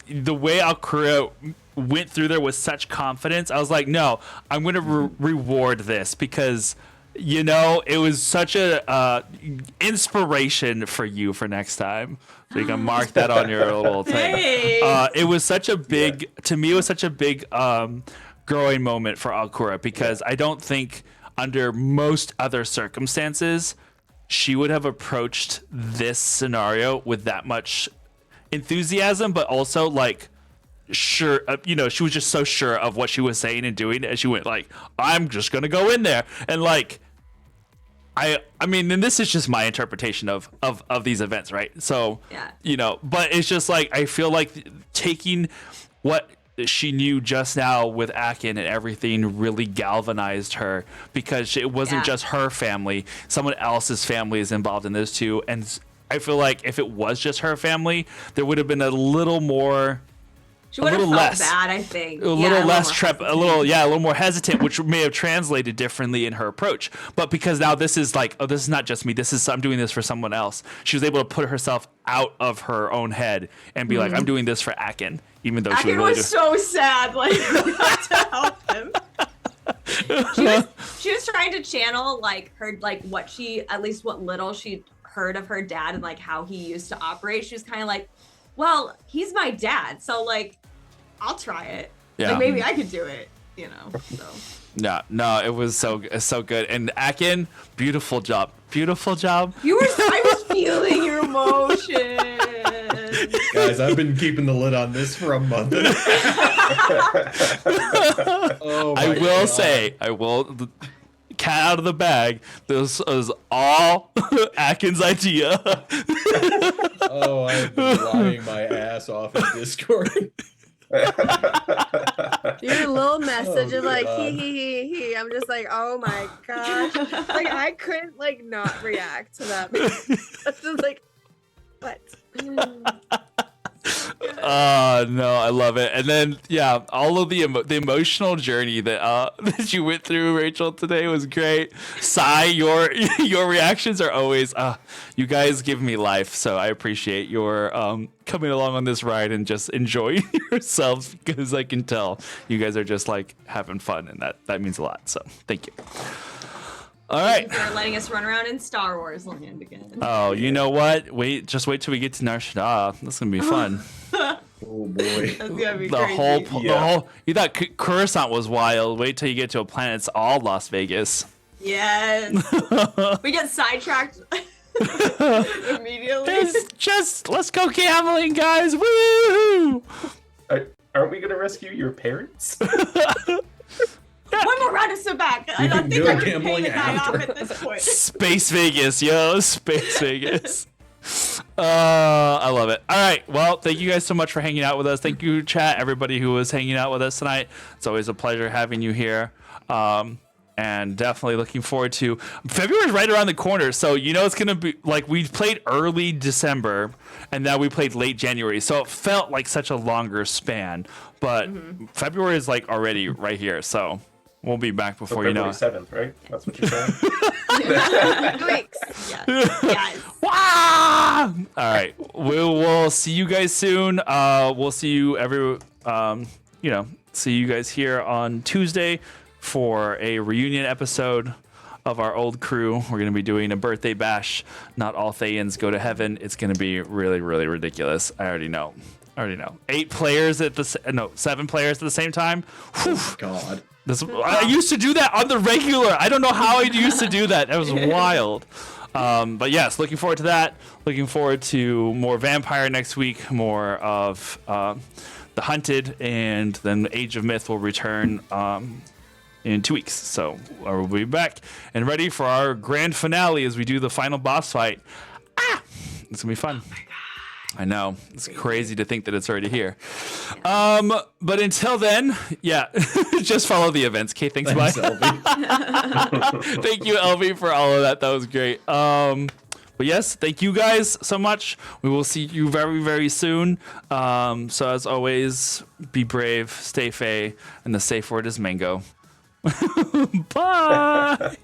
the way Alkura went through there with such confidence, I was like, no, I'm going to reward this because, you know, it was such a inspiration for you for next time. So you can mark that on your little thing. It was such a big, to me, it was such a big growing moment for Alkura because I don't think under most other circumstances, she would have approached this scenario with that much enthusiasm, but also like sure, she was just so sure of what she was saying and doing, and she went like, I'm just gonna go in there. And like, I mean, and this is just my interpretation of these events, right? So yeah. But it's just like, I feel like taking what she knew just now with Akin and everything really galvanized her, because it wasn't just her family, someone else's family is involved in this too. And I feel like if it was just her family, there would have been a little more, she would have felt bad, I think. A little more hesitant, which may have translated differently in her approach. But because now this is like, oh, this is not just me. I'm doing this for someone else. She was able to put herself out of her own head and be like, I'm doing this for Akin, even though Akin was so sad. Like, we had to help him. She was trying to channel like her, like what little she heard of her dad and like how he used to operate. She was kind of like, well, he's my dad, so like, I'll try it. Yeah. Like maybe I could do it, so. Yeah, no, it was so good. And Akin, beautiful job. I was feeling your emotions. Guys, I've been keeping the lid on this for a month. Oh my God. Cat out of the bag. This was all Akin's idea. Oh, I've been lying my ass off in Discord. Your little message of like God. he. I'm just like, oh my gosh. Like I couldn't like not react to that. It's just like, what? No, I love it. And then all of the emotional journey that that you went through, Rachel, today was great. Sai, your reactions are always you guys give me life, so I appreciate your coming along on this ride and just enjoying yourselves, because I can tell you guys are just like having fun, and that means a lot. So thank you. All right. For letting us run around in Star Wars land again. Oh, you know what? Just wait till we get to Nar Shaddaa. That's gonna be fun. Oh boy. That's gonna be The crazy. whole you thought Coruscant was wild. Wait till you get to a planet it's all Las Vegas. Yes. We get sidetracked immediately. Just let's go gambling, guys. Woo! Aren't we gonna rescue your parents? One more round of Sabak. I You don't can think do I would pay gambling the guy off after. at this point. Space Vegas, yo, Space Vegas. I love it. All right. Well, thank you guys so much for hanging out with us. Thank you, chat, everybody who was hanging out with us tonight. It's always a pleasure having you here. And definitely looking forward to February's right around the corner. So, it's going to be like we played early December and now we played late January. So it felt like such a longer span, but February is like already right here. So we'll be back before you know it. February 7th, right? That's what you're saying? 2 weeks. Yes. Wah! All right. We'll see you guys soon. We'll see you see you guys here on Tuesday for a reunion episode of our old crew. We're going to be doing a birthday bash. Not all Thayans go to heaven. It's going to be really, really ridiculous. I already know. 7 players at the same time. Whew. Oh, God. I used to do that on the regular. I don't know how I used to do that. That was wild. But yes, looking forward to that. Looking forward to more Vampire next week, more of The Hunted, and then Age of Myth will return in 2 weeks. So we'll be back and ready for our grand finale as we do the final boss fight. It's going to be fun. I know. It's crazy to think that it's already here. But until then, just follow the events. Okay, thanks, bye. Elvie. Thank you, Elvie, for all of that. That was great. But yes, thank you guys so much. We will see you very, very soon. So as always, be brave, stay fey, and the safe word is mango. Bye.